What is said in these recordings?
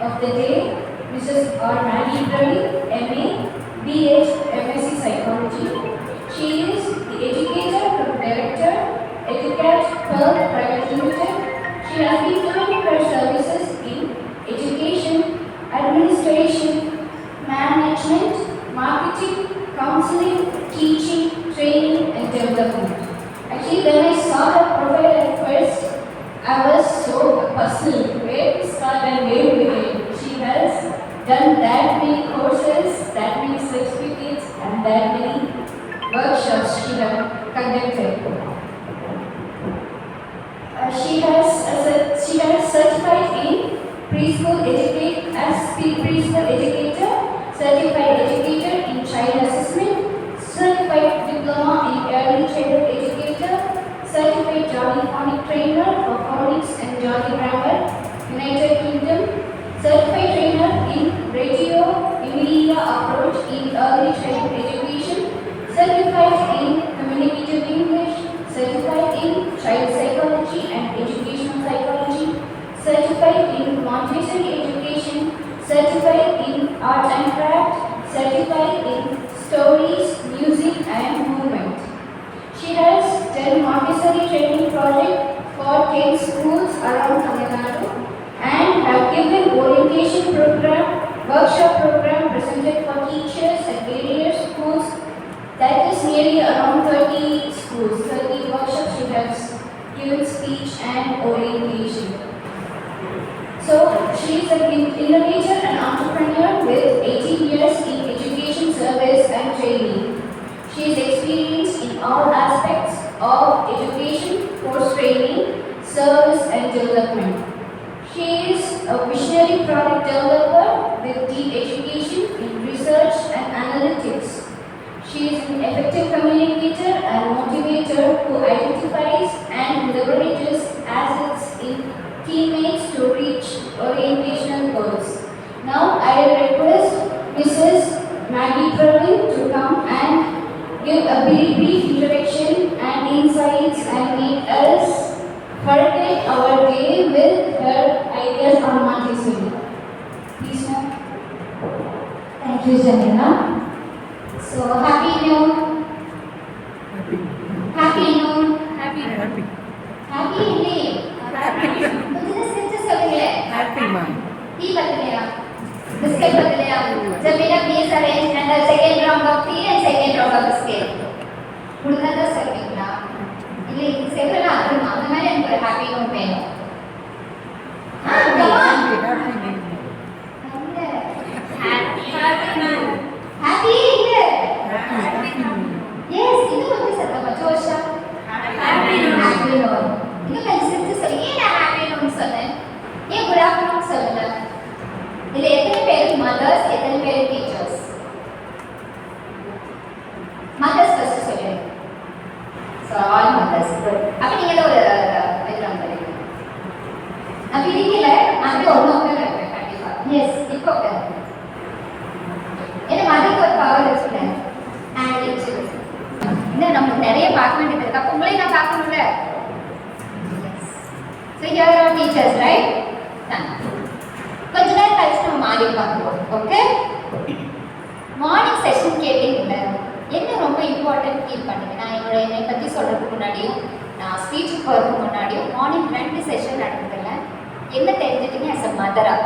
of the day, Mrs. R. Maggie Praveen, MA, BH, MSc Psychology. She is the Educator Director, Educat Pearl Private Limited. She has been doing her services in education, administration, management, marketing, counseling, teaching, training, and development. Actually, when I saw her profile at first, I was so puzzled where to start and where to begin. She has done that many courses, that many certificates, and that many workshops she has conducted. She has certified in preschool educator, certified educator in child assessment, certified diploma in early childhood educator, certified Jolly phonic trainer for phonics and Jolly grammar, United Kingdom, certified trainer in radio media approach in early childhood education, certified in communicative English, certified in child psychology and educational psychology, certified in Montessori education, certified in art and craft, certified in stories, music and movement. She has done Montessori training project for 10 schools around Tamil Nadu and have given orientation program, workshop program presented for teachers at various schools. That is nearly around 30 schools, 30 workshops she has given speech and orientation. So she is an innovator and entrepreneur with 18 years in education service and training. She is experienced in all aspects of education, course training, service and development. She is a visionary product developer with deep education in research and analytics. She is an effective communicator and motivator who identifies and leverages assets in teammates to reach orientational goals. Now I request Mrs. Maggie Praveen to come and give a very brief introduction and insights and make us forget our day with her ideas on Montessori. Please, ma'am. Thank you, Janina. So, happy noon. Happy noon. Happy day. मुझे सच सवेरे Happy man. T बदलेगा biscuit बदलेगा जब मेरा बीस arrange and second round of T and second round of biscuit मुड़ना சொல்றீங்களா இல்ல இது செவரல ஆகுமா அந்த மாதிரி எனக்கு ஒரு ஹாப்பி நோட் வேணும் ஹாப்பி இல்ல எஸ் இது வந்து சத்தமா ஜோஷா ஹாப்பி நோட் இன்னும் கொஞ்சம் சிரிச்சு சொல்லி ஏன் நான் ஹாப்பி நோட் சொன்னேன் ஏன் குட் ஆஃப்டர்நூன் சொல்லல இதுல எத்தனை பேர் மதர்ஸ் எத்தனை பேர் டீச்சர்ஸ் மதர்ஸ் ஃபர்ஸ்ட் சொல்லுங்க ஸோ ஆல் மதர்ஸ் அப்போ நீங்கள் ஒரு எக்ஸாம் பண்ணுங்க நான் பிடிக்கல அப்படி ஒன்று உட்காந்துருக்கேன் கண்டிப்பாக எஸ் இப்போ உட்காந்து ஏன்னா மதருக்கு ஒரு பவர் இருக்குல்ல அண்ட் இன்னும் நமக்கு நிறைய பார்க்க வேண்டியது இருக்கு அப்போ உங்களையும் நான் பார்க்கணும்ல so here are teachers right கொஞ்ச நேரம் கழிச்சு நம்ம மாறி பார்க்குவோம் ஓகே மார்னிங் செஷன் கேட்டீங்கல்ல என்ன ரொம்ப இம்பார்ட்டன்ட் ஃபீல் பண்ணுங்க நான் என்னை பற்றி சொல்கிறதுக்கு முன்னாடியும் நான் ஸ்பீச்சுக்கு போகிறதுக்கு முன்னாடியும் மார்னிங் 2 செஷன் நடந்ததில்ல என்ன தெரிஞ்சுட்டீங்க ஆஸ் அ மதராக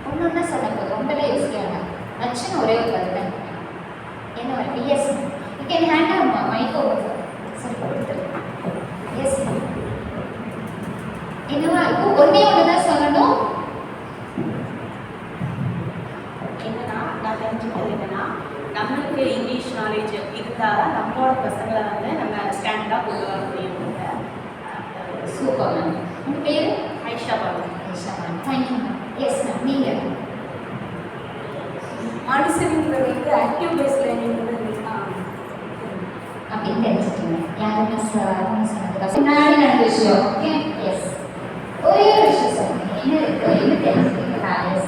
ஒன்று சொன்ன போது ரொம்பவே யோசிக்காங்க நச்சுன்னு ஒரே ஒரு கருத்து என்ன ஒரு yes you can hand mic over சரி கொடுத்துரு எஸ் என்னவா இருக்கும் ஒன்றே ஒன்று தான் சொல்லணும் என்னன்னா நான் தெரிஞ்சுக்கிறது என்னன்னா நம்மளுக்கு இங்கிலீஷ் நாலேஜ் இருந்தால் தான் நம்மளோட பசங்களை வந்து நம்ம ஸ்டாண்டர்டாக கொண்டு வர முடியும். Super ma'am. உங்கள் பேர்? Aisha Babu. Aisha ma'am, thank you ma'am. Yes ma'am, நீங்கள்? மாண்டிசரிங்கிறது வந்து ஆக்டிவ் பேஸ் லேர்னிங் அப்படின்னு தெரிஞ்சுக்கோங்க. யார் மிஸ் சொன்னதுக்கு முன்னாடி நடந்த விஷயம். Okay, yes. ஒரே ஒரு விஷயம் சொல்லுங்க, என்ன தெரிஞ்சுக்கீங்க காலையில்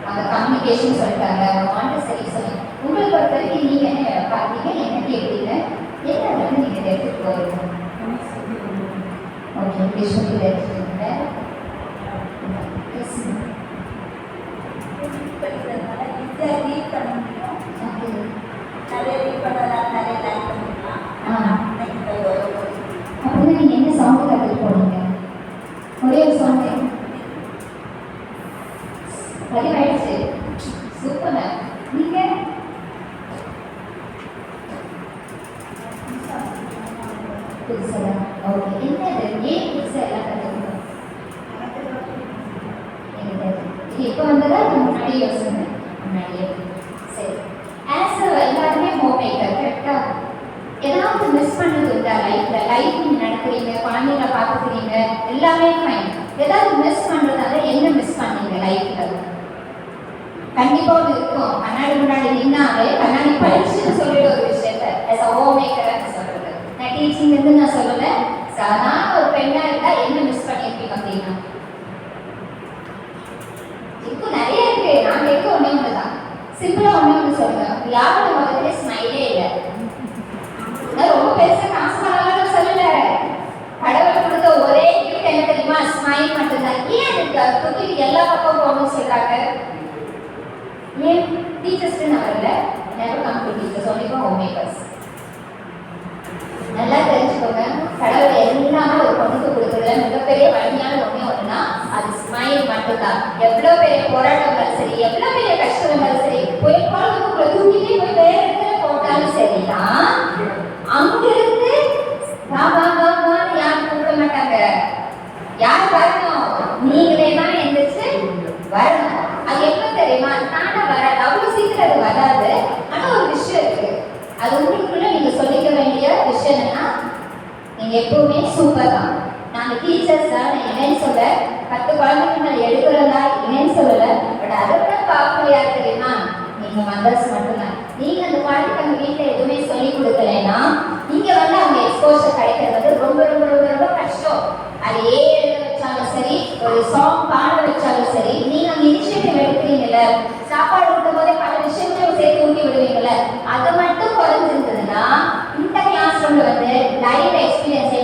அந்த கம்யூனிகேஷன் சொல்லிட்டாங்க, மாண்டிசரி சொல்லி உங்களை பொறுத்த வரைக்கும் நீங்கள் என்ன பார்த்தீங்க, என்ன கேட்டீங்க, என்ன வந்து நீங்கள் எடுத்துகிட்டு போகிறீங்க? ஓகே, இங்கிலீஷ் பற்றி எடுத்துக்கிங்க. படிக்கிறதுனால ஈஸியாக ரீட் பண்ண முடியும். நிறைய ரீட் பண்ணலாம், நிறைய லேர்ன் பண்ணிக்கலாம். அப்படின்னா நீங்கள் என்ன சவுண்டு கற்றுட்டு போனீங்க? ஒரே ஒரு சவுண்டு பதிவாயிடுச்சு. சூப்பர். நீங்கள் புதுசாக ஓகே. என்னது ஏன் புதுசாக எல்லாம் கற்றுக்கணும்? இது இப்போ வந்ததா முன்னாடி யோசனை? முன்னாடியே. சரி. ஆஸ் எல்லாருமே ஹோம் மேக்கர் கரெக்டாக ஏதாவது மிஸ் பண்ணது உண்டா லைஃப்பில்? லைஃப் நீங்கள் நடத்துறீங்க, குழந்தைங்கள பார்த்துக்கிறீங்க, எல்லாமே ஃபைன். ஏதாவது மிஸ் பண்ணுறதால என்ன மிஸ் பண்ணீங்க லைஃப்பில்? கண்டிப்பாக ஒன்று இருக்கும். கண்ணாடி முன்னாடி நின்னாலே கண்ணாடி படிச்சுன்னு சொல்லிட்டு ஒரு விஷயத்த ஆஸ் அ ஹோம் மேக்கராக சொல்கிறது. நான் டீச்சிங் இருந்து நான் சொல்லலை. சாதாரண ஒரு பெண்ணாக இருந்தால் என்ன மிஸ் பண்ணியிருப்பீங்க அப்படின்னா? இப்போ நிறைய இருக்கு. நான் கேட்க ஒன்றே ஒன்று தான். சிம்பிளாக ஒன்றே ஒன்று சொல்லுங்க. யாரோட முதல்ல ஸ்மைலே இல்லை. நான் ரொம்ப பெருசாக காசு பண்ணலாம்னு சொல்லலை. கடவுள் கொடுத்த ஒரே கிஃப்ட் என்ன தெரியுமா? ஸ்மைல் மட்டும்தான். ஏன் எனக்கு தூக்கிட்டு எல்லா பக்கம் போகணும்னு சொல்றாங்க? ஏன் டீச்சர்ஸ்க்கு நான் வரல? Never come to teachers, only for home makers. நல்லா தெரிஞ்சுக்கோங்க. கடவுள் எல்லாமே ஒரு பொண்ணுக்கு கொடுக்குறதுல மிகப்பெரிய வலிமையான ஒன்றுனா அது ஸ்மைல் மட்டும்தான். எவ்வளோ பெரிய போராட்டம் இருந்தாலும் சரி, எவ்வளோ பெரிய கஷ்டம் இருந்தாலும் சரி, போய் குழந்தை உங்களை தூக்கிட்டே போய் வேற இடத்துல போட்டாலும் சரிதான், அங்கிருந்து யாரும் கூப்பிட மாட்டாங்க. யார் வரணும்? நீங்களே தான் எந்திரிச்சு வரணும். அது எப்ப தெரியுமா? தானே வராது, அவ்வளவு சீக்கிரம் அது வராது. ஆனா ஒரு விஷயம் இருக்கு, அது உங்களுக்குள்ள நீங்க சொல்லிக்க வேண்டிய விஷயம் என்னன்னா, நீங்க எப்பவுமே சூப்பர் தான். நாங்க டீச்சர்ஸ் தான், என்னன்னு சொல்ல 10 குழந்தைங்க எடுக்கிறதா என்னன்னு சொல்லல. பட் அதை விட பவர்ஃபுல் யார் தெரியுமா? நீங்க மதர்ஸ் மட்டும்தான். நீங்க அந்த குழந்தைக்கு அந்த வீட்டில் எதுவுமே சொல்லி கொடுக்கலன்னா இங்க வந்து அவங்க எக்ஸ்போஷர் கிடைக்கிறது வந்து ரொம்ப ரொம்ப ரொம்ப ரொம்ப கஷ்டம். அது எழுத வச்சாலும் சரி, ஒரு சாங் பாட வச்சாலும் சரி, நீங்க அந்த இனிஷியேட்டிவ் எடுக்கிறீங்கல்ல, சாப்பாடு ஊட்டும் போதே பல விஷயங்களையும் சேர்த்து ஊட்டி விடுவீங்கல்ல, அது மட்டும் குறைஞ்சிருந்ததுன்னா இந்த கிளாஸ் ரூம்ல வந்து லைவ் எக்ஸ்பீரியன்ஸ்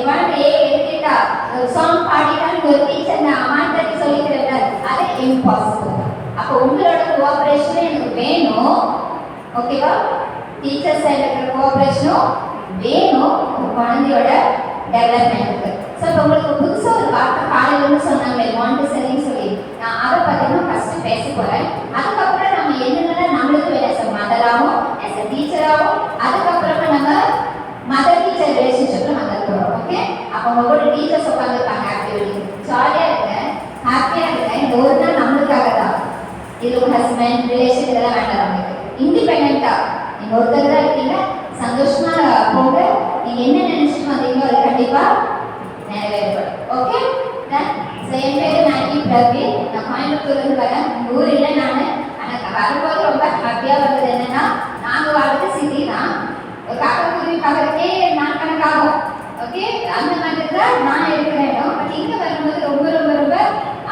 எடுத்துட்டா ஒரு சாங் பாடிட்டா நீங்க ஒரு டீச்சர் நான் அம்மாட்டி சொல்லிக்கிறேன், அது இம்பாசிபிள். அப்போ உங்களோட கோஆபரேஷன் எனக்கு வேணும். ஓகேவா? டீச்சர் சைடுல இருக்கிற கோஆபரேஷனும் வேணும் குழந்தையோட டெவலப்மெண்ட்டுக்கு. ஸோ இப்போ உங்களுக்கு புதுசாக ஒரு வார்த்தை காலையிலன்னு சொன்னாங்க மாண்டிசரின்னு சொல்லி, நான் அதை பார்த்தீங்கன்னா ஃபர்ஸ்ட் பேச போகிறேன். அதுக்கப்புறம் நம்ம என்னென்ன நம்மளுக்கு வேலை சார் மதராகவும் ஆஸ் அ டீச்சராகவும், அதுக்கப்புறமா நம்ம மதர் டீச்சர் ரிலேஷன்ஷிப்பில் மதர் போகிறோம். ஓகே? அப்போ உங்களோட டீச்சர்ஸ் உட்காந்துருப்பாங்க, ஆக்டிவிட்டி ஜாலியாக இருங்க, ஹாப்பியாக இருங்க. இந்த ஒரு நாள் நம்மளுக்காக தான். இது உங்கள் ஹஸ்பண்ட் ரிலேஷன் இதெல்லாம் வேண்டாம். நம்மளுக்கு இண்டிபெண்ட்டாக நீங்கள் ஒருத்தர் தான் இருக்கீங்க. சந்தோஷமாக போக நீங்கள் என்ன நினச்சிட்டு வந்தீங்களோ அது கண்டிப்பாக நிறைவேறப்படும். ஓகே? என் பேர் மேகி பிரவி. நான் கோயம்புத்தூர்லேருந்து வரேன். உங்கள் ஊர் இல்லை நான். ஆனால் வரும்போது ரொம்ப ஹாப்பியாக வந்தது என்னென்னா, நாங்கள் வாழ்றது சிட்டி தான். ஒரு காக்கக்குருவி பார்க்குறதுக்கே நான் கணக்காகும். ஓகே? அந்த மாதிரி தான் நான் இருக்கிற இடம். பட் இங்கே வரும்போது ரொம்ப ரொம்ப ரொம்ப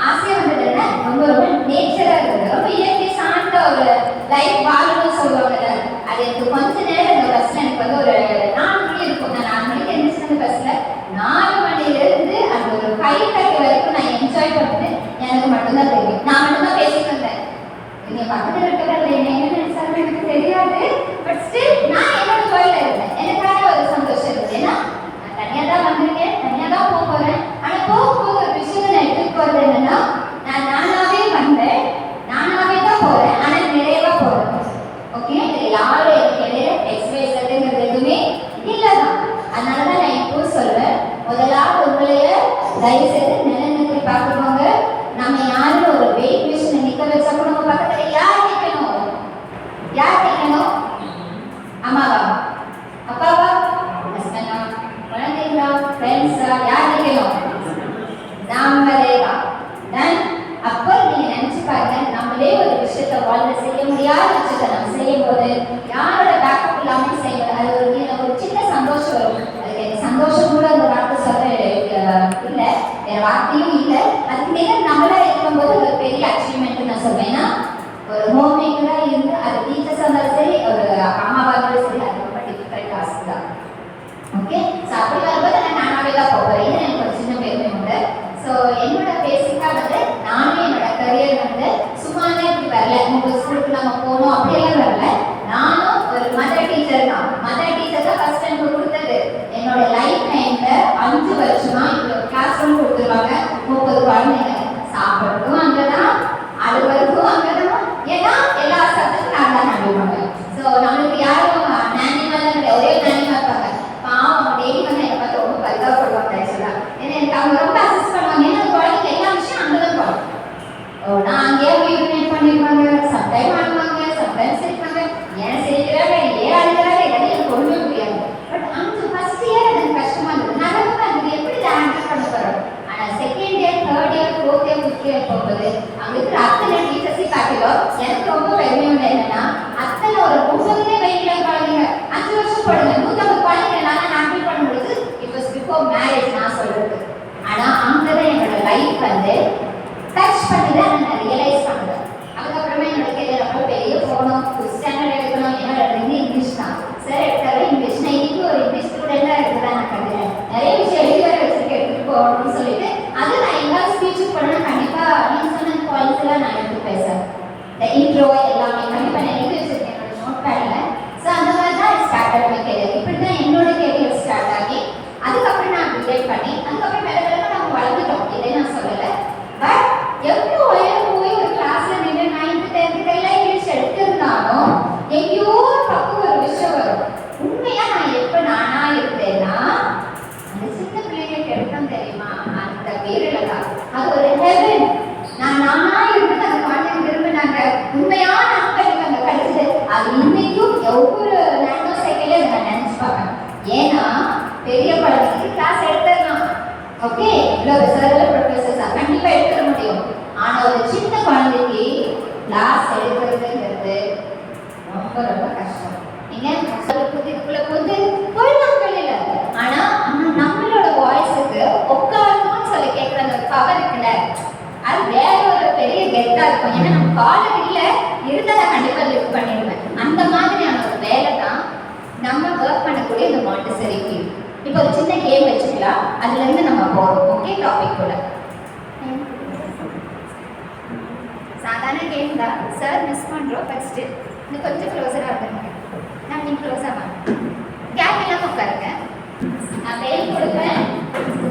ஆசையாக வந்தது என்ன, ரொம்ப ரொம்ப நேச்சராக இருந்தது. ரொம்ப இயற்கை சார்ந்த ஒரு லைஃப் வாழணும்னு சொல்லுவாங்கல்ல, அது எனக்கு கொஞ்ச நேரம் இந்த பஸ்ஸில் எனக்கு வந்து ஒரு 4 மணி இருக்கும். நான் 4 மணிக்கு எழுந்திரிச்சு அந்த பஸ்ஸில் 4 மணிலேருந்து அந்த ஒரு 5:30 வரைக்கும் நான் என்ஜாய் பண்ணிட்டு எனக்கு மட்டும்தான் தெரியும். நான் மட்டும்தான் பேசிட்டு இருந்தேன். நீங்கள் பக்கத்தில் இருக்கிறது என்ன நினைச்சாலும் எனக்கு தெரியாது. பட் ஸ்டில் நான் என்னோட கோயிலில் இருந்தேன். எனக்காக ஒரு சந்தோஷம் இருந்தது. ஏன்னா நான் தனியாக தான் வந்திருக்கேன், தனியாக தான் போக போகிறேன். ஆனால் போகும்போது ஒரு விஷயத்தை நான் எடுத்துட்டு போகிறது என்னன்னா, நான் நானாகவே வந்தேன், நானாகவே தான் போகிறேன், ஆனால் நிறையவா போகிறேன். ஓகே? யாரும் எனக்கு இடையில எக்ஸ்பிரஸ் எதுவுமே இல்லை தான். அதனால தான் நான் இப்போ சொல்றேன், முதலாவது உங்களைய தயவு செய்து நிலைநிறுத்தி பார்த்துக்கோங்க. நம்ம யாரும் ஒரு வெயிட் மிஷினை நிற்க வச்சா கூட நம்ம பக்கத்தில் யார் நிற்கணும்? யார் நிற்கணும்? அம்மாவா, அப்பாவா, ஹஸ்பண்டா, குழந்தைங்களா, ஃப்ரெண்ட்ஸா, யார் நிற்கணும்? நாமளே தான். அப்போ நீங்க நினைச்சு பாருங்க, நம்மளே ஒரு விஷயத்த வாழ்ந்து செய்ய முடியாத விஷயத்த நம்ம செய்யும் போது யாரோட பேக்கப் இல்லாமல் செய்வது, அது ஒரு சின்ன சந்தோஷம் வரும். அதுக்கு எனக்கு சந்தோஷம் கூட அந்த வார்த்தை சொல்ல இல்லை, வேற வார்த்தையும் இல்லை. அதுக்கு மேல நம்மளா இருக்கும்போது ஒரு பெரிய அச்சீவ்மெண்ட் நான் சொல்வேன்னா, ஒரு ஹோம் மேக்கரா இருந்து அது டீச்சர்ஸாக இருந்தாலும் சரி, ஒரு அம்மாவாக இருந்தாலும் சரி, அது ரொம்ப டிஃபிகல்ட் டாஸ்க் தான். ஓகே? ஸோ அப்படி வரும்போது நான் நானாவே தான் போகிறேன். இது எனக்கு ஒரு சின்ன பெருமை உண்டு. ஸோ என்னோட பேசிக்காக வந்து நானே என்னோட கரியர் வந்து சும்மாவே இப்படி வரல, உங்க ஸ்கூலுக்கு நம்ம போகணும் அப்படியெல்லாம் வரல. நானும் ஒரு மதர் டீச்சர் தான். மதர் டீச்சர் தான் ஃபர்ஸ்ட் எனக்கு கொடுத்தது. என்னோட லைஃப் டைம்ல 5 வருஷமா இப்போ கிளாஸ் ரூம் கொடுத்துருவாங்க. 30 குழந்தைங்க சாப்பிட்றதும் அங்கதான், அலுவலகம் அங்கதான். ஏன்னா எல்லா சப்ஜெக்டும் நான் தான் ஹேண்டில் பண்ணுவேன். ஸோ நம்மளுக்கு யாரும் நேனிமா தான் கிடையாது, ஒரே நேனிமா இருப்பாங்க. பாவம் அவங்க டெய்லி வந்து என்னை பார்த்து ரொம்ப பரிதாபப்படுவாங்க ஆக்சுவலா. ஏன்னா எனக்கு அவங்க ரொம்ப அசிஸ்ட் பண்ணுவாங்க. ஏன்னா குழந்தைங்க எல்லா விஷயம் அங்கதான் போகணும். நான் அங்கேயே யூரினேட் பண்ணிருப்பாங்க, சம்டைம் ஆடுவாங்க, சம்டைம்ஸ் இருப்பாங்க. ஏன் சிரிக்கிறாங்க, ஏன் அழுகிறாங்க, இதெல்லாம் எனக்கு ஒண்ணுமே புரியாது. பட் அந்த ஃபர்ஸ்ட் இயர் எனக்கு கஷ்டமா இருந்தது. நான் ரொம்ப அது எப்படி ஹேண்டில் பண்ண போறோம். ஆனா second year, third year, fourth year, fifth year போகும்போது அங்க இருக்கிற அத்தனை டீச்சர்ஸையும் காட்டிலும் எனக்கு ரொம்ப பெருமையுள்ள என்னன்னா, அத்தனை ஒரு 9 வயதுல குழந்தைங்க 5 வருஷம் போடுங்க 150 குழந்தைங்க என்னால ஹேண்டில் பண்ண முடியுது. இட் வாஸ் பிஃபோர் மேரேஜ் நான் சொல்றது. ஆனா அங்கதான் என்னோட லைஃப் வந்து டச் பண்ணி தான் நான் ரியலைஸ் பண்ணுறேன். அதுக்கப்புறமா என்னோட கேரியர் அப்புறம் வெளியே போகணும், ஸ்டாண்டர்ட் எடுக்கணும். என்னோட இங்கிலீஷ் தான் சார் எடுத்தாரு. இங்கிலீஷ் நான் இன்னைக்கு ஒரு இங்கிலீஷ் ஸ்டூடெண்டாக எடுத்துதான் நான் கற்றுக்கிறேன். நிறைய விஷயம் எழுதி வர வச்சுருக்க எடுத்துகிட்டு போகணும்னு சொல்லிட்டு அது நான் எங்காவது ஸ்பீச்சுக்கு போனால் கண்டிப்பாக நீங்கள் சொன்ன பாயிண்ட்ஸ் எல்லாம் நான் எடுத்து பேசுகிறேன். இந்த இன்ட்ரோ எல்லாமே கண்டிப்பாக நான் எழுதி வச்சிருக்கேன் என்னோட நோட் பேடில். ஸோ அந்த மாதிரி தான் ஸ்டார்ட் மை கேரியர். இப்படி தான் என்னோட கேரியர் ஸ்டார்ட் ஆகி அதுக்கப்புறம் நான் டிசைட் பண்ணி அதுக்கப்புறம் வேலை வேலை நம்ம வளர்ந்துட்டோம். இதை நான் சொல்லலை. பட் எவ்வளோ உயரம் போய் ஒரு கிளாஸ்ல நின்று 9th 10th எல்லாம் இங்கிலீஷ் எடுத்திருந்தாலும் எங்கேயோ பக்கம் ஒரு விஷயம் வரும். உண்மையா நான் எப்ப நானா இருந்தேன்னா அந்த சின்ன பிள்ளைங்களுக்கு எடுத்தோம் தெரியுமா, அந்த பேருல தான் அது ஒரு ஹெவன். நான் நானா இருந்து அந்த குழந்தைங்க விரும்பினாங்க. உண்மையான நாட்கள் அங்க கிடைச்சது. அது இன்னைக்கும் ஒவ்வொரு நேனோ செகண்ட்ல நான் நினைச்சு பார்ப்பேன். ஏன்னா பெரிய குழந்தைக்கு கிளாஸ் எடுத்துடலாம், ஓகே, இவ்வளவு சார் ப்ரொஃபஸர்ஸ் கண்டிப்பா எடுத்துட முடியும். ஆனா ஒரு சின்ன குழந்தைக்கு கிளாஸ் எடுக்கிறதுங்கிறது ரொம்ப ரொம்ப கஷ்டம். நீங்க இதுக்குள்ள வந்து தொழில்நுட்பம் இல்லை. ஆனா நம்மளோட வாய்ஸுக்கு உட்காரணும்னு சொல்லி கேட்கிற அந்த பவர் இருக்குல்ல, அது வேற ஒரு பெரிய கெட்டா இருக்கும். ஏன்னா நம்ம காலம் இல்லை இருந்தா நான் கண்டிப்பா லிஃப்ட் பண்ணிடுவேன். அந்த மாதிரியான ஒரு வேலை தான் நம்ம ஒர்க் பண்ணக்கூடிய இந்த மாண்டசரி ஃபீல்ட். இப்போ ஒரு சின்ன கேம் வச்சுக்கலாம், அதுல இருந்து நம்ம போறோம். ஓகே, டாபிக் கூட சாதாரண கேம் தான். சார் மிஸ் பண்றோம். ஃபர்ஸ்ட் இன்னும் கொஞ்சம் க்ளோஸரா இருந்துங்க. நான் நீங்க க்ளோஸா வாங்க, கேப் இல்லாம உட்காருங்க. நான் பெயின் கொடுப்பேன்.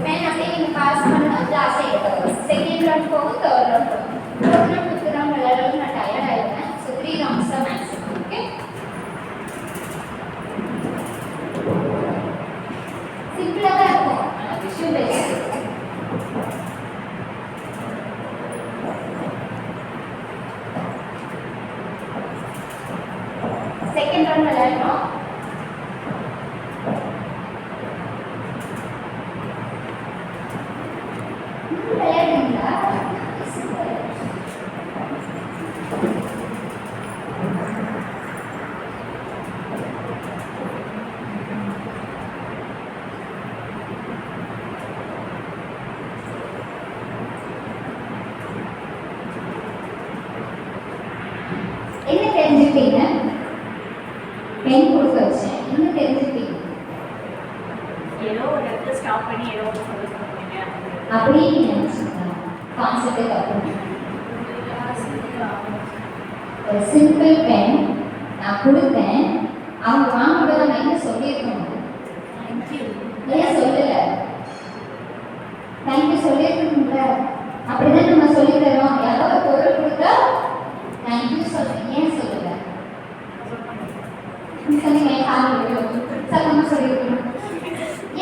பெயின் அப்படியே நீங்க பாஸ் பண்ணணும். கிளாஸே எடுக்கணும். செகண்ட் ரவுண்ட் போகும், தேர்ட் ரவுண்ட் போகும். ஃபோர்த் ரவுண்ட், ஃபிஃப்த் ரவுண்ட் விளையாடுறது நான் டயர்ட் ஆயிடுவேன். ஸோ 3 ரவுண்ட்ஸ் தான் மேக்ஸிமம். ஓகே, சிம்பிளா தான் இருக்கும். ஆனால் விஷயம் பேசுறது செகண்ட் ரவுண்ட் விளையாடணும். விளையாடுங்களா? என்ன தெரிஞ்சுப்பீங்க? பெண் கொடுக்க வச்சேன். என்ன தெரிஞ்சுப்பீங்க? ஏதோ ஒரு இடத்துல ஸ்டாப் பண்ணி ஏதோ ஒரு சொல்ல சொல்லுவீங்க. அப்படின்னு நினைச்சுக்கோங்க. கான்செப்டே தப்பு. ஒரு சிம்பிள் பென் நான் கொடுத்தேன். அவங்க வாங்கும்போது நம்ம என்ன சொல்லியிருக்கணும்? ஏன் சொல்லல? தேங்க்யூ சொல்லியிருக்கணும்ல. அப்படிதான் நம்ம சொல்லி தரோம். யாராவது பொருள் கொடுத்தா தேங்க்யூ சொல்றேன். ஏன் சொல்லல? சொன்னீங்க சார் நம்ம சொல்லியிருக்கணும்.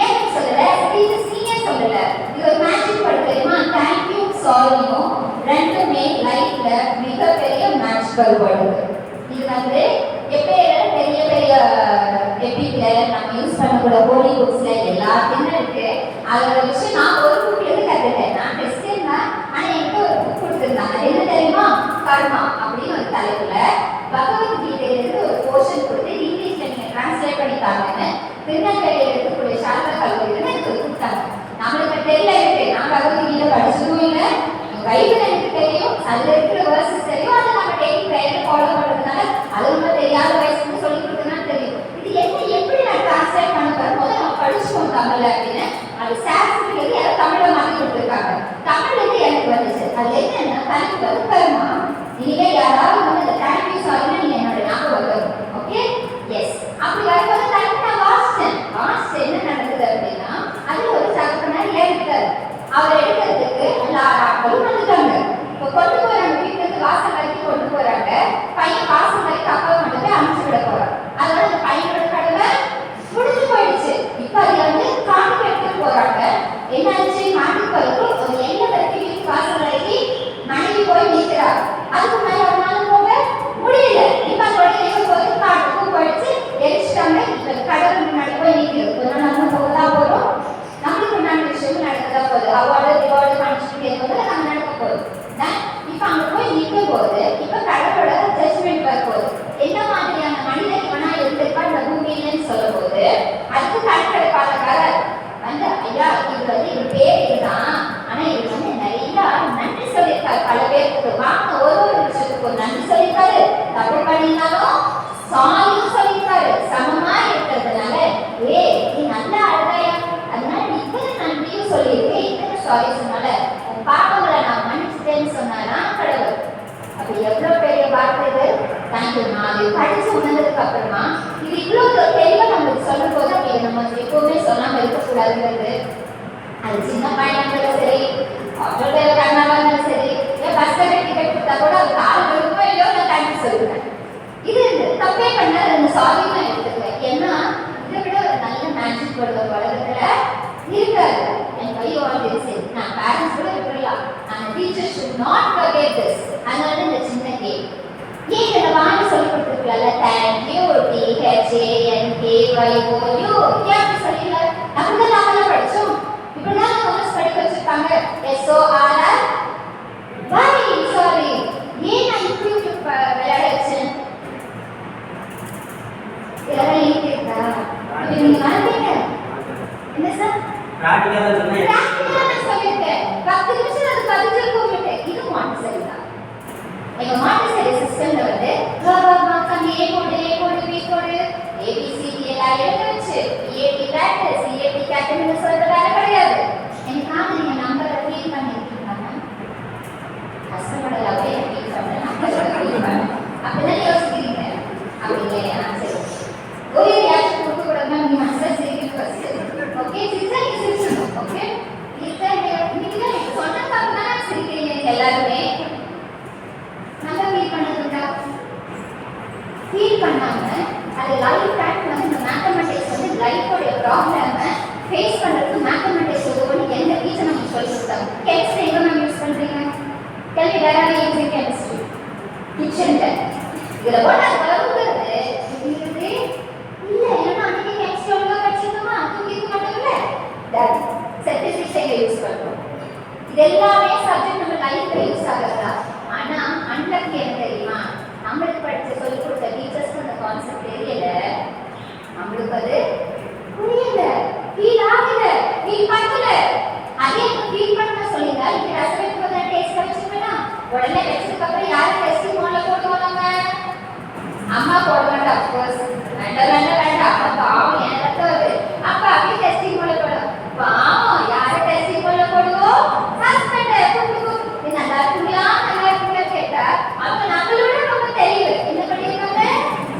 ஏன் சொல்லல? ஏன் சொல்லல? இது ஒரு மேட்சிங் படம் தெரியுமா? தேங்க்யூ சாரியும் ரெண்டுமே லைஃப்ல மிகப்பெரிய மேட்ச்கள் வேர்டு. இது வந்து எப்பயும் பெரிய பெரிய எபிக்ல நம்ம யூஸ் பண்ணக்கூட ஹோலி புக்ஸ்ல எல்லாத்தையுமே இருக்கு. அதோட விஷயம் நான் ஒரு புக்ல இருந்து கத்துட்டேன். நான் டெஸ்ட் தான். ஆனா எனக்கு ஒரு புக் கொடுத்துருந்தாங்க. அது என்ன தெரியுமா? கர்மா அப்படின்னு ஒரு தலைப்புல பகவத்கீதையில இருந்து ஒரு போர்ஷன் கொடுத்து இங்கிலீஷ்ல நீங்க டிரான்ஸ்லேட் பண்ணி தாங்கன்னு திருநெல்வேலியில இருக்கக்கூடிய சாரதா கல்லூரியில எனக்கு கொடுத்தாங்க. நம்மளுக்கு தெரியல இருக்கு. நான் பகவத்கீதை படிச்சதும் இல்லை. பைபிள் எனக்கு தெரியும், அதுல இருக்கிற வேர்சஸ் தெரியும். அதை நம்ம டெய்லி ப்ரேயர்ல ஃபாலோ பண்றதுனால அது ரொம்ப தெரியாத வயசுன்னு சொல்லி கொடுத்ததுனால தெரியும். இது என்ன எப்படி நான் டிரான்ஸ்லேட் பண்ண வரும்போது நம்ம படிச்சுக்கோம் தமிழ்ல அப்படின்னு. அது சான்ஸ்கிரிட்ல இருந்து யாரும் தமிழ்ல மாத்தி கொடுத்துருக்காங்க. தமிழ்ல இருந்து எனக்கு வந்துச்சு. அது என்னன்னா தலைப்பு வந்து கர்மா. இனிமே யாராவது வந்து இந்த தேங்க்யூ சாரின்னு நீங்க என்னோட ஞாபகம் வரும். Okay yes. அப்படி வரும்போது தலைப்பு நான் வாசிச்சேன். என்ன நடக்குது அப்படின்னா அதுல ஒரு தகப்பனார் ஏறிட்டாரு. அவர் எடுக்கிறதுக்கு எல்லா ஆட்களும் வந்துட்டாங்க. இப்போ கொண்டு போறாங்க, வீட்டுக்கு வாசல் வரைக்கும் கொண்டு போறாங்க. பையன் வாசல் வரைக்கும் அப்பா கொண்டு போய் அனுப்பிச்சு விட போறான். அதோட அந்த பையனோட கடமை முடிஞ்சு போயிடுச்சு. இப்போ அதுல வந்து காட்டுக்கு எடுத்துட்டு போறாங்க. என்னாச்சு, காட்டுக்கு வரைக்கும் ஒரு எல்லை வரைக்கும் வீட்டு வாசல் வரைக்கும் மனைவி போய் நிற்கிறார். அதுக்கு மேல அவனால போக முடியல. இப்ப அதோட எங்க போய் காட்டுக்கும் போயிடுச்சு, எரிச்சிட்டாங்க. இப்ப கடவுள் முன்னாடி போய் நிற்கிறது. கொஞ்சம் நம்ம போகதான் போறோம், நம்மளுக்கு முன்னாடி விஷயம் நடக்கதா போகுது. அவார்டு ரிவார்டு பனிஷ்மெண்ட் என்பது நம்ம நடக்க போகுது. இப்ப அங்க போய் நிற்கும் போது இப்ப கடவுளோட ஜட்ஜ்மெண்ட் வரப்போகுது. என்ன மாதிரியான மனிதன் இவனா இருந்திருப்பா இந்த பூமியிலன்னு சொல்லும் போது அதுக்கு கணக்கெடு பாலக்காரர் வந்து ஐயா இவர் பேர் இதுதான், ஆனா இவர் வந்து நிறைய நன்றி சொல்லியிருக்காரு. பல பேருக்கு வாங்க ஒரு விஷயத்துக்கு ஒரு நன்றி சொல்லியிருக்காரு. தப்பு பண்ணியிருந்தாலும் சாரியும் சொல்லியிருக்காரு. சமமா இருக்கிறதுனால நீ நல்லா அழகாயா, அதனால நீ இத்தனை நன்றியும் சொல்லியிருக்கேன், இத்தனை சாரி சொன்னால உன் பாவங்களை நான் மன்னிச்சிட்டேன்னு சொன்னாரா கடவுள். அப்ப எவ்வளவு பெரிய வார்த்தை இது. தேங்க்யூ. நான் அதை படிச்சு உணர்ந்ததுக்கு அப்புறமா இது இவ்வளவு தெளிவா நம்மளுக்கு சொல்லும் போது அப்படி நம்ம எப்பவுமே சொல்லாம இருக்கக்கூடாதுங்கிறது. அது சின்ன பையனா இருந்தாலும் சரி, ஆட்டோ டிரைவர் அண்ணாவா இருந்தாலும் சரி, பஸ் டிக்கெட் கொடுத்தா கூட அது கால் கொடுக்கவே இல்லையோ நான் தேங்க்யூ சொல்லுவேன். இது தப்பே பண்ண அந்த சாரி நான் எடுத்துக்குவேன். ஏன்னா இதை விட ஒரு நல்ல மேஜிக் ஒரு உலகத்துல இருக்காது. என் பையன் ஆல்ரெடி சரி, நான் பேரண்ட்ஸ் கூட விட்டுறலாம், அந்த teacher should not forget this. அதனால இந்த சின்ன கேம் ஏன் இதை வாங்கி சொல்லி கொடுத்துருக்கல, தேங்க்யூ THANKYOU ஏன் அப்படி சொல்லல? அப்படிதான் நாம படிச்சோம். இப்படிதான் காலேஜ் படிக்க வச்சிருக்காங்க. SORR sorry. ஏன் நான் இப்படி விளையாட வச்சேன்? இதெல்லாம் இருக்கா? இப்ப நீங்க மறந்தீங்க என்ன சார்? பிராக்டிகலா சொல்லிருக்கேன். 10 நிமிஷம் அது பதிஞ்சிருக்கும். இது மாண்டசரி தான். எங்க மாண்டசரி சிஸ்டம்ல வந்து ஏ போடு பி போடு ABCD எல்லாம் எழுத வச்சு EAT கேட் CAT கேட்னு சொல்றது வேற கிடையாது. எனக்காக நீங்க நம்பரை ஃபீல் பண்ணிருக்கீங்க. கஷ்டப்படலாவே ஃபீல் பண்ணேன். அப்படிதான் யோசிக்கிறீங்க. அப்படி இல்லையா? சரி, ஒரு ரியாக்ஷன் கொடுக்க கூடாதுன்னா நீங்க ஆன்சர் செய்யுங்க ஃபர்ஸ்ட். ஓகே சிஸ்டர், நீங்க சிரிக்கணும். ஓகே சிஸ்டர், நீங்க சொன்னதுக்கு தான் சிரிக்கிறீங்க எல்லாருமே. நல்லா ஃபீல் பண்ணதுண்டா? ஃபீல் பண்ணாம அது லைஃப் டைம் வந்து இந்த மேத்தமெட்டிக்ஸ் வந்து லைஃபோட ப்ராப்ளமை ஃபேஸ் பண்ணுறதுக்கு மேத்தமெட்டிக்ஸ் உதவும் எந்த டீச்சர் நமக்கு சொல்லி கொடுத்தாங்க. கெமிஸ்ட்ரி எங்கே மேம் யூஸ் பண்ணுறீங்க? கேள்வி வேற யூஸிங் கெமிஸ்ட்ரி கிச்சனில் இதில் போட்டு அது வளர்க்குறது இல்லை. ஏன்னா அன்றைக்கி கெமிஸ்ட்ரி ஒழுங்காக படிச்சிருந்தோமா தூக்கிக்க மாட்டோம்ல. ஸ்டாட்டிஸ்டிக்ஸ் எங்கே யூஸ் பண்ணுறோம்? இது எல்லாமே சப்ஜெக்ட் நம்ம லைஃப்பில் யூஸ் ஆகிறதா. ஆனால் அன்லக்கு என்ன தெரியுமா? நம்மளுக்கு படிச்ச சொல்லி கொடுத்த டீச்சர்ஸ்க்கு அந்த கான்செப்ட் தெரியல, நம்மளுக்கு அது புரியல, ஃபீல் ஆகல, ஃபீல் பண்ணல. அதே ஃபீல் பண்ண சொல்லிங்க இப்ப ரெஸ்பெக்ட் பண்ண டேஸ்ட் வச்சுக்கனா உடனே வெச்சதுக்கு அப்புறம் யார் டெஸ்ட் மோட்ல போடுவாங்க? அம்மா போட மாட்டா. ஆஃப் கோர்ஸ் வேண்டாம் அப்பா பாவம் எனக்கு வருது. அப்பா அப்படியே டெஸ்டிங் மோட்ல போடுவோம். பாவம் யாரை டெஸ்டிங் மோட்ல போடுவோம்? ஹஸ்பண்ட் கூப்பிடுவோம். நீ நல்லா இருக்குங்களா கேட்டா அப்ப நம்மளோட ரொம்ப தெரியல என்ன பண்ணிருக்காங்க?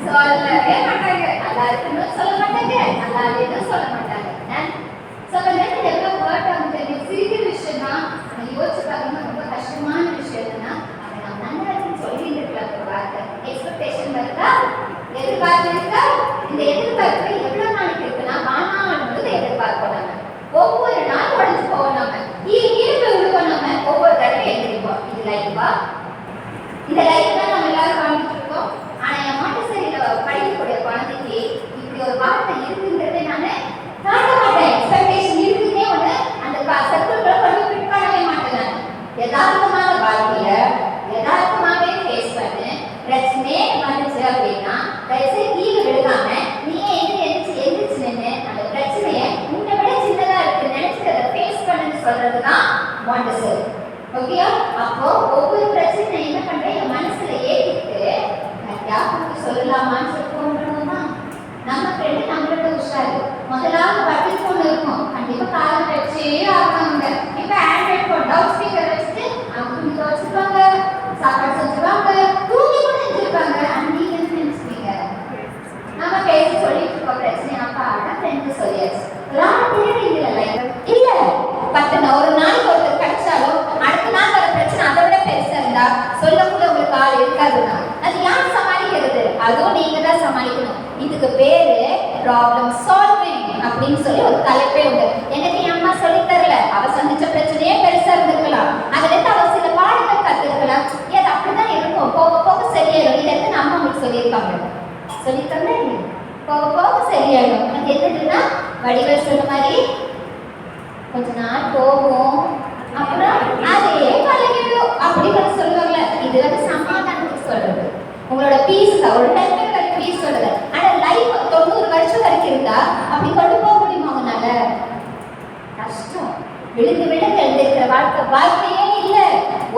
சொல்லவே மாட்டாங்க. நல்லா இருக்குன்னு சொல்ல மாட்டாங்க, நல்லா இல்லைன்னு சொல்ல மாட்டாங்க. எவ்வளவு வேர்ட் ஆகுது. சிரிக்கிற விஷயம் தான் யோசிச்சு பார்த்தீங்கன்னா ரொம்ப கஷ்டமான விஷயம் என்னன்னா அதை நம்ம நல்லா இருக்குன்னு சொல்லி இருக்கலாம். வார்த்தை எக்ஸ்பெக்டேஷன் வருதா, எதிர்பார்ப்பு இருக்கா? இந்த எதிர்பார்ப்பு எவ்வளவு நாளைக்கு இருக்குன்னா வானாலும் எதிர்பார்ப்போம். நம்ம ஒவ்வொரு நாள் உடஞ்சு போவோம். நம்ம இருப்பு விழுவோம். நம்ம ஒவ்வொரு தடவை எழுதிப்போம். இது லைஃபா? இந்த லைஃப் தான் நம்ம எல்லாரும் வாழ்ந்துட்டு இருக்கோம். ஆனா என் மாண்டசரியில படிக்கக்கூடிய குழந்தைக்கு இப்படி ஒரு வார்த்தை இருக்குங்கிறத நான் காட்ட மாட்டேன். எக்ஸ்பெக்டேஷன் இருக்குன்னே ஒண்ணு அந்த சர்க்கிள்குள்ள கொண்டு ஃபிட் பண்ணவே மாட்டேன். யதார்த்தமான வாழ்க்கையில யதார்த்தமாவே ஃபேஸ் பண்ணு. பிரச்சனையே வந்துச்சு அப்படின்னா தயவுசெய்து கீழே விழுகாம நீயே எந்திரிச்சு நின்று அந்த பிரச்சனையை உன்னை விட சின்னதா இருக்கு நினைச்சு அதை ஃபேஸ் பண்ணுன்னு சொல்றதுதான் மாண்டசரி. ஓகேயா? அப்போ ஒவ்வொரு பிரச்சனை என்ன பண்றேன் என் மனசுல ஏத்திட்டு யாருக்கு சொல்லலாமான்னு சொல்லி போன் பண்ணுவோமா? நம்ம ஃப்ரெண்டு நம்மளோட உஷாரு. முதலாவது பட்டன் போன் இருக்கும், கண்டிப்பா காலை வச்சே ஆகுவாங்க. இப்ப ஆண்ட்ராய்ட் போன் லவுட் ஸ்பீக்கர் வச்சுட்டு அவங்க ஒரு 10 வரைக்கும் ப்ளீஸ் சொல்லுங்க. ஆனா லைஃப் 90 வருஷம் வரைக்கும் இருந்தா அப்படி கொண்டு போக முடியுமா உங்களால? கஷ்டம். விழுந்து விழுந்து எழுந்திருக்கிற வாழ்க்கையே இல்ல.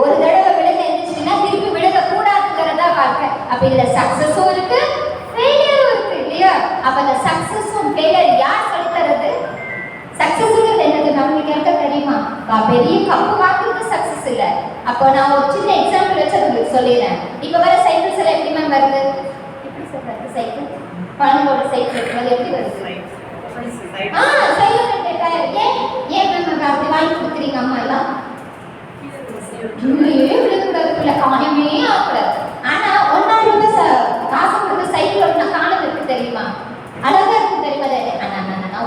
ஒரு தடவை விழுந்து எழுந்துச்சுன்னா திருப்பி விழுக கூடாதுங்கிறதா வாழ்க்கை. அப்ப இதுல சக்சஸும் இருக்கு, ஃபெயிலியரும் இருக்கு இல்லையா? அப்ப அந்த சக்சஸும் ஃபெயிலியர் யார் சொல்லி தரது? சக்சஸ்ங்கிறது எனக்கு நம்மளுக்கு எனக்கு தெரியுமா? பெரிய கப்பு வாங்குறது சக்சஸ் இல்ல. அப்போ நான் ஒரு சின்ன எக்ஸாம்பிள் வச்சு உங்களுக்கு சொல்லிடுறேன். இப்ப வர சைக்கிள்ஸ் எல்லாம் எப்படி மேம் வருது? எப்படி சொல்றது? சைக்கிள் குழந்தையோட சைக்கிள் இருக்கும்போது எப்படி வருது? Cycle tyre. ஏன் மேம் அப்படி வாங்கி கொடுக்குறீங்க அம்மா எல்லாம்? விழுந்துக்கூடாதுக்குள்ள காணமே ஆகக்கூடாது. ஆனா 1,000 ரூபாய் காசு கொடுத்து சைக்கிள் ஓட்டினா காலம் இருக்கு தெரியுமா? அழகா இருக்கு தெரியுமா?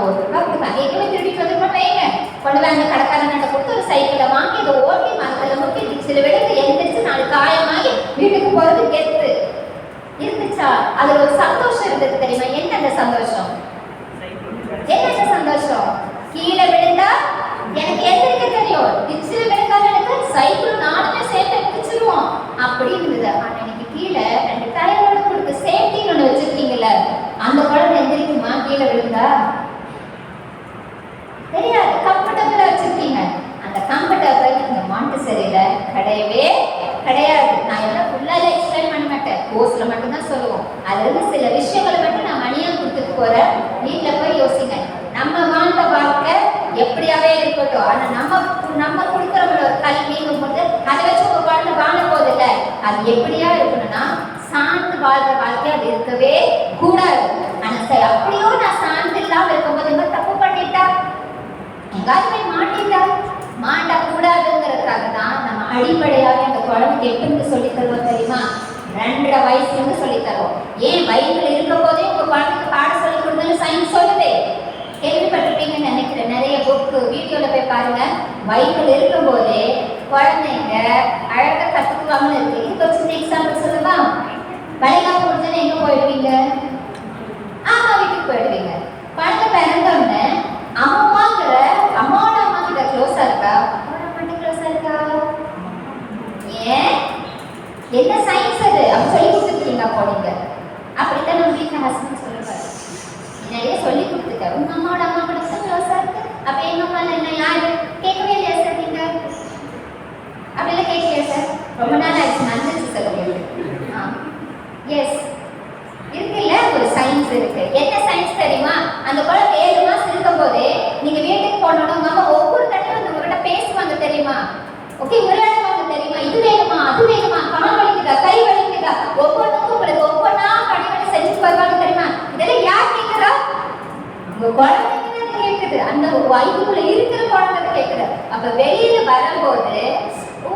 ஒரு ரூபாய் கொடுப்பாங்க. எங்கேயுமே திருடிட்டு வந்துருக்கோம் வைங்க. கொண்டு போய் அந்த கடைக்காரன் கொடுத்து ஒரு சைக்கிளை வாங்கி இதை ஓட்டி மரத்துல முட்டி சில விடத்து எந்திரிச்சு 4 காயமாகி வீட்டுக்கு போறது கெத்து இருந்துச்சா? அதுல ஒரு சந்தோஷம் இருந்தது தெரியுமா? என்ன அந்த சந்தோஷம்? என்ன சந்தோஷம்? கீழே விழுந்தா எனக்கு எந்திரிக்க தெரியும், டிச்சில் விழுந்தாலும் எனக்கு சைக்கிள் நானுமே சேர்த்து பிடிச்சிருவோம் அப்படி இருந்தது. ஆனா எனக்கு கீழே 2 டயரோட கொடுத்து சேஃப்டின்னு ஒண்ணு வச்சிருக்கீங்கல்ல, அந்த குழந்தை எந்திரிக்குமா கீழே விழுந்தா? தெரியாது. கம்ஃபர்டபுளா வச்சிருக்கீங்க. அந்த கம்ஃபர்டபுள் இந்த மாண்டசரியில கிடையவே கிடையாது. நான் எல்லாம் ஃபுல்லாக எக்ஸ்பிளைன் பண்ண மாட்டேன், கோர்ஸ்ல மட்டும்தான் சொல்லுவோம். அதுல இருந்து சில விஷயங்களை மட்டும் நான் மணியா கொடுத்துட்டு போறேன். வீட்டுல போய் யோசிங்க. நம்ம வாழ்ந்த வாழ்க்கை எப்படியாவே இருக்கட்டும், ஆனா நம்ம கொடுக்குறவங்களோட ஒரு கல்விங்கும் போது அதை வச்சு ஒரு குழந்தை வாழ போதில்ல. அது எப்படியா இருக்கணும்னா சார்ந்து வாழ்ற வாழ்க்கை அது இருக்கவே கூடாது. ஆனா சரி, அப்படியோ நான் சார்ந்து இல்லாம இருக்கும்போது இவங்க தப்பு பண்ணிட்டா, எங்காலுமே மாட்ட கூடாதுங்கிறதுக்காக தான் நம்ம அடிப்படையாவே அந்த குழந்தைக்கு எப்படி சொல்லி தருவோம் தெரியுமா? 2.5 வயசுல இருந்து சொல்லி தருவோம். ஏன் வயிற்றுல இருக்கும் போதே உங்க குழந்தைக்கு பாட சொல்லி கொடுத்தது சயின்ஸ் சொல்லுதே. கேள்விப்பட்டிருப்பீங்கன்னு நினைக்கிறேன். நிறைய புக்கு வீடியோல போய் பாருங்க. வயிற்றுல இருக்கும் போதே குழந்தைங்க அழகா கத்துக்குவாங்கன்னு இருக்கு. இதுக்கு ஒரு சின்ன எக்ஸாம்பிள் சொல்லுவா. வளைகாப்பு முடிஞ்சோன்னு எங்க போயிடுவீங்க? ஆமா, வீட்டுக்கு போயிடுவீங்க. குழந்தை பிறந்தோடனே அம்மாங்கிற அம்மாவோட அம்மா கிட்ட க்ளோஸா இருக்கா, அம்மாவோட அம்மா க்ளோஸா இருக்கா? ஏன்? என்ன சயின்ஸ் அது? அப்படி சொல்லி கொடுத்துருக்கீங்க போனீங்க. அப்படித்தான் நம்ம வீட்டில் ஹஸ்பண்ட் சொல்லுவாரு, நிறைய சொல்லி கொடுத்துட்டேன், உங்க அம்மாவோட அம்மா கூட க்ளோஸா இருக்கு. அப்ப எங்க அம்மா என்ன யாரு கேட்கவே இல்லையா சார்? நீங்க அப்படிலாம் கேட்கலையா சார்? ரொம்ப நாள் ஆயிடுச்சு நடந்துச்சு சார் உங்களுக்கு. எஸ் இருக்குல்ல, ஒரு சயின்ஸ் இருக்கு. என்ன சயின்ஸ் தெரியுமா? அந்த குழந்தை 7 மாசம் இருக்கும் போதே நீங்க வீட்டுக்கு போனோம் அம்மா ஒவ்வொரு தடையும் வந்து உங்ககிட்ட பேசுவாங்க தெரியுமா? ஓகே, உரையாடுவாங்க தெரியுமா? இது வேணுமா அது வேணுமா, கால் வலிக்குதா கை வலிக்குதா, ஒவ்வொன்றுக்கும் உங்களுக்கு ஒவ்வொன்றா பணிகளை செஞ்சுட்டு வருவாங்க தெரியுமா? இதெல்லாம் யார் கேட்கிறா? உங்க குழந்தைங்க கேட்குது. அந்த வயிற்றுக்குள்ள இருக்கிற குழந்தை கேட்குது. அப்ப வெளியில வரும்போது ஓ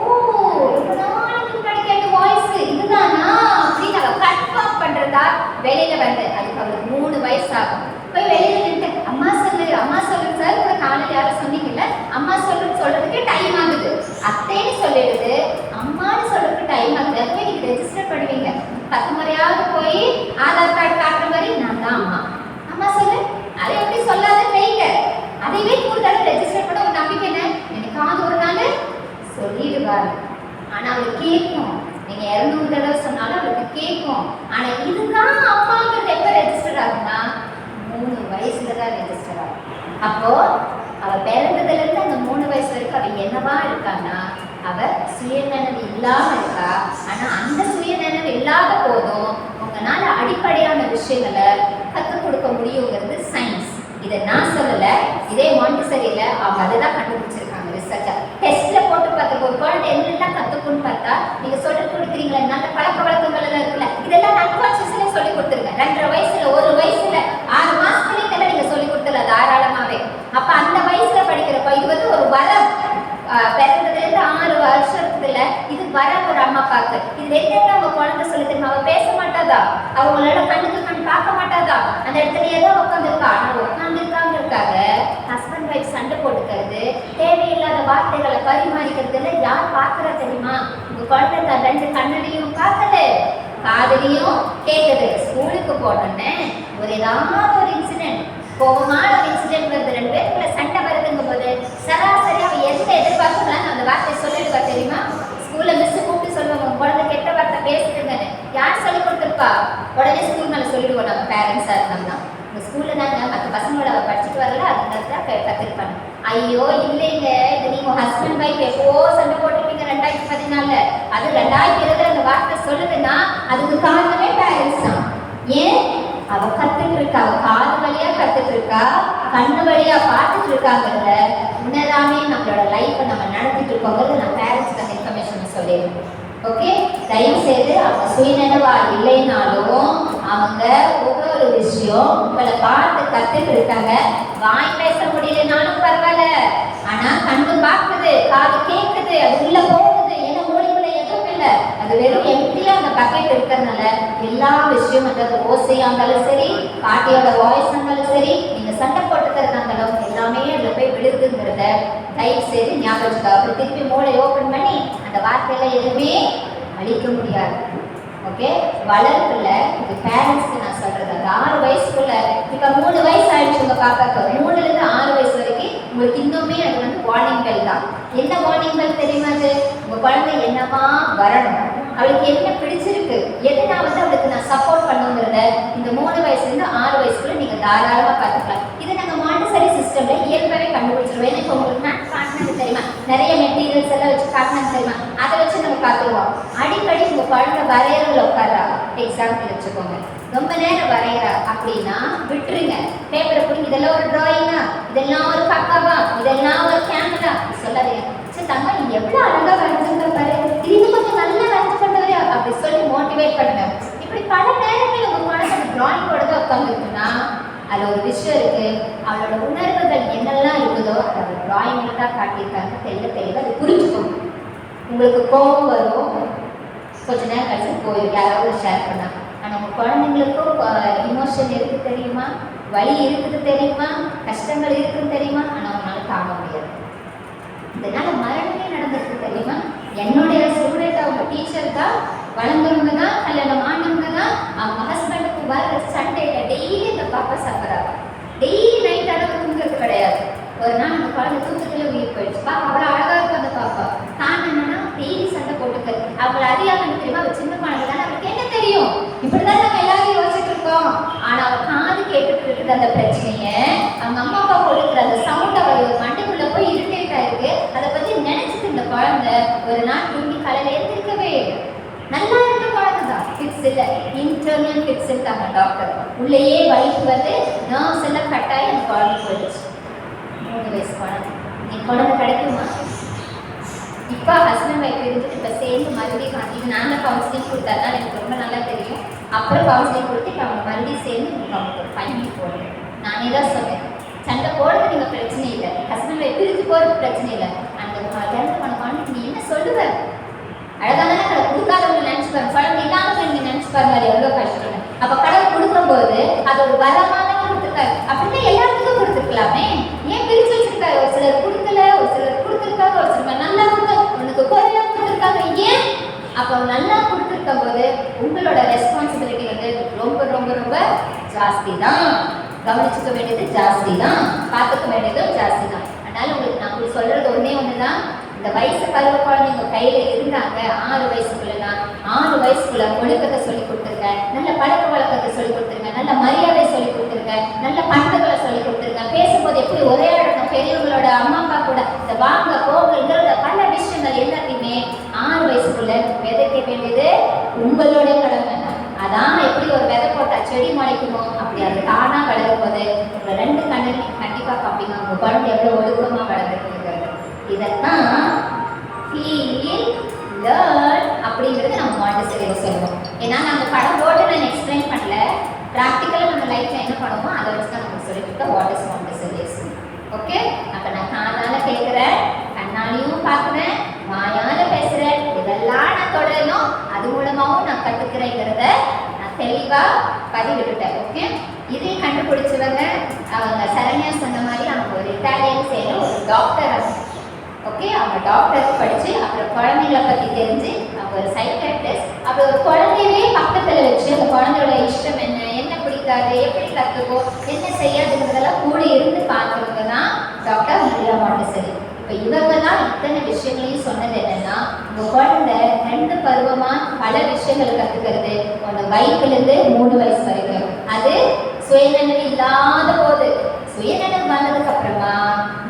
ரொம்ப நாளைக்கு முன்னாடி கேட்ட வாய்ஸ் இதுதானா அப்படின்னு அவ கன்ஃபார்ம் பண்றதா வெளியில வந்து. அதுக்கு அவளுக்கு 3 வயசு ஆகும். போய் வெளியில நின்று அம்மா சொல்லு சார், கூட காலையில் யாரும் சொன்னீங்கல்ல, அம்மா சொல்றதுக்கு டைம் ஆகுது. அத்தைன்னு சொல்லிடுது, அம்மான்னு சொல்றதுக்கு டைம் ஆகுது. அதுவே நீங்க ரெஜிஸ்டர் பண்ணுவீங்க. 10 முறையாவது போய் ஆதார் கார்டு காட்டுற மாதிரி நான் தான் அம்மா சொல்லு. அதை எப்படி சொல்லாதுன்னு வைங்க. அதைவே 100 தடவை ரெஜிஸ்டர் பண்ண ஒரு நம்பிக்கை என்ன? எனக்காவது ஒரு நாள் சொல்லிடுவாரு. ஆனா அவளுக்கு கேட்கும். நீங்க 200 தடவை சொன்னாலும் அவளுக்கு கேட்கும். ஆனா இதுதான் அம்மாங்கிறது எப்ப ரெஜிஸ்டர் ஆகும்னா 3 வயசுல தான் ரெஜிஸ்டர் ஆகும். அப்போ அவ பிறந்ததுல இருந்து அந்த 3 வயசு வரைக்கும் அவ என்னவா இருக்கான்னா அவ சுயநினைவு இல்லாம இருக்கா. ஆனா அந்த சுயநினைவு இல்லாத போதும் உங்களால அடிப்படையான விஷயங்களை கற்றுக் கொடுக்க முடியுங்கிறது சயின்ஸ். இதை நான் சொல்லல, இதே மாண்டசரியில அவங்க அதை தான் கண்டுபிடிச்சிருக்காங்க ரிசர்ச்சா. டெஸ்ட்ல போட்டு பார்த்த ஒரு குழந்தை என்னெல்லாம் கத்துக்குன்னு பார்த்தா, நீங்க சொல்லி கொடுக்குறீங்களா நல்ல பழக்க வழக்கங்கள் எல்லாம் இருக்குல்ல, இதெல்லாம் அன்கான்சியஸ்ல சொல்லி கொடுத்துருங்க. 2.5 வயசுல 1 வயசுல 6 மாசத்துலயே இதெல்லாம் நீங்க சொல்லி கொடுத்துல தாராளமாவே. அப்ப அந்த வயசுல படிக்கிறப்ப இது வந்து ஒரு வரம். பிறந்ததுல இருந்து 6 வருஷத்துல இது வரம் ஒரு அம்மா பார்க்க. இது என்னென்ன அவங்க குழந்தை சொல்லி தெரியுமா? அவ பேச மாட்டாதா, அவங்களோட கண்ணுக்கு கண் பார்க்க மாட்டாதா, அந்த இடத்துலயே தான் உட்காந்துருக்கா. ஆனா உட்காந்துருக்காங்கிறதுக்காக ஹஸ்பண்ட் ஒய்ஃப் சண்டை போட்டுக்கிறது, தேவையில்லாத வார்த்தைகளை பரிமாறிக்கிறதுல யார் பார்க்கறா தெரியுமா? உங்க குழந்தை 2 கண்ணிலையும் பார்க்கல, காதலியும் கேட்குது. ஸ்கூலுக்கு போனோன்னே ஏதாவது ஒரு இன்சிடென்ட், கோபமான ஒரு இன்சிடென்ட் வருது, 2 பேருக்குள்ள சண்டை வருதுங்கும் போது சராசரி அவ எந்த எதிர்பார்க்கலாம் அந்த வார்த்தையை சொல்லிடுவா தெரியுமா? ஸ்கூல்ல மிஸ் கூப்பிட்டு சொல்லுவாங்க, குழந்தை கெட்ட வார்த்தை பேசுதுங்கன்னு. யார் சொல்லி கொடுத்துருப்பா? விட்டுருவோம் நம்ம பேரண்ட்ஸாக இருந்தோம்னா. இந்த ஸ்கூலில் நாங்கள் மற்ற பசங்களோட அவள் படிச்சுட்டு வரல அது தான் கற்றுருப்பாங்க. ஐயோ இல்லைங்க, இது நீங்கள் ஹஸ்பண்ட் ஒய்ஃப் எப்போ சண்டை போட்டுருப்பீங்க 2014, அது 2020 அந்த வார்த்தை சொல்லுதுன்னா அதுக்கு காரணமே பேரண்ட்ஸ் தான். ஏன் அவ கத்துட்டு இருக்கா, அவ காது வழியா கத்துட்டு இருக்கா, கண்ணு வழியா பார்த்துட்டு இருக்காங்கிறத உணராமே நம்மளோட லைஃப்பை நம்ம நடத்திட்டு இருக்கோங்கிறது நான் பேரண்ட்ஸ்க்கு அந்த இன்ஃபர்மேஷன் சொல்லிடுறேன். ஓகே, தயவு செய்து அவங்க சுயநினைவா இல்லைனாலும் அவங்க ஒவ்வொரு விஷயம் உங்களை பார்த்து கத்துட்டு இருக்காங்க. வாய் பேச முடியலனாலும் பரவாயில்ல, ஆனா கண்ணு பார்க்குது, காது கேட்குது, அது உள்ள போகுது. ஏன்னா மூளைக்குள்ள எதுவும் இல்லை, அது வெறும் எம்டியா அந்த பக்கெட் இருக்கிறதுனால எல்லா விஷயம் அந்த ஓசையா இருந்தாலும் சரி, பாட்டியோட வாய்ஸ் இருந்தாலும் சரி, நீங்க சண்டை போட்டுக்கிறதா இருந்தாலும் எல்லாமே அதில் போய் விழுதுங்கிறத தயவு செய்து ஞாபகம். அப்புறம் திருப்பி மூளை ஓப்பன் பண்ணி அந்த வார்த்தையில எதுவுமே அழிக்க முடியாது. ஓகே, வளர்ப்புல இது பேரண்ட்ஸ்க்கு நான் சொல்றது, அந்த 6 வயசுக்குள்ள, இப்போ 3 வயசு ஆயிடுச்சு உங்க பாப்பாக்கு, 3லேருந்து 6 வயசு வரைக்கும் உங்களுக்கு இன்னுமே அது வார்னிங் பெல் தான். என்ன வார்னிங் பெல் தெரியுமா? அது உங்க குழந்தை என்னமா வரணும், அவளுக்கு என்ன பிடிச்சிருக்கு, எது நான் அவளுக்கு நான் சப்போர்ட் பண்ணுங்கிறத இந்த 3 வயசுலேருந்து 6 வயசுக்குள்ள நீங்க தாராளமாக பார்த்துக்கலாம். இது நாங்கள் மாண்டசரி சிஸ்டம்ல இயல்பாகவே கண்டுபிடிச்சிருவோம். ஏன்னா இப்போ உங்களுக்கு மேக்ஸ் காட்டினது தெரியுமா, நிறைய மெட்டீரியல்ஸ் எல்லாம் வச்சு காட்டினது தெரியுமா, அதை வச்சு நம்ம பார்த்துருவோம். அடிக்கடி உங்க குழந்தை வரையறதுல உட்காரா, எக்ஸாம்பிள் வச்சுக்கோங்க, ரொம்ப நேரம் வரைகிறா அப்படின்னா விட்டுருங்க. பேப்பரை பிடிங்க, இதெல்லாம் ஒரு டிராயிங்கா, இதெல்லாம் ஒரு பக்காவா, இதெல்லாம் ஒரு கேமரா சொல்லாதீங்க. சரி தங்க நீ எவ்வளோ அழகா வரைஞ்சிருக்க பாரு, இது கொஞ்சம் நல்லா வரைஞ்சு கொண்டு வரையா அப்படி சொல்லி மோட்டிவேட் பண்ணுங்க. இப்படி பல நேரங்களில் உங்க குழந்தை டிராயிங்கோட தான் உட்காந்துருக்குன்னா அதில் ஒரு விஷயம் இருக்கு. அவளோட உணர்வுகள் என்னெல்லாம் இருக்குதோ அதை டிராயிங்ல தான் காட்டியிருக்காங்க. தெளிவாக அது புரிஞ்சுக்கோங்க. உங்களுக்கு கோபம் வரும், கொஞ்ச நேரம் கழிச்சு போயிடும், யாராவது ஷேர் பண்ணா. ஆனால் உங்கள் குழந்தைங்களுக்கும் இமோஷன் இருக்குது தெரியுமா, வலி இருக்குது தெரியுமா, கஷ்டங்கள் இருக்குன்னு தெரியுமா, ஆனால் அவங்களால தாங்க முடியாது. இதனால மரணமே நடந்திருக்கு தெரியுமா. என்னுடைய ஸ்டூடெண்ட் அவங்க டீச்சர் தான், வளர்ந்தவங்க தான், கல்யாணம் ஆனவங்க தான், அவங்க ஹஸ்பண்டுக்கு வர சண்டேல டெய்லி இந்த பாப்பா சஃபராக, டெய்லி நைட் அளவு தூங்குறது கிடையாது. ஒரு நாள் அந்த குழந்தை தூக்கத்துல உயிர் போயிடுச்சு. பாப்பா அவ்வளோ அழகா இருக்கும் அந்த பாப்பா. காரணம் என்னன்னா டெய்லி சண்டை போட்டுக்கிறது. அவங்களை அறியாம தெரியுமா, அவள் சின்ன குழந்தை தானே, அவளுக்கு என்ன தெரியும், இப்படிதான் நம்ம எல்லாரும் யோசிச்சுட்டு இருக்கோம். ஆனா அவள் காது கேட்டுட்டு இருக்குது அந்த பிரச்சனைய, அவங்க அம்மா அப்பா கொடுக்குற அந்த சவுண்ட் அவள் மண்டைக்குள்ள போய் இரிட்டேட் ஆயிருக்கு. அதை பத்தி நினைச்சிட்டு இந்த குழந்தை ஒரு நாள் தூங்கி காலையில எழுந்திருக்கவே நல்லா இருக்க குழந்தை தான். ஃபிக்ஸ் இல்லை, இன்டர்னல் ஃபிக்ஸ் இருக்காங்க டாக்டர். உள்ளேயே வலிக்கு வந்து நர்வ்ஸ் எல்லாம் கட்டாயி அந்த குழந்தை போயிடுச்சு. 3 வயசு குழந்தை. என் குழந்தை கிடைக்குமா? இப்போ ஹஸ்பண்ட் ஒய்ஃப் இருந்துட்டு இப்போ சேர்ந்து மறுபடியும் இது நாங்கள் கவுன்சிலிங் கொடுத்தா எனக்கு ரொம்ப நல்லா தெரியும். அப்புறம் கவுன்சிலிங் கொடுத்து இப்போ அவங்க மறுபடியும் சேர்ந்து உங்களுக்கு அவங்க ஒரு பையன் போடுறேன். நானே தான் சொன்னேன், சண்டை போடுறது நீங்கள் பிரச்சனை இல்லை, ஹஸ்பண்ட் ஒய்ஃப் பிரிஞ்சு போகிறது பிரச்சனை இல்லை. அந்த இறந்து பண்ண குழந்தைக்கு நீ என்ன சொல்லுவேன், அழகான கடவுள் கொடுக்காதவங்க நினைச்சுப்பாங்க, குழந்தை இல்லாமல் நீங்க நினைச்சுப்பாங்க அது எவ்வளோ கஷ்டம். அப்ப கடவுள் கொடுக்கும்போது அது ஒரு வரமான கொடுத்துருக்காரு. அப்படின்னா எல்லாத்துக்கும் கொடுத்துருக்கலாமே, ஏன் பிரிச்சு வச்சிருக்காரு? ஒரு சிலர் கொடுக்கல, ஒரு சிலர் கொடுத்துருக்காங்க, ஒரு சிலர் நல்லா கொடுக்க, உனக்கு குறையா கொடுத்துருக்காங்க. ஏன்? அப்போ நல்லா கொடுத்துருக்கும் போது உங்களோட ரெஸ்பான்சிபிலிட்டி வந்து ரொம்ப ரொம்ப ரொம்ப ஜாஸ்தி தான். கவனிச்சுக்க வேண்டியது ஜாஸ்தி தான், பார்த்துக்க வேண்டியதும் ஜாஸ்தி தான். அதனால உங்களுக்கு நான் உங்களுக்கு சொல்றது ஒண்ணு தான், இந்த வயசு பருவ குழந்தைங்க கையில இருந்தாங்க 6 வயசுக்குள்ளனா 6 வயசுக்குள்ள ஒழுக்கத்தை சொல்லி கொடுத்துருங்க, நல்ல பழக்க வழக்கத்தை சொல்லி கொடுத்துருங்க, நல்ல மரியாதை சொல்லி கொடுத்துருங்க, நல்ல பண்புகளை சொல்லி கொடுத்துருங்க. பேசும்போது எப்படி உரையாடணும், பெரியவங்களோட அம்மா அப்பா கூட இந்த வாங்க போகிறத பல விஷயங்கள் எல்லாத்தையுமே 6 வயசுக்குள்ள விதைக்க வேண்டியது உங்களோட கடமை. அதான் எப்படி ஒரு விதை போட்டா செடி முளைக்குமோ அப்படி அது தானா வளரும் போது உங்க 2 கண்ணுலையும் கண்டிப்பா பார்ப்பீங்க உங்க குழந்தை எவ்வளவு ஒழுக்கமா வளர்ந்துருக்குங்கிறது. இதைத்தான் ஃபீல் லேர்ன் அப்படிங்கிறது நம்ம மாண்டசரியில் சொல்லுவோம். ஏன்னா நம்ம படம் போட்டு நான் எக்ஸ்பிளைன் பண்ணல, ப்ராக்டிக்கலாக நம்ம லைஃப்ல என்ன பண்ணுவோமோ அதை வச்சு தான் நமக்கு சொல்லிட்டு இருக்கோம் வாட் இஸ் மாண்டசரிஸ். ஓகே, அப்போ நான் காதால கேட்குறேன், கண்ணாலையும் பார்க்குறேன், வாயால பேசுகிறேன், இதெல்லாம் நான் தொடரணும், அது மூலமாகவும் நான் கற்றுக்கிறேங்கிறத நான் தெளிவாக பதிவிட்டுட்டேன். ஓகே, இதையும் கண்டுபிடிச்சவங்க அவங்க சரண்யா சொன்ன மாதிரி அவங்க ஒரு இட்டாலியன் சேர்ந்து ஒரு டாக்டர். ஓகே, அவங்க டாக்டர் படித்து அப்புறம் குழந்தைங்களை பற்றி தெரிஞ்சு அவங்க ஒரு சைக்காட்ரிஸ்ட். அப்புறம் ஒரு குழந்தையவே பக்கத்தில் வச்சு அந்த குழந்தையோட இஷ்டம் என்ன, என்ன பிடிக்காது, எப்படி கற்றுக்கோ, என்ன செய்யாதுங்கிறதெல்லாம் கூட இருந்து பார்க்குறவங்க தான் டாக்டர் மரியா மாண்டசரி. இப்போ இவங்க தான் இத்தனை விஷயங்களையும் சொன்னது என்னன்னா, உங்கள் குழந்தை 2 பருவமாக பல விஷயங்கள் கற்றுக்கிறது, அந்த வயசுலேருந்து 3 வயசு வரைக்கும் அது சுயநினைவு இல்லாத போது. சுயநினைவு வந்ததுக்கு அப்புறமா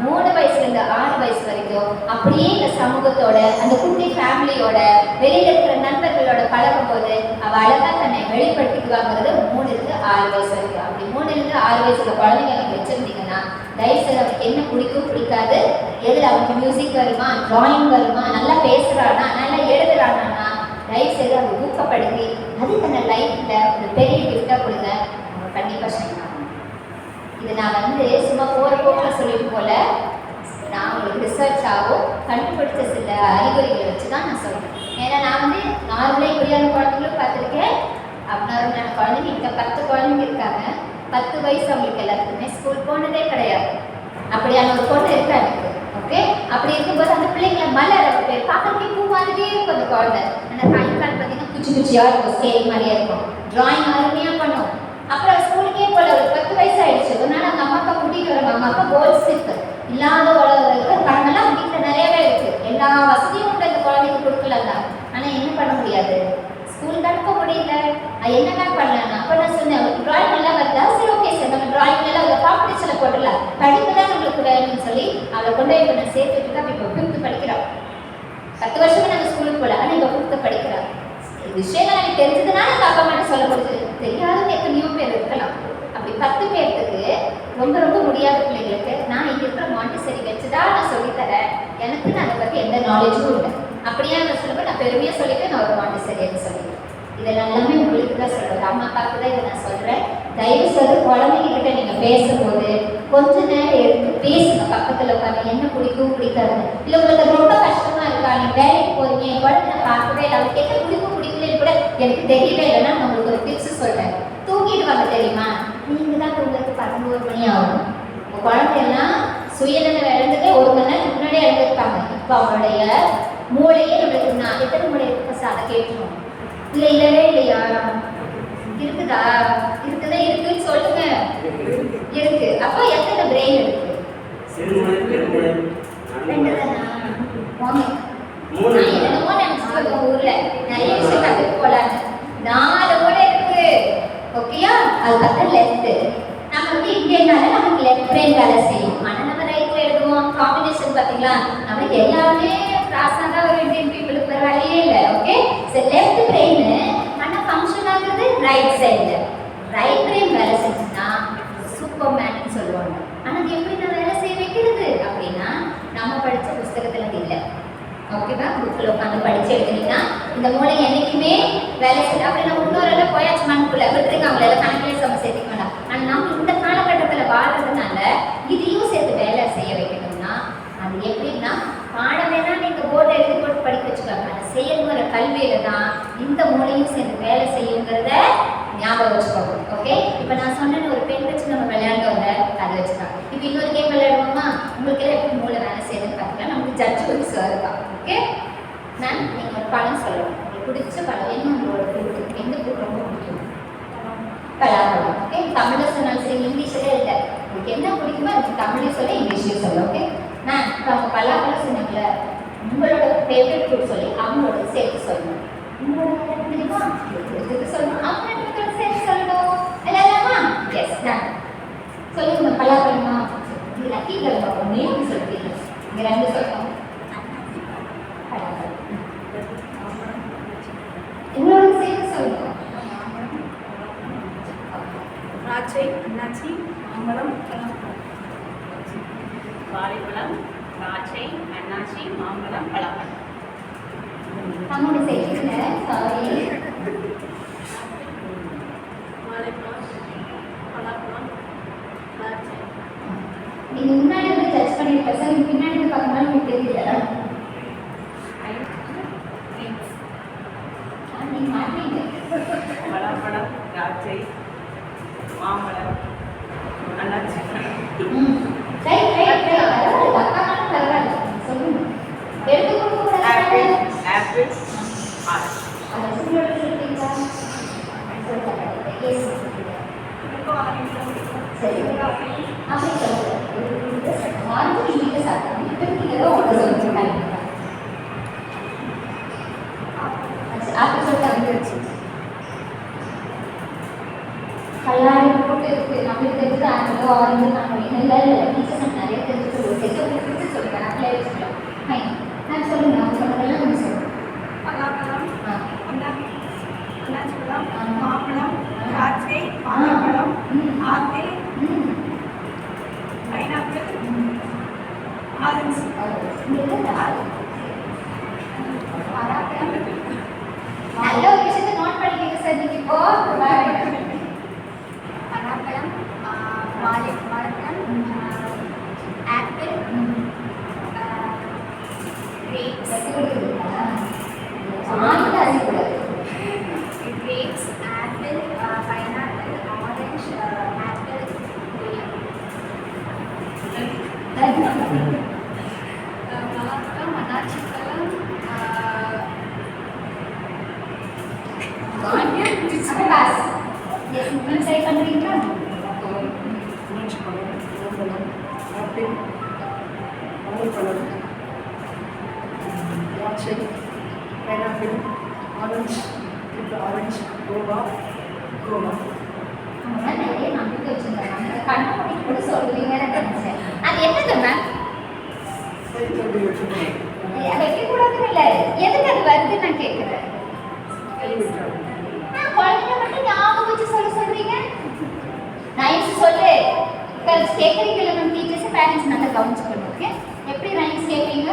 3 வயசுல இருந்து 6 வயசு வரைக்கும் அப்படியே இந்த சமூகத்தோட அந்த குட்டி ஃபேமிலியோட வெளியில இருக்கிற நண்பர்களோட பழகும் போது அவ அழகா தன்னை வெளிப்படுத்திக்குவாங்கிறது 3 இருந்து 6 வயசு வரைக்கும். அப்படி 3 இருந்து 6 வயசுல குழந்தைங்க நீங்க வச்சிருந்தீங்கன்னா தயவுசெய்து அவனுக்கு என்ன பிடிக்கும் பிடிக்காது, எதுல அவனுக்கு மியூசிக் வருமா, டிராயிங் வருமா, நல்லா பேசுறானா, நல்லா எழுதுறானா, தயவுசெய்து அதை ஊக்கப்படுத்தி அது தன்னை லைஃப்ல ஒரு பெரிய கிஃப்டா கொடுங்க. அவங்க கண்டிப்பா ஷைன் ஆகும். இது நான் சும்மா போற போக்கில் சொல்லிட்டு போல, நான் உங்களுக்கு ரிசர்ச் ஆகும் கண்டுபிடிச்ச சில அறிகுறிகளை வச்சு தான் நான் சொல்றேன். ஏன்னா நான் நார்மலாக இப்படியான குழந்தைங்களும் பார்த்துருக்கேன், அப்நார்மலான குழந்தைங்க இங்கே 10 குழந்தைங்க இருக்காங்க. 10 வயசு அவங்களுக்கு எல்லாத்துக்குமே ஸ்கூல் போனதே கிடையாது. அப்படியான ஒரு பொண்ணு இருக்கா எனக்கு. ஓகே, அப்படி இருக்கும்போது அந்த பிள்ளைங்களை மலர் அவர் பேர் பார்க்கறதுக்கே பூ மாதிரியே இருக்கும். அந்த குழந்தை ஆனால் கை கால் பார்த்தீங்கன்னா குச்சி குச்சியாக இருக்கும், ஸ்கேல் மாதிரியே இருக்கும். டிராயிங் அருமையாக பண்ணும். அப்புறம் ஸ்கூலுக்கே போல ஒரு 10 வயசு ஆயிடுச்சு. அதனால அந்த அம்மா அப்பா கூட்டிகிட்டு வர அம்மா அப்பா கோல்ஸ் இருக்கு இல்லாத பணமெல்லாம் வீட்டில் நிறையவே இருக்கு. எல்லா வசதியும் உண்டு அந்த குழந்தைக்கு கொடுக்கல தான். ஆனால் என்ன பண்ண முடியாது, ஸ்கூலுக்கு அனுப்ப முடியல. என்னென்ன பண்ணலாம். அப்போ நான் சொன்னேன், டிராயிங் நல்லா வருதா, சரி ஓகே சார் நம்ம டிராயிங் எல்லாம் ஒரு காம்படிஷனில் போட்டுடலாம், படிப்பு தான் நம்மளுக்கு வேணும்னு சொல்லி அவளை கொண்டு போய் இப்போ நான் சேர்த்துட்டு தான் இப்போ 5th படிக்கிறான். 10 வருஷமே நாங்கள் ஸ்கூலுக்கு போகல, ஆனால் இப்போ 5th படிக்கிறான். விஷயங்கள் எனக்கு தெரிஞ்சதுனால அந்த அப்பா அம்மா சொல்ல முடியுது. தெரியாதவங்க எத்தனையோ பேர் இருக்கலாம். அப்படி 10 பேர்த்துக்கு ரொம்ப ரொம்ப முடியாத பிள்ளைங்களுக்கு நான் இங்கே இருக்கிற மாண்டிசரி வச்சுதான் நான் சொல்லித்தரேன். எனக்கு நான் அதை பற்றி எந்த நாலேஜும் இல்லை. அப்படியே நான் சொல்லுவேன், நான் பெருமையாக சொல்லிட்டு நான் ஒரு மாண்டிசரின்னு சொல்லிடுவேன். இதெல்லாம் எல்லாமே உங்களுக்கு தான் சொல்கிறேன், அம்மா அப்பாவுக்கு தான் இதை நான் சொல்கிறேன். தயவு செய்து குழந்தைங்கிட்ட நீங்கள் பேசும்போது கொஞ்ச நேரம் எடுத்து பேசுங்க. பக்கத்தில் உட்காந்து என்ன பிடிக்கும் பிடிக்காது, இல்லை உங்களுக்கு ரொம்ப கஷ்டமாக இருக்கா, நீங்கள் வேலைக்கு போகிறீங்க, என் குழந்தை நான் பார்க்கவே இல்லை, அவருக்கு என்ன பிடிக்கும் பிடிக்கலன்னு கூட எனக்கு தெரியவே இல்லைன்னா நான் உங்களுக்கு ஒரு டிப்ஸ் சொல்கிறேன். தூங்கிடுவாங்க தெரியுமா, நீங்கள் தான் தூங்குறதுக்கு 11 மணி ஆகும். உங்கள் குழந்தையெல்லாம் சுயநினைவு இழந்துட்டு 1 மணி நேரத்துக்கு முன்னாடியே இழந்துருப்பாங்க. இப்போ அவங்களுடைய மூளையே நம்மளுக்கு நான் எத்தனை மூளை இருக்கு அதை கேட்கணும். இல்லை இல்லவே இல்லையா, இருக்குதா, இருக்குதா, இருக்குன்னு சொல்லுங்க. இருக்கு. அப்போ எத்தனை பிரெயின் இருக்கு? 2 தானா? நான் என்னமோ நினைச்சுட்டு ஊர்ல நிறைய விஷயம் கற்றுட்டு போலான்னு 4 மூளை இருக்கு. ஓகேயா? அது பார்த்தா லெஃப்ட். நம்ம இந்தியனால நமக்கு லெஃப்ட் பிரெயின் வேலை செய்யும். ஆனால் நம்ம ரைட்ல எழுதுவோம். காம்பினேஷன் பார்த்தீங்களா, நம்மளுக்கு எல்லாமே கிராஸாக தான் ஒரு இந்தியன் பீப்புளுக்கு வேற வேலையே இல்லை. ஓகே, சரி லெஃப்ட் பிரெயின் ஆனால் ஃபங்க்ஷன் ஆகுறது ரைட் சைடில். ரைட் பிரெயின் வேலை செஞ்சுன்னா சூப்பர்மேன் சொல்லுவாங்க. ஆனால் அது எப்படி நான் வேலை செய்ய வைக்கிறது அப்படின்னா நம்ம படித்த புஸ்தகத்தில் இல்லை. ஓகேவா? புக்கில் உட்காந்து படிச்சு எடுத்தீங்கன்னா இந்த மூளை என்றைக்குமே வேலை செய்ய. அப்படி நம்ம இன்னொரு போயாச்சு மண்ணுக்குள்ள விட்டுருக்காங்களே எல்லாம் கணக்கிலே சம சேர்த்துக்க வேண்டாம். ஆனால் நம்ம இந்த காலகட்டத்தில் வாழ்றதுனால இதையும் சேர்த்து வேலை செய்ய வைக்கணும்னா அது எப்படின்னா பாடம் வேணா நீங்கள் போர்டு எழுதி போட்டு படிக்க வச்சுக்கோங்க. அந்த செயல்முறை கல்வியில தான் இந்த மூளையும் சேர்ந்து வேலை செய்யுங்கிறத ஞாபகம் வச்சுக்கோங்க. ஓகே, இப்போ நான் சொன்னேன்னு ஒரு பெண் வச்சு நம்ம விளையாண்டவங்க அதை வச்சுக்கலாம். இப்போ இன்னொரு கேம் விளையாடுவோமா? உங்களுக்கு எல்லாம் எப்படி மூளை வேலை செய்யுதுன்னு பார்த்தீங்கன்னா நமக்கு ஜட்ஜ் சார் தான். ஓகே மேம், நீங்கள் ஒரு படம் சொல்லணும். உங்களுக்கு பிடிச்ச படம் என்ன, உங்களோட புக் எந்த புக் ரொம்ப பிடிக்கும்? பலாப்பழம். ஓகே, தமிழில் சொன்னாலும் சரி இங்கிலீஷில் இல்லை, உங்களுக்கு என்ன பிடிக்குமோ அதுக்கு தமிழையும் சொல்ல இங்கிலீஷ்லையும் சொல்ல. ஓகே மேம், இப்போ அவங்க பலாப்பழம் சொன்னாங்கள, உங்களோட ஃபேவரட் ஃபுட் சொல்லி அவங்களோட சேர்த்து சொல்லணும். உங்களோட பிடிக்குமா பிடிச்சது சொல்லணும், அவங்க சேர்த்து சொல்லணும். இல்லைம்மா? எஸ் மேம் சொல்லுங்க. பலாப்பழமா? இது லக்கி கல்வா ஒன்றே சொல்லிட்டீங்க. இங்கே 2 சொல்லணும். உங்களோட சேர்த்து சொல்லணும். திராட்சை, அன்னாச்சி, மாம்பழம், பலாப்பழம். வாழைப்பழம், திராட்சை, அன்னாச்சி, மாம்பழம், பலாப்பழம். நம்மளோட சேர்த்துல சாரி வாழைப்பழம், பலாப்பழம், திராட்சை. நீங்க முன்னாடி ஜட்ஜ் பண்ணிருக்க சார், பின்னாடி பார்க்கும்போது உங்களுக்கு தெரியல. நீங்க மாட்டீங்க. பலாப்பழம், திராட்சை, மாம்பழம், அன்னாச்சி. Right right right. அக்கானாலும் பரவாயில்ல சொல்லுங்க. எடுத்து கொடுக்க ஆப்பிள், ஆப்பிள், ஆரஞ்சு. அதை சொல்லிட்டு சொல்லிட்டீங்களா? எஸ் சரி அப்படி சொல்லுங்க. ஆரஞ்சு நீங்க சாப்பிடுங்க. இப்போ நீங்கள் தான் ஒன்று சொல்லிட்டு ஆப்பிள் சொல்லிட்டு அங்கே வச்சு கல்லா மட்டும் இருக்கு நம்மளுக்கு தெரிஞ்சது ஆங்கிலோ ஆரஞ்சு நாங்கள் இல்லை டீச்சர்ஸ் நம்ம நிறைய தெரிஞ்சுட்டு ஒரு செட் பிடிச்சி சொல்லுவேன் நம்மளே வச்சுக்கலாம் ஃபைன் நான் சொல்லுங்கள் அவங்க சொன்னதெல்லாம் நம்ம சொல்லுவோம் பலாப்பழம் அன்னாச்சிப்பழம் மாம்பழம் திராட்சை வாழைப்பழம் ஆப்பிள் பைனாப்பிள் ஆரஞ்சு நல்ல ஒரு விஷயத்தை நோட் பண்ணிக்கிங்க சார் நீங்கள் இப்போ பலாப்பழம் வாழைப்பழம் apple grapes grapes apple pineapple orange apple பலாப்பழம் அன்னாச்சிப்பழம் பாஸ் எஸ் நீங்கள் ட்ரை பண்ணுறீங்களா ஆரஞ்சு பழம் மாம்பழம் ஆப்பிள் வாழைப்பழம் திராட்சை பைனாப்பிள் ஆரஞ்சு ஆரஞ்சு கோவா நிறைய நம்பிக்கை வச்சுருந்தாங்க கண்ணை மூடி கூட சொல்லுவீங்கன்னு நினைச்சேன் அது என்னது மேம் வைக்கக்கூடாதுன்னு இல்லை எதுக்கு அது வருதுன்னு நான் கேட்குறேன் குழந்தைங்க மட்டும் ஞாபகம் வச்சு சொல்றீங்க ரைம்ஸ் சொல்லு கேட்குறீங்களா நம்ம டீச்சர்ஸ் பேரண்ட்ஸ் நல்லா கவனிச்சுக்கணும் ஓகே எப்படி ரைம்ஸ் கேட்பீங்க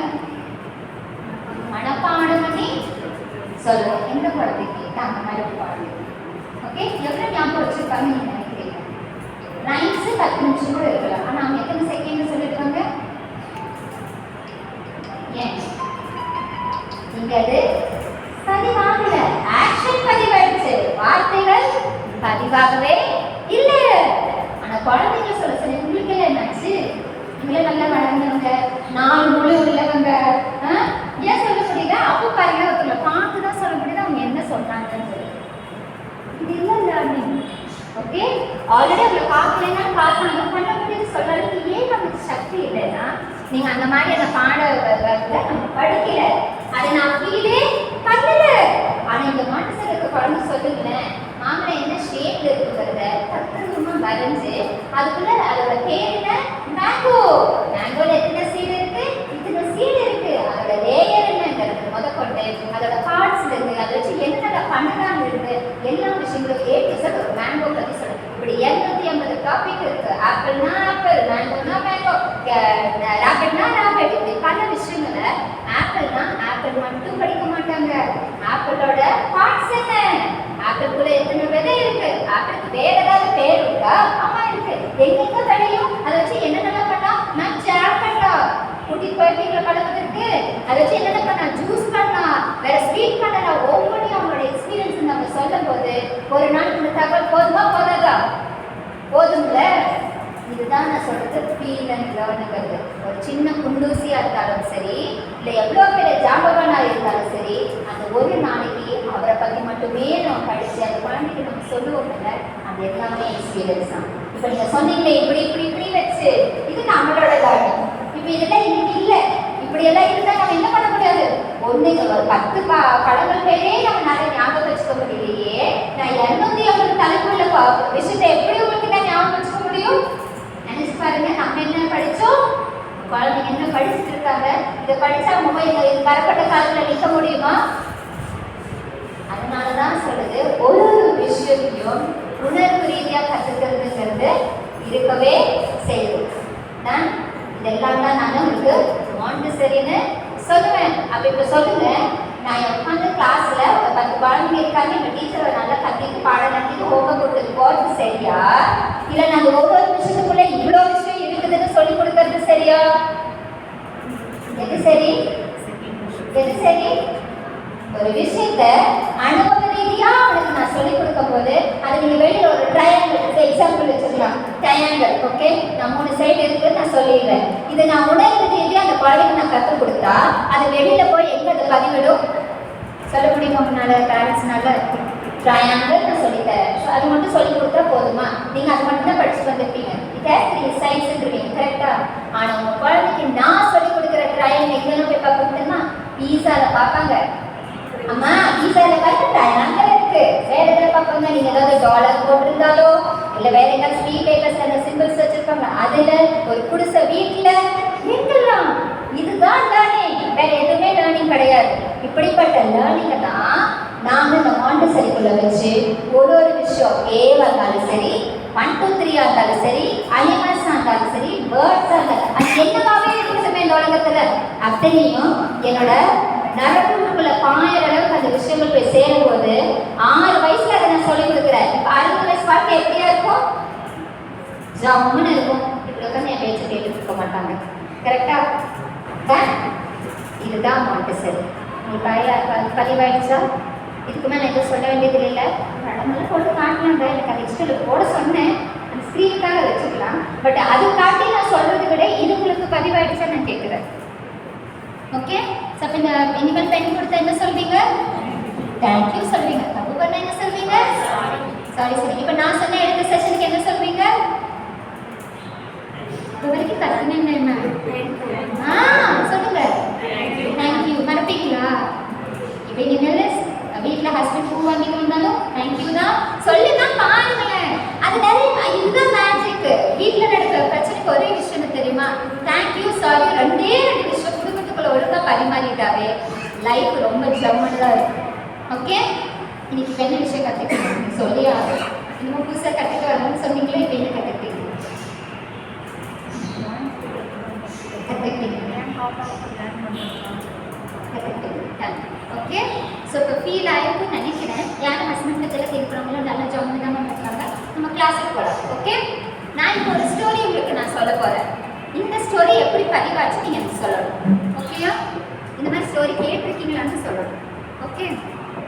மனப்பாடம் பண்ணி சொல்லுவோம் எந்த குழந்தைக்கு அந்த மாதிரி பாடு ஓகே எவ்வளோ ஞாபகம் வச்சுருப்பாங்க நீங்கள் நினைக்கிறீங்க ரைம்ஸு 10 நிமிஷம் கூட இருக்கலாம் ஆனால் அவங்க எத்தனை செகண்ட் சொல்லியிருக்காங்க ஏன் இங்கே அது பதிவாகல ஆக்ஷன் பதிவாயிடுச்சு வார்த்தைகள் பதிவாகவே இல்லை ஆனால் குழந்தைங்க சொல்ல சொல்லி உங்களுக்கு என்னாச்சு நீங்களே நல்லா வளர்ந்தவங்க நாலு மொழி உள்ளவங்க ஏன் சொல்ல முடியல அப்போ பாருங்க ஒருத்தவங்க பார்த்து தான் சொல்ல முடியுது அவங்க என்ன சொல்றாங்கன்னு சொல்லி இது இல்லை லேர்னிங் ஓகே ஆல்ரெடி அவங்களை பார்க்கலன்னா பார்த்தாங்க பண்ண முடியுது சொல்றதுக்கு ஏன் நமக்கு சக்தி இல்லைன்னா நீங்க அந்த மாதிரியான பாடத்தை நம்ம படிக்கல அதை நான் ஃபீலே பண்ணல ஆனா இந்த மாட்டுசருக்கு குழந்தை சொல்லுங்களேன் மாமலை என்ன ஷேப்ல இருக்குங்கிறத தத்துவமா வரைஞ்சு அதுக்குள்ள அதோட பேர் என்ன மேங்கோல எத்தனை சீடு இருக்கு இத்தனை சீடு இருக்கு அதோட லேயர் என்னங்கிறது முதற்கொண்டு அதோட பார்ட்ஸ்ல இருந்து அதை வச்சு என்னென்ன பண்ணலாம்னு இருக்கு எல்லா விஷயங்களும் ஏ ஒரு மேங்கோ பத்தி சொல்லுங்க இப்படி 250 டாபிக் இருக்கு ஆப்பிள்னா ஆப்பிள் மேங்கோனா மேங்கோ ராபிட்னா ராபிட் இப்படி பல விஷயங்களை ஆப்பிள்னா ஆப்பிள் மட்டும் படிக்க மாட்டாங்க ஆப்பிளோட பார்ட்ஸ் என்ன ஆப்பிள்குள்ள எத்தனை விதை இருக்கு ஆப்பிளுக்கு வேற ஏதாவது பேர் இருக்கா ஆமா இருக்கு எங்க விளையும் அதை வச்சு என்னென்ன பண்ணா நான் சேர் பண்ணலாம் குட்டி குழந்தைகளை பழகுறதுக்கு அதை வச்சு என்னென்ன பண்ணா ஜூஸ் பண்ணலாம் வேற ஸ்வீட் பண்ணலாம் ஒவ்வொன்றையும் அவங்களோட எக்ஸ்பீரியன்ஸ் நம்ம சொல்லும் போது ஒரு நாள் இந்த தகவல் போதுமா போதாதா போதும்ல இதுதான் நான் சொல்றது ஃபீல் அண்ட் லேர்னுங்கிறது ஒரு சின்ன குண்டூசியா இருந்தாலும் சரி இல்லை எவ்வளோ பெரிய ஜாம்பவானா இருந்தாலும் சரி அந்த ஒரு நாளைக்கு அவரை பற்றி மட்டுமே நம்ம படித்து அந்த குழந்தைக்கு நம்ம சொல்லுவோம்ல அது எல்லாமே எக்ஸ்பீரியன்ஸ் தான் இப்போ நீங்கள் சொன்னீங்களே இப்படி வச்சு இது நம்மளோட லேர்னிங் இப்போ இதெல்லாம் இன்னைக்கு இல்லை இப்படியெல்லாம் இருந்தால் நம்ம என்ன பண்ண முடியாது ஒன்றுங்க ஒரு 10 படங்கள் பேரே நம்ம நிறைய ஞாபகம் வச்சுக்க முடியலையே நான் 250 தலைப்புள்ள விஷயத்தை எப்படி உங்களுக்கு நான் ஞாபகம் வச்சுக்க முடியும் நினைச்சு பாருங்க நம்ம என்ன படித்தோம் குழந்தைங்க என்ன படிச்சுட்டு இருக்காங்க இதை படித்தா மொபைல் வரப்பட்ட காலத்தில் நிற்க முடியுமா அதனால தான் சொல்லுது ஒரு விஷயத்தையும் உணர்வு ரீதியாக கற்றுக்கிறதுங்கிறது இருக்கவே செய்யுது தான் இதெல்லாம் தான் நான் உங்களுக்கு மாண்டசரின்னு சொல்லுவேன் அப்போ இப்போ சொல்லுங்க நான் உட்காந்து கிளாஸில் ஒரு 10 குழந்தைங்க இருக்காங்க எங்கள் டீச்சரை நல்லா கத்திட்டு பாடம் நடத்திட்டு ஹோம்ஒர்க் கொடுத்துட்டு போகிறது சரியா இல்லை நாங்கள் ஒவ்வொரு விஷயத்துக்குள்ளே இவ்வளோ விஷயம் இருக்குதுன்னு சொல்லி கொடுக்கறது சரியா எது சரி எது சரி ஒரு விஷயத்த அனுபவ ரீதியாக அவனுக்கு நான் சொல்லிக் கொடுக்கும் போது அது நீங்கள் வெளியில் ஒரு ட்ரையாங்கிள் எக்ஸாம்பிள் வச்சுக்கலாம் ட்ரையாங்கிள் ஓகே நான் 3 சைடு இருக்குன்னு நான் சொல்லிடுறேன் இதை நான் உணர்வு ரீதியாக அந்த குழந்தைக்கு நான் கற்றுக் கொடுத்தா அது வெளியில் போய் எங்கே அதை பதிவிடும் சொல்ல முடியுமா உங்களால் பேரண்ட்ஸ்னால ட்ரையாங்கிள் நான் சொல்லித்தரேன் ஸோ அது மட்டும் சொல்லிக் கொடுத்தா போதுமா நீங்கள் அது மட்டும் தான் படிச்சு வந்திருப்பீங்க இதை 3 சைட்ஸுன்றீங்க கரெக்டாக ஆனால் உங்கள் குழந்தைக்கு நான் சொல்லிக் கொடுக்குற ட்ரையாங்கிள் எங்கெல்லாம் போய் பார்க்கணும்னா பீஸாவில் பார்ப்பாங்க அம்மா பீஸாவில் பார்த்து ட்ரையாங்கிள் இருக்கு. வேற எதாவது பார்ப்பாங்க, நீங்க ஏதாவது டாலர் போட்டிருந்தாலோ இல்ல வேற எதாவது ஸ்வீட் பேப்பர்ஸ் அந்த சிம்பிள்ஸ் வச்சிருப்பாங்க, அதுல ஒரு குடிசை வீட்டுல எங்கெல்லாம் இதுதான் லேர்னிங். வேற எதுவுமே லேர்னிங் கிடையாது. இப்படிப்பட்ட லேர்னிங்கை தான் நாம இந்த மாண்டசரிக்குள்ள வச்சு ஒரு விஷயம் ஏவா இருந்தாலும் சரி, 1 2 3 இருந்தாலும் சரி, அனிமல்ஸ் இருந்தாலும் சரி, பேர்ட்ஸ் இருந்தாலும் அது என்னவாவே இருக்கட்டுமே இந்த உலகத்துல அத்தனையும் என்னோட நரம்புக்குள்ள பாயிற அளவுக்கு அந்த விஷயங்கள் போய் சேரும் போது 6 வயசுல அதை நான் சொல்லிக் கொடுக்குறேன். இப்ப 60 வயசு வாழ்க்கை எப்படியா இருக்கும்? ஜம்முன்னு இருக்கும். இப்படி உட்காந்து என் பேச்சு கேட்டுட்டு இருக்க மாட்டாங்க. கரெக்டா? இதுதான் மாண்டசரி. நீ பதிவாயிடுச்சா? இதுக்கு மேலே எதுவும் சொல்ல வேண்டியது இல்லை. படமெல்லாம் போட்டு காட்டலாங்க. எனக்கு அந்த எக்ஸ்ட்ரா போட சொன்னேன், அந்த ஸ்க்ரீனுக்காக வச்சுக்கலாம். பட் அது காட்டி நான் சொல்றதை விட இது உங்களுக்கு பதிவாயிடுச்சா நான் கேட்குறேன். ஓகே? அப்போ இந்த இனிமேல் பென் கொடுத்தா என்ன சொல்வீங்க? தேங்க்யூ சொல்வீங்க. தப்பு பண்ணா என்ன சொல்வீங்க? சாரி சரி. இப்போ நான் சொன்ன எடுத்த செஷனுக்கு என்ன சொல்வீங்க? இது வரைக்கும் கற்றுனேன் என்ன? சொல்லுங்க. தேங்க்யூ. மறப்பீங்களா? இப்போ நீங்கள் வீட்டில் ஹஸ்பண்ட் பூ வாங்கிட்டு வந்தாலும் தேங்க்யூ தான் சொல்லுங்க. பாருங்களேன், அது நிறைய இதுதான் மேஜிக். வீட்டில் நடக்கிற பிரச்சனைக்கு ஒரே விஷயம் தெரியுமா? தேங்க்யூ சாரி ரெண்டே 2 விஷயம் குடும்பத்துக்குள்ள ஒழுங்காக பரிமாறிட்டாவே லைஃப் ரொம்ப ஜம்முன்னு தான் இருக்கும். ஓகே? இன்னைக்கு என்ன விஷயம் கற்றுக்கணும் சொல்லி ஆகும். இன்னும் புதுசாக கற்றுக்க வரணும்னு சொன்னீங்களே, இப்போ என்ன கற்றுக்கிட்டீங்க? ஓகே? ஸோ இப்போ ஃபீல் ஆயிருக்குன்னு நினைக்கிறேன். யாரும் ஹஸ்பண்ட் பற்றியில் கேட்குறவங்களும் நல்லா ஜாயின் தான் இருக்காங்க. நம்ம கிளாஸுக்கு போகலாம். ஓகே? நான் இப்போ ஒரு ஸ்டோரி உங்களுக்கு நான் சொல்ல போகிறேன். இந்த ஸ்டோரி எப்படி பதிவாச்சு நீங்கள் எனக்கு சொல்லணும். ஓகேயா? இந்த மாதிரி ஸ்டோரி கேட்டிருக்கீங்களான்னு சொல்லணும். ஓகே?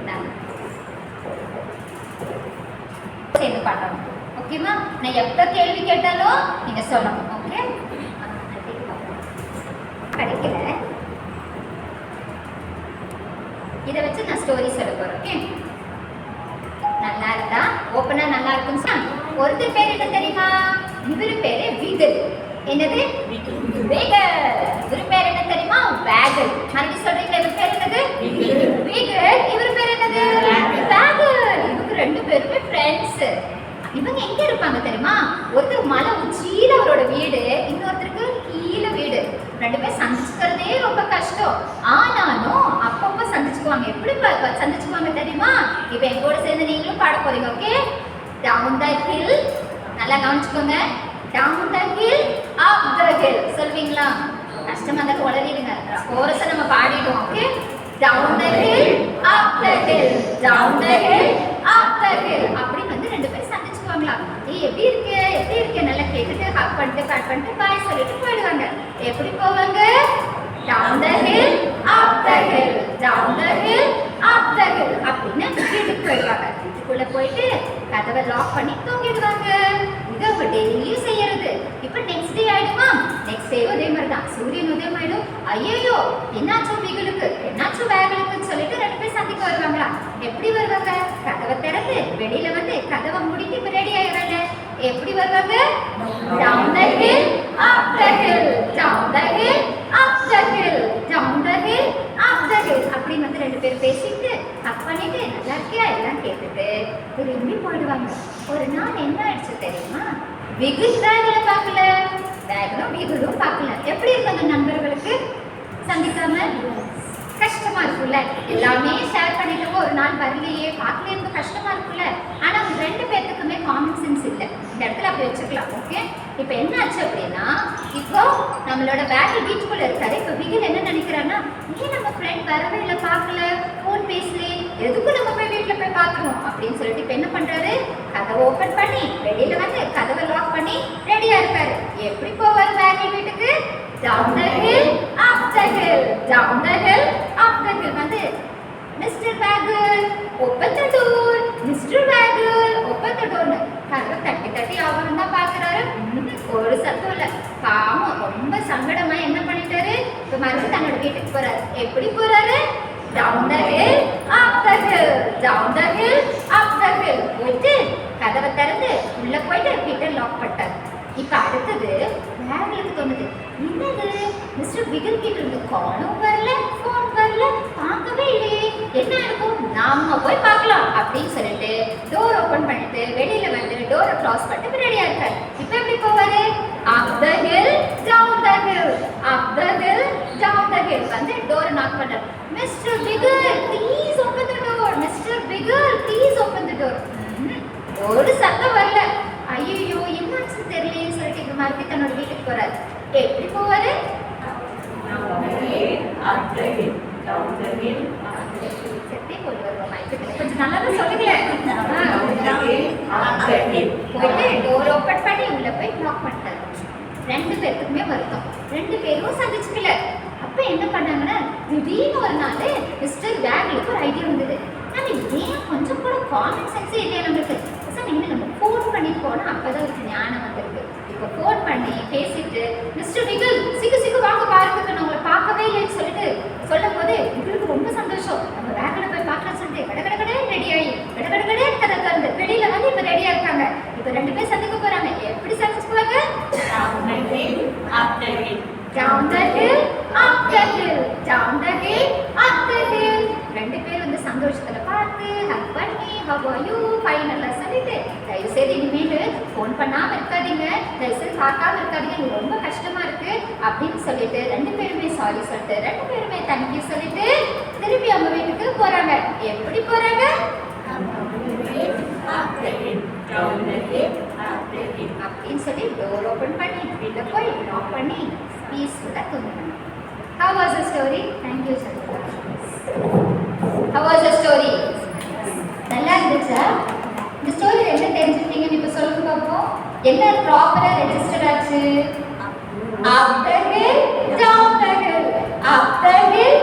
நான் சேர்ந்து பாட்டணும். ஓகேவா? நான் எப்போ கேள்வி கேட்டாலும் நீங்கள் சொல்லணும். ஓகே? படிக்கல, இதை வச்சு நான் ஸ்டோரி சொல்ல போறேன். ஓகே? நல்லா இருக்கா? ஓப்பனா நல்லா இருக்குன்னு ஒருத்தர் பேர் என்ன தெரியுமா? இவரு பேரு விகல். என்னது? விகல். இவரு பேர் என்ன தெரியுமா? வேகல். மறுபடியும் சொல்றீங்களா? இவர் பேர் என்னது? விகல். இவர் பேர் என்னது? வேகல். இவங்க 2 பேருமே ஃப்ரெண்ட்ஸ். இவங்க எங்க இருப்பாங்க தெரியுமா? ஒருத்தர் மலை உச்சியில அவரோட வீடு, இன்னொருத்தருக்கு கீழே வீடு. 2 பேரும் சந்திச்சுக்கிறதே ரொம்ப கஷ்டம். ஆனாலும் அப்பப்போ சந்திச்சுக்குவாங்க. எப்படி சந்திச்சுக்குவாங்க தெரியுமா? இப்போ எங்கூட சேர்ந்து நீங்களும் பாட போறீங்க. ஓகே? Down the hill. நல்லா கவனிச்சுக்கோங்க. Down the hill, up the hill. சொல்வீங்களா? கஷ்டமா இருந்தாலும் உளறிடுங்க. கோரஸை நம்ம பாடிடுவோம். Okay? Down the hill, up the hill, down the hill, up the hill. அப்படின்னு வந்து 2 பேரும் சந்திச்சுக்குவாங்களா? எப்படி இருக்கு நல்லா கேட்டுட்டு ஹக் பண்ணிட்டு கட் பண்ணிட்டு பாய் சொல்லிட்டு போயிடுவாங்க. எப்படி போவாங்க? Down the hill, up the hill, down the hill, up the hill அப்படின்னு வீட்டுக்கு போயிடுவாங்க. வீட்டுக்குள்ள போயிட்டு கதவை லாக் பண்ணி தூங்கிடுவாங்க. இது அவங்க டெய்லியும் செய்யறது. இப்போ நெக்ஸ்ட் டே ஆயிடுமா? நெக்ஸ்ட் டே அதே மாதிரி தான். சூரியன் உதயம் ஆயிடும். ஐயோ என்னாச்சும் விகலுக்கு, என்னாச்சும் வேகலுக்குன்னு சொல்லிட்டு 2 பேர் சந்திக்க வருவாங்களா? எப்படி வருவாங்க? கதவை திறந்து வெளியில வந்து கதவை மூடிட்டு இப்போ ரெடி ஆயிடுறாங்க. எப்படி வருவாங்க? Down the hill, up the hill, down the hill, up the hill, down the hill, up the hill அப்படின்னு வந்து 2 பேர் பேசிட்டு அப் பண்ணிட்டு நல்லா இருக்கியா எல்லாம் கேட்டுட்டு திரும்பி போயிடுவாங்க. ஒரு நாள் என்ன ஆயிடுச்சு தெரியுமா? விகுல் வேகலை பார்க்கல, வேகலும் விகுலும் பார்க்கல. எப்படி இருக்கும் அந்த நண்பர்களுக்கு சந்திக்காம? கஷ்டமா இருக்குல்ல? எல்லாமே ஷேர் பண்ணிட்டு ஒரு நாள் வரலையே பார்க்கல, ரொம்ப கஷ்டமா இருக்குல்ல? ஆனா அவங்க 2 பேர்த்துக்குமே காமன் சென்ஸ் இல்லை. இந்த இடத்துல அப்படி வச்சுக்கலாம். ஓகே? இப்போ என்ன ஆச்சு அப்படின்னா, இப்போ நம்மளோட வேகல் வீட்டுக்குள்ள இருக்காரு. இப்போ விகல் என்ன நினைக்கிறான்னா, ஏன் நம்ம ஃப்ரெண்ட் வரவே இல்லை, பார்க்கல, ஃபோன் பேசலே, எதுக்கும் நம்ம போய் வீட்டில் போய் பார்த்துருவோம் அப்படின்னு சொல்லிட்டு இப்போ என்ன பண்றாரு? கதவை ஓப்பன் பண்ணி வெளியில வந்து கதவை லாக் பண்ணி ரெடியா இருக்காரு. எப்படி போவார் வேகல் வீட்டுக்கு? down the hill, up the hill, down the hill, up the hill. வந்து Mr. Waggle, open the door, Mr. Waggle, open the door. கதவை தட்டி தட்டி அவரும் தான் பார்க்குறாரு. ஒரு சத்தம் இல்லை. பாவம் ரொம்ப சங்கடமா என்ன பண்ணிட்டாரு? இப்போ மறுபடியும் தன்னோட வீட்டுக்கு போறாரு. எப்படி போறாரு? down the hill, up the hill, down the hill, up the hill. போயிட்டு கதவை திறந்து உள்ள போயிட்டு வீட்டை லாக் பண்ணிட்டாரு. இப்போ அடுத்தது வேகலுக்கு தோணுது, என்னது மிஸ்டர் விகல் கிட்ட இருந்து காலும் வரல, ஃபோன் வரல, பார்க்கவே இல்லையே, என்ன இருக்கும், நாம போய் பார்க்கலாம் அப்படின்னு சொல்லி கிராஸ் பண்ணிட்டு ரெடியா இருக்காரு. இப்போ எப்படி போவாரு? up the hill down the hill, up the hill down the hill. வந்து டோர் நாக் பண்றாரு. Mister figure please open the door, mister figure please open the door. ஒரு சத்தம் வரல. ஐயோ என்னாச்சு தெரியலையே சொல்லிட்டு இப்ப மறுபடியும் தன்னோட வீட்டுக்கு போறாரு. எப்படி போவாரு? சத்தே போய் வருவாங்க. கொஞ்சம் நல்லா சொல்லுங்களேன். போயிட்டு டோர் ஓபன் பண்ணி உள்ள போய் லாக் பண்ணிட்டாரு. ரெண்டு பேருக்குமே வருத்தம். ரெண்டு பேரும் சந்திச்சுக்கல. அப்ப என்ன பண்ணாங்கன்னா திடீர்னு ஒரு நாள் மிஸ்டர் வேக்லுக்கு ஒரு ஐடியா வந்தது. நம்ம ஏன் கொஞ்சம் கூட காமன் சென்ஸே இல்லையா நம்மளுக்கு? சார் நீங்கள் நம்ம ஃபோன் பண்ணி போனால் அப்போதான் ஒரு ஞானம் வந்திருக்கு. இப்போ ஃபோன் பண்ணி பேசிட்டு மிஸ்டர் விகல் சீக்கிரம் வாங்க பாருங்க, நான் உங்களை பார்க்கவே இல்லைன்னு சொல்லிட்டு சொல்லும் போது உங்களுக்கு ரொம்ப சந்தோஷம். நம்ம வேக்ல போய் பார்க்கலாம் சொல்லிட்டு கடை ரெடி ஆகி கடை கதை திறந்து வெளியில வந்து இப்போ ரெடியா இருக்காங்க. இப்போ ரெண்டு பேர் சந்திக்க போறாங்க. எப்படி சந்திச்சுக்குவாங்க? down the hill up the hill, down the hill up the hill. ரெண்டு பேர் வந்து சந்தோஷத்துல பார்த்து ஹக் பண்ணி how are you ஃபைனலா சொல்லிட்டு தயவு செய்து இனிமேல் ஃபோன் பண்ணாம இருக்காதீங்க, தயவு செய்து பார்க்காம இருக்காதீங்க, எனக்கு ரொம்ப கஷ்டமா இருக்கு அப்படின்னு சொல்லிட்டு ரெண்டு பேருமே சாரி சொல்லிட்டு ரெண்டு பேருமே தேங்க்யூ சொல்லிட்டு திருப்பி அவங்க வீட்டுக்கு போறாங்க. எப்படி போறாங்க? அப்படின்னு சொல்லி டோர் ஓபன் பண்ணி வீட்டுல போய் லாக் பண்ணி பீஸ்ஃபுல்லா தூங்குறாங்க. How was the story? Thank you sir. How was the story? நல்லா இருந்துச்சா? இந்த ஸ்டோரி என்ன தெரிஞ்சுட்டீங்கன்னு இப்போ சொல்லுங்க பார்ப்போம். என்ன ப்ராப்பரா ரெஜிஸ்டர் ஆச்சு? up the hill down the hill, up the hill.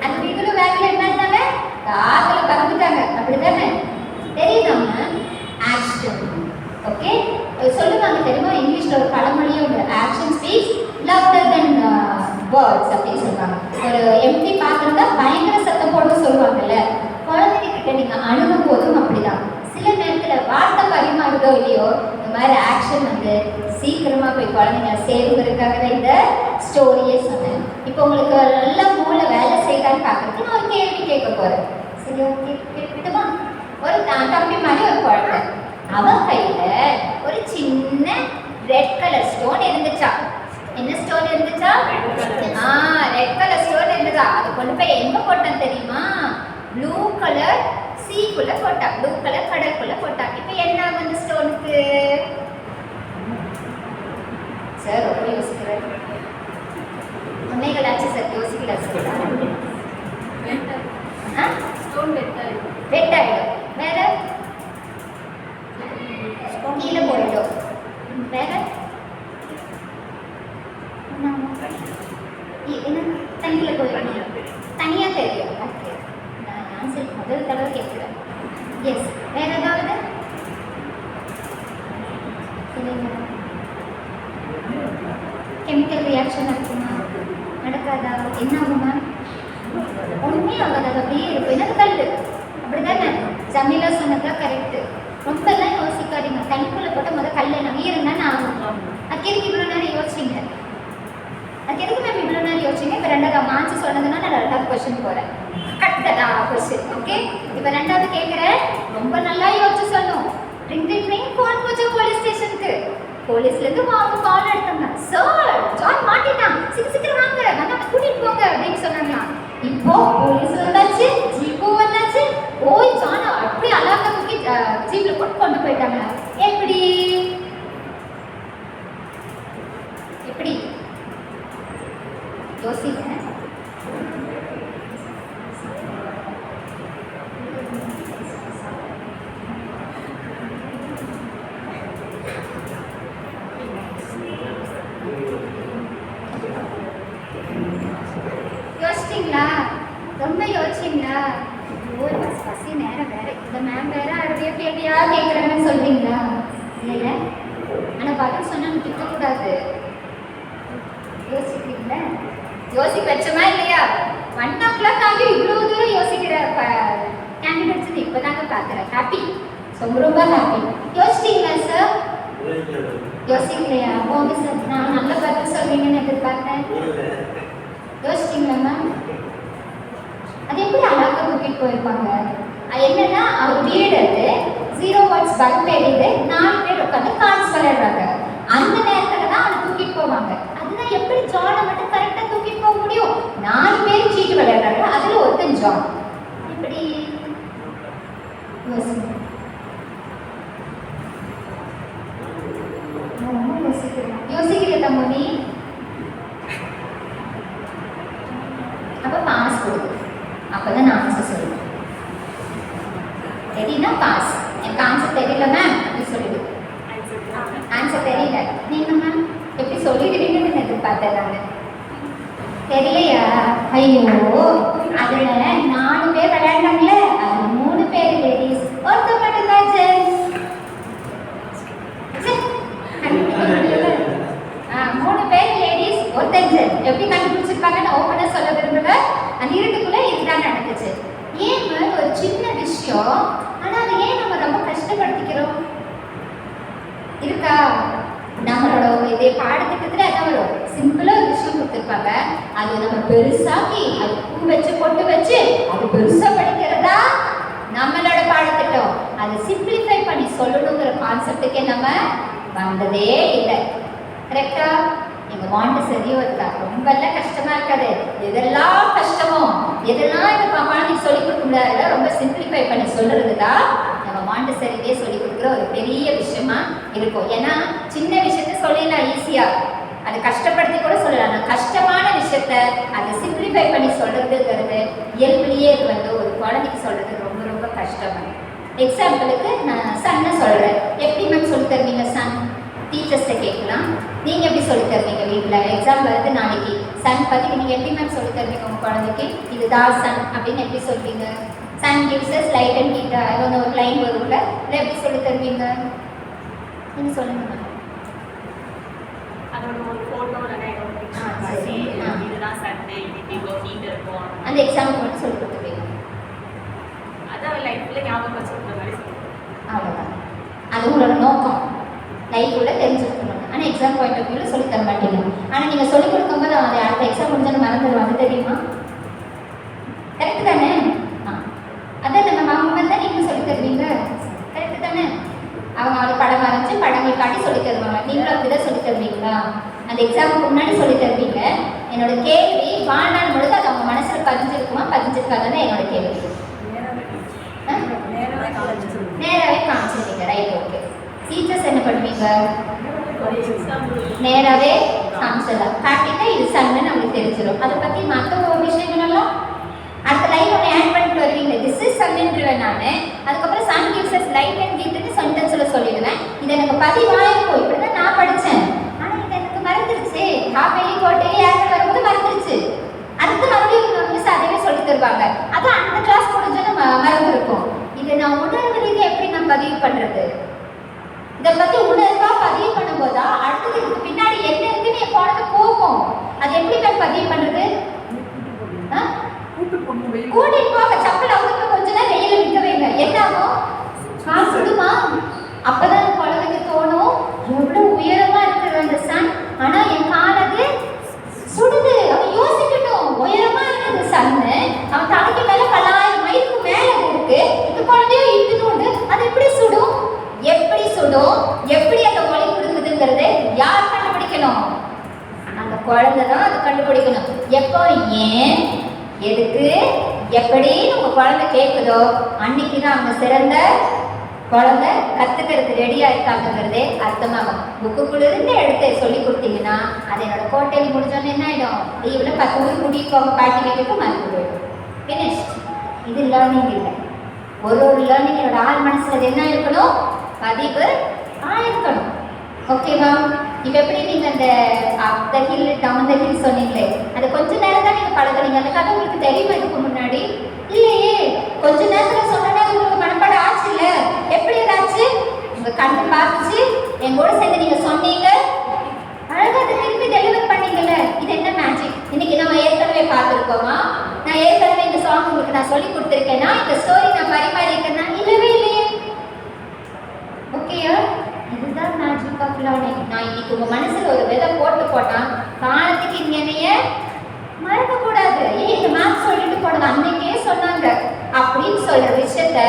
அந்த வீட்டுல வேக்ல என்னன்னாங்க காத்துல பறந்துட்டாங்க. அப்படிதானே? தெரியுதாங்க? ஆக்ஷன். ஓகே சொல்லுவாங்க தெரியுமா? இங்கிலீஷ்ல ஒரு பழமொழியே உண்டு. ஆக்ஷன் ஸ்பீக்ஸ் லவுடர் தென் வேர்ட்ஸ் அப்படின்னு சொல்லுவாங்க. ஒரு எம்டி பாத்திரம்னா பயங்கர சத்தம் போட சொல்லுவாங்கல்ல. குழந்தைங்க கிட்ட நீங்க அணுகும் போதும் அப்படிதான். சில நேரத்துல வார்த்தை பரிமாறுதோ இல்லையோ இந்த மாதிரி ஆக்ஷன் வந்து சீக்கிரமா போய் குழந்தைங்க சேருங்கிறதுக்காக தான் இந்த ஸ்டோரியே சொன்னேன். இப்போ உங்களுக்கு நல்ல மூளை வேலை செய்தான்னு பார்க்கறதுக்கு நான் ஒரு கேள்வி கேட்க போறேன். சரி ஓகே கேட்கட்டுமா? ஒரு தம்பி மாதிரி ஒரு குழந்தை, அவன் கையில ஒரு சின்ன ரெட் கலர் ஸ்டோன் இருந்துச்சா. என்ன ஸ்டோன் இருந்துச்சா? ரெட் கலர் ஸ்டோன் இருந்துச்சா. அதை கொண்டு போய் எங்க போட்டான் தெரியுமா? ப்ளூ கலர் சீக்குள்ள போட்டா, ப்ளூ கலர் கடற்குள்ள போட்டா. இப்போ என்ன ஆகும் அந்த ஸ்டோனுக்கு? சார் ரொம்ப யோசிக்கிறேன். உண்மைகளாச்சு சார் யோசிக்கல சார். ஸ்டோன் வெட்டாயிடும். வெட்டாயிடும். வேற கீழே போயிடும். வேற என்ன தண்ணியில் போயிடும். தனியா தெரியும். ஓகே நான் ஆன்சர் முதல் தடவை கேட்குறேன். எஸ் வேற ஏதாவது கெமிக்கல் ரியாக்ஷன் நடக்குமா? நடக்காதா? என்ன ஆகுமா? ஒன்றுமே ஆகாது. அது அப்படியே இருக்கும். என்னது கல் அப்படிதானே? ஜமீலா சொன்னதா கரெக்டு. ரொம்ப எல்லாம் யோசிக்காதீங்க. தண்ணிக்குள்ள போட்டு முதல் கல் என்ன ஈரந்தானே ஆகும். அதுக்கு எதுக்கு இவ்வளோ நேரம் யோசிச்சிங்க? அதுக்கு எதுக்கு மேம் இவ்வளோ நேரம் யோசிச்சிங்க? இப்போ ரெண்டாவது மாஞ்சி சொன்னதுன்னா நான் ரெண்டாவது கொஸ்டின் போகிறேன். கரெக்டா கொஸ்டின். ஓகே இப்போ ரெண்டாவது கேட்குறேன். ரொம்ப நல்லா யோசிச்சு சொல்லணும். ட்ரிங் ஃபோன் போச்சு போலீஸ் ஸ்டேஷனுக்கு. போலீஸ்லேருந்து அவங்க கால் எடுத்தாங்க. சார் ஜான் மாட்டிட்டான், சீக்கிரம் வாங்க வந்து அவனை கூட்டிகிட்டு போங்க அப்படின்னு சொன்னாங்களா. இப்போ போலீஸ் வந்தாச்சு, ஜீப்பும் வந்தாச்சு. ஓய் ஜான் அப்படியே அழகா தூக்கி ஜீப்ல போட்டு கொண்டு போயிட்டாங்க. எப்படி எப்படி யோசிங்க. யோசிச்சிங்களா? ரொம்ப யோசிச்சிங்களா? ஒரு பசி நேரம் வேற. இந்த மேம் வேற அறுதிய கேள்வியா கேட்குறாங்கன்னு சொல்றீங்களா? இல்லைல்ல, ஆனால் பதில் சொன்னால் திட்டக்கூடாது. யோசிக்கிறீங்களா? யோசிக்க வச்சோமா இல்லையா? 1 o'clock ஆகி இவ்வளோ தூரம் யோசிக்கிற கேண்டிடேட்ஸ் இப்போ தாங்க பார்க்குறேன். ஹாப்பி, ரொம்ப ஹாப்பி. யோசிச்சிங்களா சார்? யோசிக்கலையா? ஓகே சார், நான் நல்ல பதில் சொல்றீங்கன்னு எதிர்பார்த்தேன். யோசிச்சிங்களா மேம்? அது எப்படி அழகாக தூக்கிட்டு போயிருப்பாங்க? அது என்னன்னா அவர் பீரியட் 0 words பல்ப் எரியுது, 4 பேர் உட்காந்து உட்காந்து கார்ட்ஸ் விளையாடுறாங்க. அந்த நேரத்துல தான் அவனை தூக்கிட்டு போவாங்க. அதுதான் எப்படி ஜானை மட்டும் கரெக்டா தூக்கிட்டு போக முடியும்? 4 பேர் சீட்டு விளையாடுறாங்க, அதுல ஒருத்தன் ஜான். இப்படி யோசிக்கிறிய தம்பி? அப்ப பாஸ் கொடுக்கு. அப்பதான் நான் ஆன்சர் சொல்லுவேன். ரெடினா பாஸ். எனக்கு ஆன்சர் தெரியல மேம் அப்படி சொல்லிடு. ஆன்சர் தெரியல நீங்க மேம் எப்படி சொல்லிடுவீங்கன்னு எதிர்பார்த்தேன் நான். தெரியலையா? ஐயோ, அதுல 4 பேர் விளையாண்டாங்களே, அது 3 பேர் லேடிஸ், ஒருத்தர் மட்டும் தான் ஜென்ஸ். 3 பேர் லேடிஸ், ஒருத்தர் ஜென்ஸ். எப்படி கண்டுபிடிச்சிருப்பாங்கன்னு ஓப்பனா சொல்ல விரும்பல. அந்த இருட்டுக்குள்ள இதுதான் நடந்துச்சு. ஏன் ஒரு சின்ன விஷயம், ஆனா அதை ஏன் நம்ம ரொம்ப கஷ்டப்படுத்திக்கிறோம்? இருக்கா? நம்மளோட இதே பாடத்திட்டத்துல என்ன வரும்? சிம்பிளா ஒரு விஷயம் கொடுத்துருப்பாங்க, அது நம்ம பெருசாக்கி அது பூ வச்சு பொட்டு வச்சு அது பெருசா படிக்கிறதா நம்மளோட பாடத்திட்டம். அதை சிம்பிளிஃபை பண்ணி சொல்லணுங்கிற கான்செப்டுக்கே நம்ம வந்ததே இல்லை. கரெக்டா? எங்க மாண்டசரியோ இருக்கா, ரொம்ப எல்லாம் கஷ்டமா இருக்காது. எதெல்லாம் கஷ்டமோ, எதெல்லாம் இந்த குழந்தைக்கு சொல்லி கொடுக்க முடியாதுல, ரொம்ப சிம்பிளிஃபை பண்ணி சொல்றது தான் நம்ம மாண்டசரியே சொல்லி கொடுக்குற ஒரு பெரிய விஷயமா இருக்கும். ஏன்னா சின்ன விஷயத்த சொல்லிடலாம் ஈஸியா, அதை கஷ்டப்படுத்தி கூட சொல்லலாம். ஆனால் கஷ்டமான விஷயத்த அதை சிம்பிளிஃபை பண்ணி சொல்றதுங்கிறது இயல்புலேயே இது ஒரு குழந்தைக்கு சொல்றது ரொம்ப ரொம்ப கஷ்டம். எக்ஸாம்பிளுக்கு நான் சன்னை சொல்றேன். எப்படி மேம் சொல்லி தருவீங்க சன்? டீச்சர்ஸ்ட்டை கேட்கலாம். நீங்கள் எப்படி சொல்லி தருவீங்க வீட்டில்? எக்ஸாம் வருது நாளைக்கு. சன் பற்றி நீங்கள் எப்படி மேம் சொல்லி தருவீங்க உங்கள் குழந்தைக்கு? இதுதான் சன் அப்படின்னு எப்படி சொல்வீங்க? Sun gives us light and heat. அது ஒரு லைன் வரும்ல, இல்லை எப்படி சொல்லி தருவீங்க? நீங்கள் சொல்லுங்க மேம். அதோட ஒரு ஃபோட்டோ இதுதான் சண்டே, இன்னைக்கு ஹீட் இருக்கும். அந்த எக்ஸாம்பிள் மட்டும் சொல்லி கொடுத்துருவீங்க. அதான் லைஃப்பில் ஞாபகம் வச்சுருக்கிற மாதிரி சொல்லுங்கள். அவ்வளோதான். அது உங்களோட நோக்கம், லைஃப்ல தெரிஞ்சுக்கணும். ஆனால் எக்ஸாம் பாயிண்ட் ஆஃப் வியூவில் சொல்லி தர மாட்டீங்க. ஆனால் நீங்கள் சொல்லிக் கொடுக்கும்போது அதை அடுத்த எக்ஸாம் முடிஞ்சாலும் மறந்துடுவாங்க, தெரியுமா? கரெக்டு தானே? அதான் நம்ம அவங்க தான் நீங்கள் சொல்லி தருவீங்க. கரெக்டு தானே? அவங்க அவளை படம் வரைஞ்சி படங்கள் காட்டி சொல்லி தருவாங்க. நீங்களும் அப்படிதான் சொல்லி தருவீங்களா? அந்த எக்ஸாமுக்கு முன்னாடி சொல்லி தருவீங்க. என்னோட கேள்வி வாழ்நாள் முழுக்க அது அவங்க மனசில் பதிஞ்சிருக்குமா பதிஞ்சிருக்காதுன்னு என்னோட கேள்வி. நேராகவே காமிச்சிருவீங்க. Right, okay. டீச்சர்ஸ் என்ன பண்ணுவீங்க? நேராகவே காமிச்சிடலாம். காட்டிட்டா இது சன்னு நம்மளுக்கு தெரிஞ்சிடும். அதை பற்றி மற்ற ஒரு விஷயங்கள் எல்லாம் அடுத்த லைன் ஒன்று ஆட் பண்ணிட்டு வருவீங்க. திஸ் இஸ் சன்னுன்றேன் நான். அதுக்கப்புறம் sun gives us light and ஹீட்னு சென்டென்ஸில் சொல்லிடுவேன். இது எனக்கு பதிவாயிருக்கும், இப்படி தான் நான் படித்தேன். ஆனால் இது எனக்கு மறந்துருச்சு. ஹாஃபேலி கோட்டையிலே ஆட் வரும்போது மறந்துருச்சு. அடுத்து மறுபடியும் மிஸ் அதையே சொல்லி தருவாங்க. அது அந்த கிளாஸ் முடிஞ்சோன்னு மறந்துருக்கும். இதை நான் உணர்வு ரீதியாக எப்படி நான் பதிவு பண்ணுறது? இதை பற்றி உணர்வாக பதிவு பண்ணும்போதா அடுத்தது இதுக்கு பின்னாடி என்ன இருக்குன்னு என் குழந்தை போகும். அது எப்படி நான் பதிவு பண்ணுறது? கூட்டிட்டு போக சப்பல் அவங்க கொஞ்ச நேரம் வெயில நிற்க வைங்க. என்ன ஆகும்? காசுடுமா? அப்பதான் அந்த குழந்தைக்கு தோணும், எவ்வளவு உயரமா இருக்கிற அந்த சன், ஆனா என் காலது சுடுது. அவன் யோசிக்கட்டும், உயரமா இருக்குது சன்னு, அவன் தலைக்கு மேல 1000 மைலுக்கு மேல இருக்கு. இந்த குழந்தையோ இட்டுனோண்டு அது எப்படி சுடும்? எப்படி சுடும்? எப்படி அந்த ஒளி கொடுக்குதுங்கிறது யார் கண்டுபிடிக்கணும்? அந்த குழந்தை தான் அதை கண்டுபிடிக்கணும். எப்போ, ஏன், எதுக்கு, எப்படி உங்க குழந்தை கேட்குதோ அன்னைக்கு தான் அவங்க சிறந்த குழந்தை கத்துக்கிறதுக்கு ரெடியா இருக்காங்கிறதே அர்த்தமாகும். புக்குக்குள்ளிருந்து எடுத்து சொல்லி கொடுத்தீங்கன்னா அது என்னோட கோட்டையில் முடிஞ்சோன்னு என்ன ஆயிடும்? லீவில் 10 ஊர் கூட்டிட்டு போக பாட்டி வீட்டுக்கு மறந்து போயிடும். ஃபினிஷ்ட். இது லேர்னிங் இல்லை. ஒரு லேர்னிங் என்னோட ஆள் மனசுல என்ன இருக்கணும்? பதிவு ஆயிருக்கணும். ஓகேவா? இப்போ எப்படி நீங்கள் அந்த up the hill down the hill சொன்னீங்களே, அது கொஞ்ச நேரம் தான் நீங்கள் பழகுறீங்க. அந்த கதை உங்களுக்கு தெரியுமா இதுக்கு முன்னாடி? இல்லையே. கொஞ்ச நேரத்தில் சொன்னா உங்களுக்கு மனப்பாடம் ஆச்சு இல்லை? எப்படி ஆச்சு? உங்கள் கண்ணு பார்த்துச்சு, என் கூட சேர்ந்து நீங்கள் சொன்னீங்க, அழகாக அதை திருப்பி டெலிவர் பண்ணீங்கல்ல. இது என்ன மேஜிக்? இன்னைக்கு நம்ம ஏற்கனவே பார்த்துருக்கோமா? நான் ஏற்கனவே இந்த சாங் உங்களுக்கு நான் சொல்லி கொடுத்துருக்கேன்னா, இந்த ஸ்டோரி நான் பரிமாறி இருக்கேன்னா? இல்லவே இல்லையே. ஓகேயா? இதுதான் மேஜிக் ஆஃப் லேர்னிங். நான் இன்னைக்கு உங்க மனசுல ஒரு விதை போட்டா காலத்துக்கு இங்க என்னைய மறக்க கூடாது. இந்த மேம் சொல்லிட்டு போனது அன்னைக்கே சொன்னாங்க அப்படின்னு சொல்ற விஷயத்த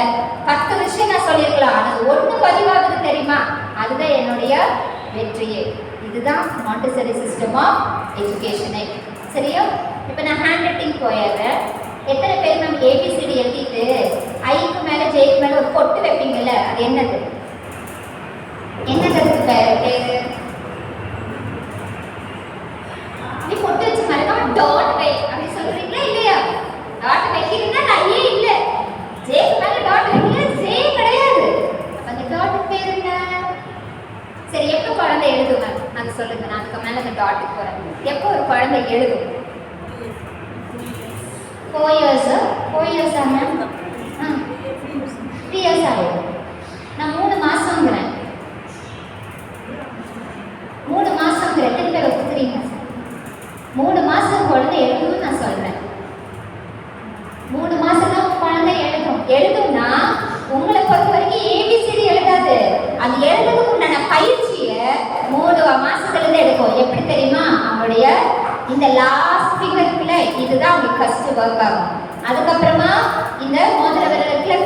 10 விஷயம் நான் சொல்லியிருக்கலாம். அது ஒண்ணு பதிவாகுது தெரியுமா? அதுதான் அதுதான் என்னுடைய வெற்றியே. இதுதான் மாண்டசரி சிஸ்டம் ஆஃப் எஜுகேஷனே. சரியா? இப்போ நான் ஹேண்ட் ரைட்டிங் போயிடுறேன். எத்தனை பேர் நம்ம ஏபிசிடி எழுதிட்டு ஐக்கு மேலே ஜெய்க்கு மேலே ஒரு பொட்டு வைப்பீங்கல்ல, அது என்னது? என்னதுக்கு பேரு? நீ பொட்டு வச்சு மறக்காம டாட் வை அப்படி சொல்றீங்களா இல்லையா? டாட் வைக்கிறீங்கன்னா ஐயே இல்லை, ஜேக்கு மேலே டாட் வைக்கல, ஜே கிடையாது. அந்த டாட் பேர் என்ன? சரி, எப்போ குழந்தை எழுதுங்க அது சொல்லுங்க. நான் அதுக்கு மேலே அந்த டாட்டுக்கு போகிறேன். எப்போ ஒரு குழந்தை எழுதும்? 4 years. 4 years ma'am? 3 years ஆகும். நான் 3 மாசம்ங்கிறேன். 3 மாசம்ங்கிற எத்தனை பேர் ஒத்துக்கிறீங்க? 3 மாசம் குழந்தை எழுதும்னு நான் சொல்றேன். 3 மாசம் தான் குழந்தை எழுதும்னா உங்களை பொறுத்த வரைக்கும் ஏபிசிடி எழுதாது. அது எழுதுறதுக்கு உண்டான பயிற்சியை 3 மாசத்துல இருந்து எடுக்கும். எப்படி தெரியுமா? அவங்களுடைய இந்த லாஸ்ட் ஃபிங்கர்க்குள்ள இதுதான் உங்களுக்கு ஃபர்ஸ்ட் ஒர்க் ஆகும். அதுக்கப்புறமா இந்த மோதிர விரலுக்குள்ள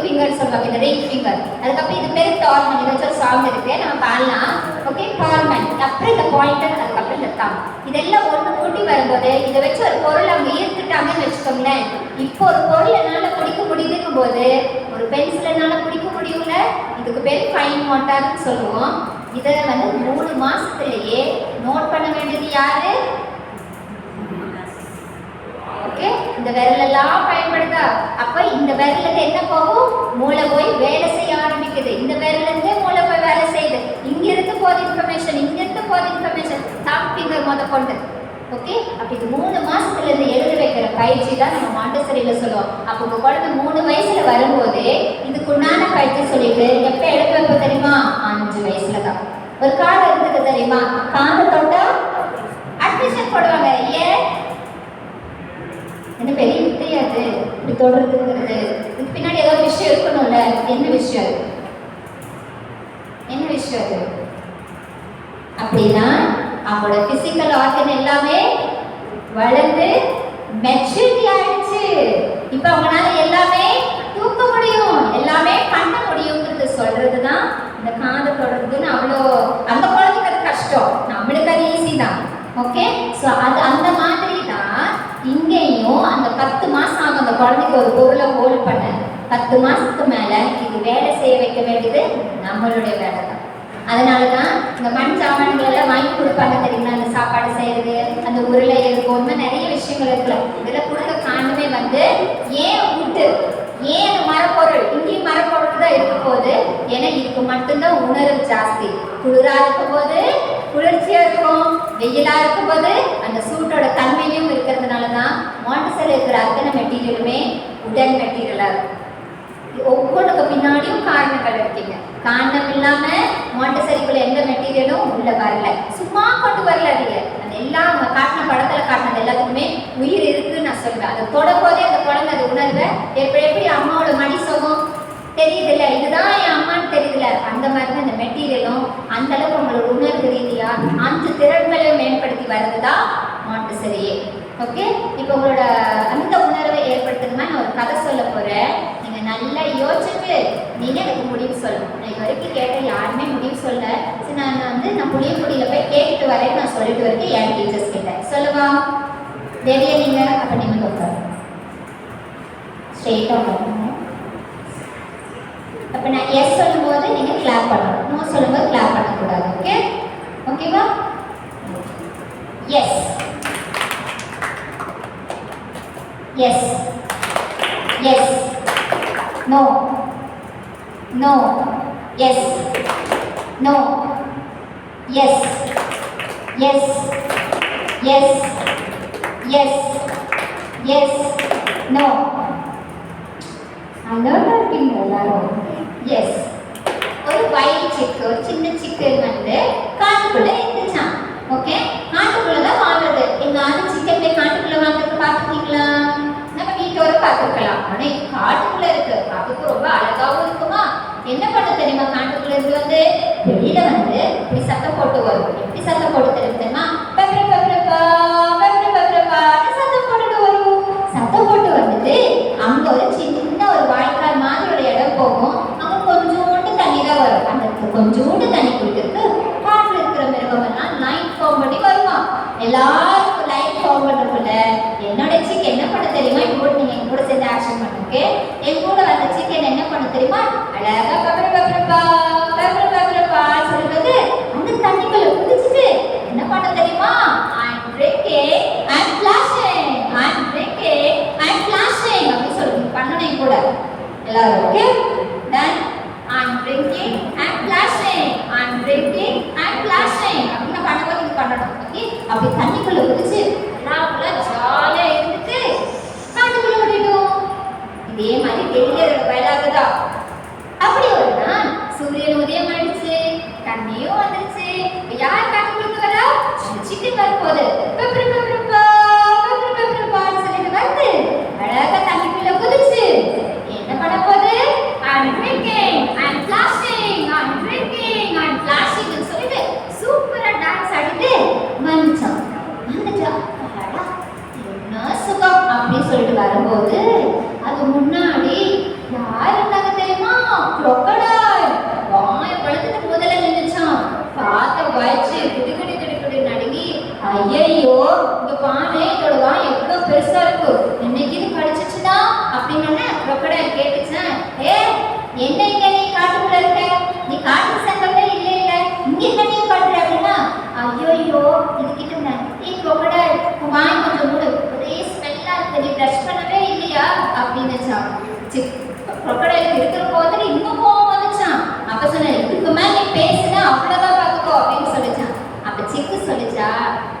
ஃபிங்கர் சொல்லுவாங்க, இந்த ரிங் ஃபிங்கர். அதுக்கப்புறம் இது பேர் டார்மன். இது வச்சு ஒரு சாங் இருக்கு, நம்ம பாடலாம். Okay, dormant. அப்புறம் இந்த பாயிண்டர், அதுக்கப்புறம் இந்த தம். இதெல்லாம் ஒன்று கூட்டி வரும்போது இதை வச்சு ஒரு பொருள் அவங்க ஈர்த்துட்டாங்கன்னு வச்சுக்கோங்களேன். இப்போ ஒரு பொருள் என்னால் பிடிக்க முடியுதுங்கும் போது ஒரு பென்சில் என்னால் பிடிக்க முடியும்ல, இதுக்கு பேர் ஃபைன் மோட்டார்னு சொல்லுவோம். இதை வந்து 3 மாசத்துலயே நோட் பண்ண வேண்டியது யாரு? ஓகே, இந்த விரலெல்லாம் பயன்படுதா? அப்ப இந்த விரல்ல என்ன போகும்? மூளை போய் வேலை செய்ய ஆரம்பிக்குது. இந்த விரல்ல இருந்தே மூளை போய் வேலை செய்யுது. இங்க இருந்து போகுது இன்ஃபர்மேஷன், இங்க இருந்து போகுது இன்ஃபர்மேஷன், டாப் ஃபிங்கர் கொண்டு. ஓகே, அப்ப இது 3 மாசத்துல இருந்து எழுத வைக்கிற பயிற்சி தான் நம்ம மாண்டசரியில சொல்லுவோம். அப்போ உங்க குழந்தை 3 வயசுல வரும்போது இதுக்குண்டான பயிற்சி சொல்லிட்டு எப்ப எழுத வைப்ப தெரியுமா? 5 வயசுல தான். ஒரு காலம் இருந்தது தெரியுமா? காலை தொட்டா அட்மிஷன் போடுவாங்க. ஏன்? என்ன பெரிய வித்தையா அது இப்படி தொடர்றதுங்கிறது? இதுக்கு பின்னாடி ஏதோ விஷயம் இருக்கணும்ல. என்ன விஷயம் அது? என்ன விஷயம் அது? அப்படின்னா அவங்களோட பிசிக்கல் ஆர்கன் எல்லாமே வளர்ந்து மெச்சூரிட்டி ஆயிடுச்சு. இப்ப அவங்களால எல்லாமே தூக்க முடியும், எல்லாமே பண்ண முடியுங்கிறது சொல்றதுதான் இந்த காது தொடர்றதுன்னு. அவ்வளோ அந்த குழந்தைக்கு அது கஷ்டம், நம்மளுக்கு அது ஈஸி தான். ஓகே, ஸோ அது அந்த மாதிரி தான் இங்கேயும். அந்த 10 மாசம் ஆகும் அந்த குழந்தைக்கு ஒரு பொருளை ஹோல்ட் பண்ண. 10 மாசத்துக்கு மேல இது வேலை செய்ய வைக்க வேண்டியது நம்மளுடைய வேலை தான். அதனால தான் இந்த மண் சாமான்கள் எல்லாம் வாங்கி கொடுப்பாங்க தெரியுங்களா? அந்த சாப்பாடு செய்யறது, அந்த உருளை இருக்கும், நிறைய விஷயங்கள் இருக்குல்ல. இதெல்லாம் கொடுக்க காரணமே வந்து ஏன் உட்டு, ஏன் அந்த மரப்பொருள் இங்கேயும் மரப்பொருள் தான் இருக்க போகுது. ஏன்னா இதுக்கு மட்டும்தான் உணர்வு ஜாஸ்தி. குளிரா இருக்கும் போது குளிர்ச்சியா இருக்கும், வெயிலா இருக்கும் போது அந்த சூட்டோட தன்மையும் இருக்கிறதுனால தான் மாண்டசரியில் இருக்கிற அத்தனை மெட்டீரியலுமே உடன் மெட்டீரியலா இருக்கும். ஒவ்வொன்றுக்கு பின்னாடியும் காரணங்கள் இருக்கீங்க. காரணம் இல்லாம மாண்டசரிக்குள்ள எந்த மெட்டீரியலும் உள்ள வரல, சும்மா கொண்டு வரல. அது எல்லாம் அவங்க காட்டின படத்துல காட்டினது எல்லாத்துக்குமே உயிர் இருக்குன்னு நான் சொல்லுவேன். அதை தொட போதே அந்த குழந்தை அது உணர்வை எப்படி அம்மாவோட மடி சுகம் தெரியுதுல்ல, இதுதான் என் அம்மான்னு தெரியுதுல, அந்த மாதிரி தான் இந்த மெட்டீரியலும் அந்த அளவுக்கு உங்களோட உணர்வு ரீதியா 5 திறன்களையும் மேம்படுத்தி வர்றதுதான் மாண்டசரியே. ஓகே, இப்போ உங்களோட அந்த உணர்வை ஏற்படுத்தணுமா நான் ஒரு கதை சொல்ல போறேன். நீங்க நல்லா யோசிச்சுட்டு நீங்க எனக்கு முடிவு சொல்லணும். நான் இது வரைக்கும் கேட்ட யாருமே முடிவு சொல்ல. சரி, நான் புளியங்குடியில போய் கேட்டுட்டு வரேன்னு நான் சொல்லிட்டு வரைக்கும் என் டீச்சர்ஸ் கிட்ட சொல்லுவா ரெடியா நீங்க? அப்ப நீங்க உட்காரு, ஸ்ட்ரெயிட்டா வரணும். அப்ப நான் எஸ் சொல்லும் போது நீங்க கிளாப் பண்ணணும், நோ சொல்லும் போது கிளாப் பண்ணக்கூடாது. ஓகே, ஓகேவா? Yes, yes, yes, no, no, yes, no, yes, yes, yes, yes, yes, no. அலர்ட்டா இருக்கீங்க எல்லாரும். எஸ், ஒரு வைல்ட் சிக்கு, ஒரு சின்ன சிக்கு வந்து காட்டுக்குள்ள இருந்துச்சான். ஓகே, காட்டுக்குள்ளதான் வாழ்றது. எங்க ஆறு சிக்கன் போய் காட்டுக்குள்ள வாழ்றது பார்த்துருக்கீங்களா? நம்ம வீட்டோட பார்த்துருக்கலாம். ஆனா இது காட்டுக்குள்ள இருக்கு, அதுக்கு ரொம்ப அழகாவும் இருக்குமா. என்ன பண்ண தெரியுமா? காட்டுக்குள்ள இருந்து வந்து வெளியில வந்து இப்படி சத்தம் போட்டு வரும். எப்படி சத்தம் போட்டு தெரியுமா? பெப்ர பெப்ரப்பா பெப்ர பெப்ரப்பான்னு சத்தம் போட்டுட்டு வரும். சத்தம் போட்டு வந்துட்டு அங்க ஒரு சின்ன ஒரு வாய்க்கால் மாதிரி ஒரு இடம் போகும். அங்க கொஞ்சோண்டு தண்ணி தான் வரும். அந்த கொஞ்சோண்டு தண்ணிக்குள்ள கூட வந்த சிக்கன் என்ன பண்ண தெரியுமா? அழகா பப்பரப்பா சொல்றது அந்த தண்ணிக்குள்ள குதிச்சுட்டு என்ன பண்ண தெரியுமா? I'm drinking, I'm flashing, I'm drinking, I'm flashing அப்படி சொல்லி பண்ணணும் கூட எல்லாரும். Okay then I'm drinking, I'm flashing, I'm drinking, I'm flashing அப்படி பண்ணும்போது இது பண்ணணும். ஓகே அப்படி தண்ணிக்குள்ள குதிச்சு எல்லாம் ஜாலியா இருந்துட்டு காட்டுக்குள்ள ஓடிடும். இதே மாதிரி டெய்லி வயலாக தான். அப்படி ஒரு நாள் சூரியன் உதயம் ஆயிடுச்சு, தண்ணியும் வந்துருச்சு. யார் காட்டுக்குள்ள வரா? சிக்கன் வரப்போகுது. சொல்லிட்டு வந்து அழகா தண்ணிக்குள்ள குதிச்சு என்ன பண்ண போகுது? I'm drinking, I'm flashing, I'm drinking, I'm flashing சொல்லிட்டு சூப்பரா டான்ஸ் ஆடிட்டு வந்துச்சான். வந்துட்டா என்ன சுகம் அப்படி சொல்லிட்டு வரும்போது அது முன்னாடி யார் இருந்தாங்க தெரியுமா? crocodile. வாய பழத்துட்டு முதல்ல நின்னுச்சான். பார்த்த வயச்சு கிடுகிடு நடுங்கி ஐயோ இந்த பானை இதோட வாய் எவ்வளவு பெருசா இருக்கு, இன்னைக்கு இது கடிச்சிச்சுன்னா அப்படின்னு crocodile கேட்டுச்சேன். என்ன இங்க நீ காட்டுக்குள்ள இருக்க? நீ காட்டுக்கு சேர்ந்தவங்க இல்ல இங்க என்ன நீ பண்ற அப்படின்னா ஐயோ இதுகிட்ட crocodile வாய் கொஞ்சம் மூடு, ஒரே ஸ்மெல்லா இருக்கு, நீ பிரஷ் பண்ணவே இல்லையா அப்படின்னு crocodile இருக்கிற போது இன்னும் கோவம் வந்துச்சான். அப்ப சொன்ன இதுக்கு மேல நீ பேசுனா அவ்வளவுதான் பாத்துக்கோ அப்படின்னு சொல்லிச்சான். அப்ப சிக்கு சொல்லிச்சா,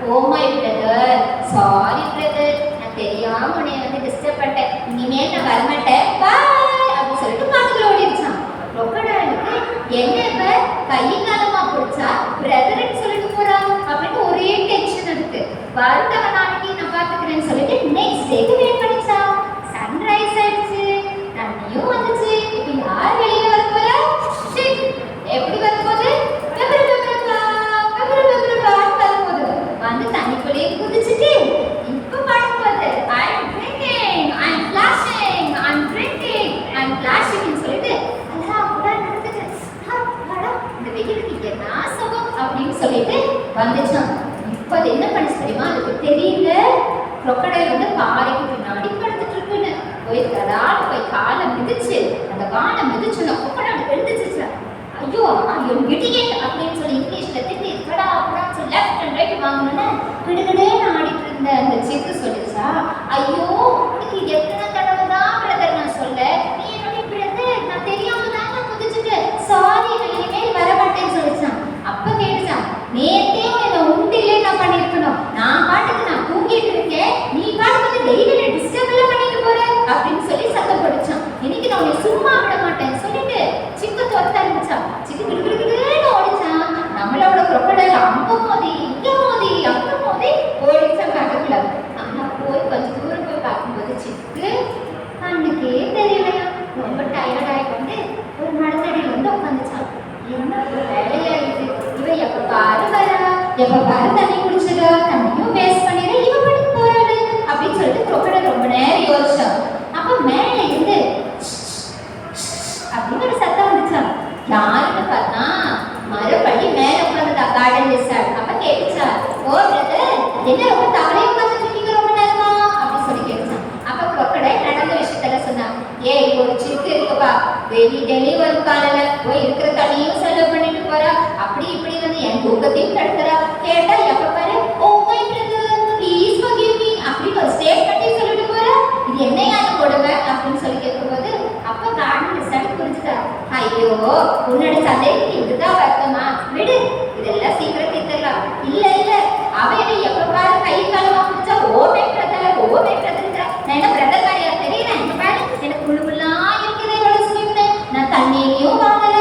oh my brother, sorry brother, நான் தெரியாம உன்னை வந்து டிஸ்டர்ப் பண்ணிட்டேன், இனிமேல் நான் வரமாட்டேன், பாய் அப்படின்னு சொல்லிட்டு காட்டுக்குள்ள ஓடிடுச்சான். crocodileக்கு என்ன இப்ப கையும் காலமா போச்சா பிரதர்ன்னு சொல்லிட்டு போறா அப்படின்னு ஒரே டென்ஷன் இருக்கு. வருத்தவ நாளைக்கு நான் பாத்துக்கிறேன்னு சொல்லிட்டு நெக்ஸ்ட் டேக்கு வெயிட் பண்ணிச்சா. சன்ரைஸ் ஆயிடுச்சு, தண்ணியும் வந்துச்சு. இப்ப யார் வெளியே வர போறா? எப்படி வரும்போது வந்து தண்ணிக்குள்ளேயே குதிச்சுட்டு இப்ப பண்ணும்போது I'm drinking, I'm flashing, I'm drinking, I'm flashing சொல்லிட்டு அதெல்லாம் கூட நடந்துட்டு இந்த வெயிலுக்கு என்ன சுகம் அப்படின்னு சொல்லிட்டு வந்துச்சான். இப்ப அது என்ன பண்ணுச்சு தெரியுமா? அதுக்கு தெரியல crocodile வந்து பாறைக்கு பின்னாடி படுத்துட்டு இருக்குன்னு. போய் தடால் போய் காலை மிதிச்சு அந்த வானை மிதிச்சுன்னா crocodile எழுந்துச்சு. ஐயோ இடியட் அப்படின்னு சொல்லி இங்கிலீஷ்ல திட்டி கடா அப்படின்னு சொல்லி லெஃப்ட் அண்ட் ரைட் வாங்கணும்னு கிடுகிடேன்னு ஆடிட்டு இருந்த அந்த சிக்கு சொல்லிச்சா, ஐயோ உனக்கு எத்தனை தடவை தான் பிரதர் நான் சொல்ல, நீ என்னுடைய பிரதர், நான் தெரியாம தாங்க குதிச்சுட்டு சாரி நான் இனிமேல் வர மாட்டேன்னு சொல்லிச்சான். அப்ப கேட்டுச்சான், நேத்தே என்ன உண்டிலே நான் பண்ணிருக்கணும், நான் பாட்டுக்கு நான் தூங்கிட்டு இருக்கேன், நீ பாட்டுக்கு டெய்லி டிஸ்டர்ப் எல்லாம் பண்ணிட்டு போற அப்படின்னு சொல்லி சத்தம் போடுச்சான். இன்னைக்கு நான் உன்னை சும்மா விட மாட்டேன்னு சொல்லிட்டு சிக்கு தொத்த ஆரம்பிச்சான். சிக்கு கிடுகிடுன்னு ஓடிச்சான். நம்மளோட crocodile அங்க மோதி இங்க மோதி அங்க மோதி ஓடிச்சான் காட்டுக்குள்ள. ஆனா போய் கொஞ்சம் தூரம் போய் பார்க்கும்போது சிக்கு அன்னைக்கே தெரியலையா, ரொம்ப டயர்ட் ஆயிட்டு ஒரு மரத்தடியில் வந்து உட்காந்துச்சான். என்ன ஒரு வேலையா இது, இவ எப்ப பாரு வரா, எப்ப பாரு தண்ணி குடிச்சிடா, தண்ணியும் வேஸ்ட் பண்ணிட, இவ படுத்து போறாரு அப்படின்னு சொல்லிட்டு crocodile ரொம்ப நேரம் யோசிச்சான். அப்ப மேல இருந்து அப்படின்னு ஒரு சத்தம் வந்துச்சான். யாருன்னு பார்த்தா மறுபடி மேல உட்காந்துட்டா கார்டன் லிசார்ட். அப்ப கேட்டுச்சா, ஓ பிரதர் என்ன ரொம்ப தவறையா உட்காந்துட்டு இருக்கீங்க ரொம்ப நேரமா அப்படின்னு சொல்லி கேட்டுச்சான். அப்ப crocodile நடந்த விஷயத்தெல்லாம் சொன்னான். ஏய் ஒரு சிக்கு இருக்குப்பா, டெய்லி வரும் காலையில போய் இருக்கிற தண்ணியும் செலவு பண்ணிட்டு போறா, அப்படி இப்படி வந்து என் தூக்கத்தையும் தடுக்கிறா, கேட்டா எப்ப பாரு ஓ my brother please forgive me அப்படின்னு ஒரு ஸ்டேட்மெண்ட்டே சொல்லிட்டு போறா, இது என்ன யாரு கொடுமை அப்படின்னு சொல்லி கேட்கும்போது அப்ப கார்டன் லிசார்ட் புரிஞ்சுட்டா. ஐயோ உன்னோட சந்தேகத்துக்கு இதுதான் வருத்தமா, விடு இதெல்லாம் சீக்கிரம் தீர்த்தலாம். இல்ல அவன் எப்ப பாரு கை காலமா பிடிச்சா ஓமே பிரதர் நான் என்ன பிரதர் மாதிரியா தெரியறேன், இங்க பாரு எனக்கு குழுவெல்லாம் இருக்குது எவ்வளவு ஸ்கிம்னு, நான் தண்ணியிலையும் வாங்கல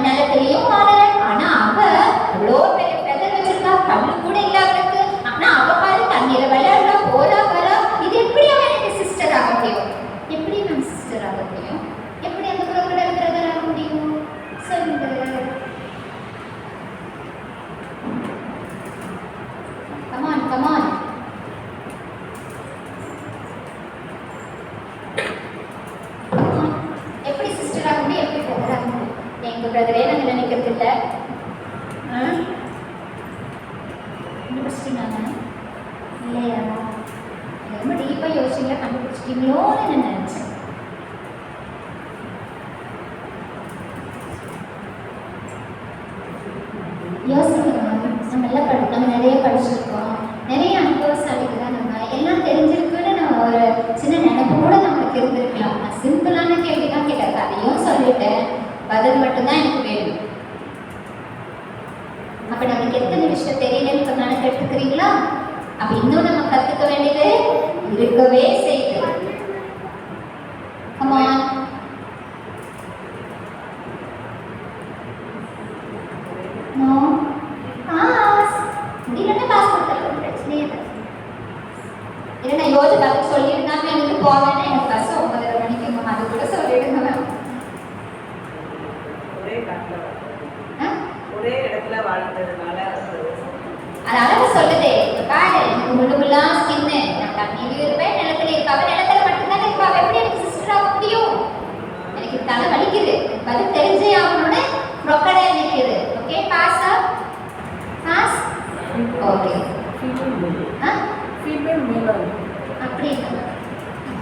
நிலத்திலையும் வாங்கல, ஆனா அவ அவ்வளோ பெரிய பிரதர் வச்சிருக்கா, கண்ணு கூட இல்ல அவளுக்கு, ஆனா அவ பாரு தண்ணீர விளையாடுறா போறா வரா, இது எப்படி அவன் எனக்கு சிஸ்டர் ஆக முடியும், எப்படி நான் சிஸ்டர் ஆக முடியும், எப்படி அந்த crocodile பிரதர் ஆக முடியும் சொல்லுங்க. Come on. எப்படி சிஸ்டர் ஆக முடியும், எப்படி பிரதர் ஆக முடியும்? எங்க பிரதரே நாங்க நினைக்கிறது இல்ல. கண்டுபிடிச்சிட்டீங்க இல்லையா? ரொம்ப டீப்பா யோசிச்சீங்களா, கண்டுபிடிச்சிட்டீங்களோன்னு நான் நினைச்சேன். யோசிக்கணும். நம்ம எல்லாம் நம்ம நிறைய படிச்சிருக்கோம், நிறைய அனுபவசாலிக்கு தான் நம்ம எல்லாம் தெரிஞ்சிருக்குன்னு நம்ம ஒரு சின்ன நினைப்பு கூட நம்மளுக்கு இருந்திருக்கலாம். நான் சிம்பிளான கேள்வி தான் கேட்டேன், அதையும் சொல்லிட்டேன், பதில் மட்டும்தான் எனக்கு வேணும். அப்ப நமக்கு எத்தனை விஷயம் தெரியலன்னு சொன்னாலும் கேட்டுக்கிறீங்களா? அப்ப இன்னும் நம்ம கத்துக்க வேண்டியது இருக்கவே செய்யுது. Come on. No. Pass. முடியலன்னா பாஸ் கொடுத்துருக்கோம், பிரச்சனையே இல்லை. இல்லை நான் யோசிச்சு சொல்லியிருந்தாங்க எனக்கு போவேன்னா எனக்கு பஸ் 9:30 மணிக்கு அது கூட சொல்லிடுங்க மேம். ஒரே இடத்துல வாழ்ந்ததுனால அது அழகு சொல்லுதே. பாரு, எனக்கு முழுமுள்ளா ஸ்கின்னு, நான் தண்ணியிலும் இருப்பேன், நிலத்துல இருப்பாங்க, நிலத்துல மட்டும்தான் இருப்பாங்க. எப்படி எனக்கு சிஸ்டர் ஆக முடியும்? எனக்கு தலை வலிக்குது, பதில் தெரிஞ்சே ஆகணும்னு ரொக்கடை நிற்குது. Okay, pass pass. Okay, female மேலா அப்படி இல்லை,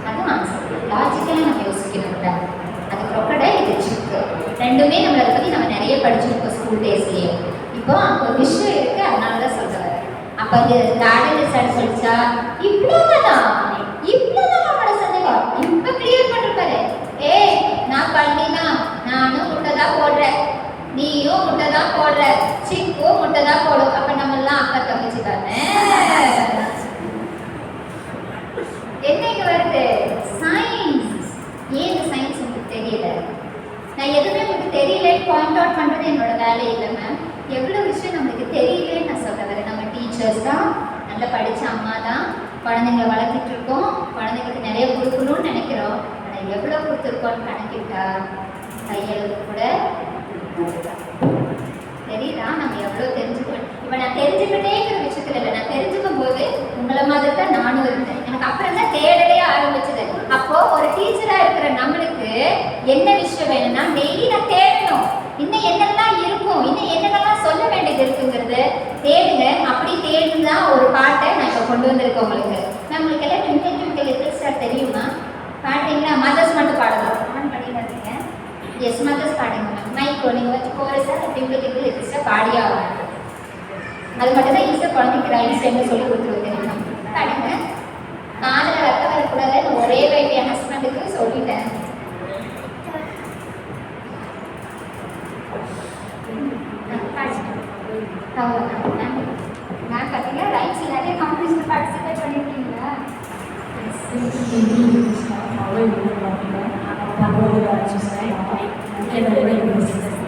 அதுவும் ஆன்சர். லாஜிக்கலாக நம்ம யோசிக்கணும்ல. அது ரொக்கடை, இது சிக்கு, ரெண்டுமே நம்மளை பற்றி நம்ம நிறைய படிச்சிருக்கோம் ஸ்கூல் டேஸ்லேயே. இப்போ அங்கே ஒரு விஷயம் இருக்கு, அதனால தான் சொல்ல வரேன். அப்போ அது கார்டன் சார் சொல்லிச்சா இவ்வளோதான் நம்மளோட சந்தேகம் இப்போ கிளியர் பண்ணிருப்பாரு. நான் பண்ணிதான், நானும் முட்டை தான் போடுறேன், நீயும் முட்டை தான் போடுற, சிக்கும் முட்டை தான் போடும். அப்போ நம்ம எல்லாம் அக்கா தங்கச்சி தானே. என்ன இங்க வருது? சயின்ஸ். ஏன் இந்த சயின்ஸ் உங்களுக்கு தெரியல? நான் எதுவுமே உங்களுக்கு தெரியலன்னு பாயிண்ட் அவுட் பண்ணுறது என்னோட வேலை இல்லை மேம். எவ்வளோ விஷயம் நம்மளுக்கு தெரியலன்னு நான் சொல்ல வரேன். நம்ம டீச்சர்ஸ் தான், நல்லா படித்த அம்மா தான், குழந்தைங்களை வளர்த்துட்டு இருக்கோம், குழந்தைங்களுக்கு நிறைய கொடுக்கணும்னு நினைக்கிறோம். ஆனால் எவ்வளோ கொடுத்துருக்கோன்னு கணக்கிட்டா கையளவு கூட தெரியுதா? நம்ம எவ்வளோ தெரிஞ்சுக்கணும். இப்போ நான் தெரிஞ்சுக்கிட்டேங்கிற விஷயத்துல இல்லை, நான் தெரிஞ்சுக்கும் போது உங்களை மாதிரி தான் நானும் இருந்தேன். எனக்கு அப்புறம் தான் தேடலே ஆரம்பிச்சது. அப்போ ஒரு டீச்சரா இருக்கிற நம்மளுக்கு என்ன விஷயம் வேணும்னா டெய்லி நான் தேடணும், இன்னும் என்னெல்லாம் இருக்கும், இன்னும் என்னெல்லாம் சொல்ல வேண்டியது இருக்குங்கிறது தேடுங்க. அப்படி தேடுதான் ஒரு பாட்டை நான் இப்போ கொண்டு வந்திருக்கேன் உங்களுக்கு. நம்மளுக்கு எல்லாம் ட்விங்கிள் ட்விங்கிள் லிட்டில் ஸ்டார் தெரியுமா? பாடுறீங்களா? மதர்ஸ் மட்டும் பாடலாம், ஆன் பண்ணிட்டு இருக்கீங்க. எஸ், மதர்ஸ் பாடுங்க மேம். மைக்கோ நீங்கள் வச்சு கோரஸா ட்விங்கிள் ட்விங்கிள் லிட்டில் ஸ்டார் பாடியே ஆகணும். அது மட்டும் தான் ஈஸியாக குழந்தைக்கு ரைம்ஸ் என்ன சொல்லி கொடுத்துருக்கேன். பாடுங்க. காதில் ரத்தம் வரக்கூடாதுன்னு ஒரே வைப்பு என் ஹஸ்பண்டுக்கு சொல்லிட்டேன். நான் பார்த்தீங்கன்னா ரைட்ஸ் நிறைய காம்படிஷன் பார்ட்டிசிபேட் பண்ணியிருக்கீங்களா?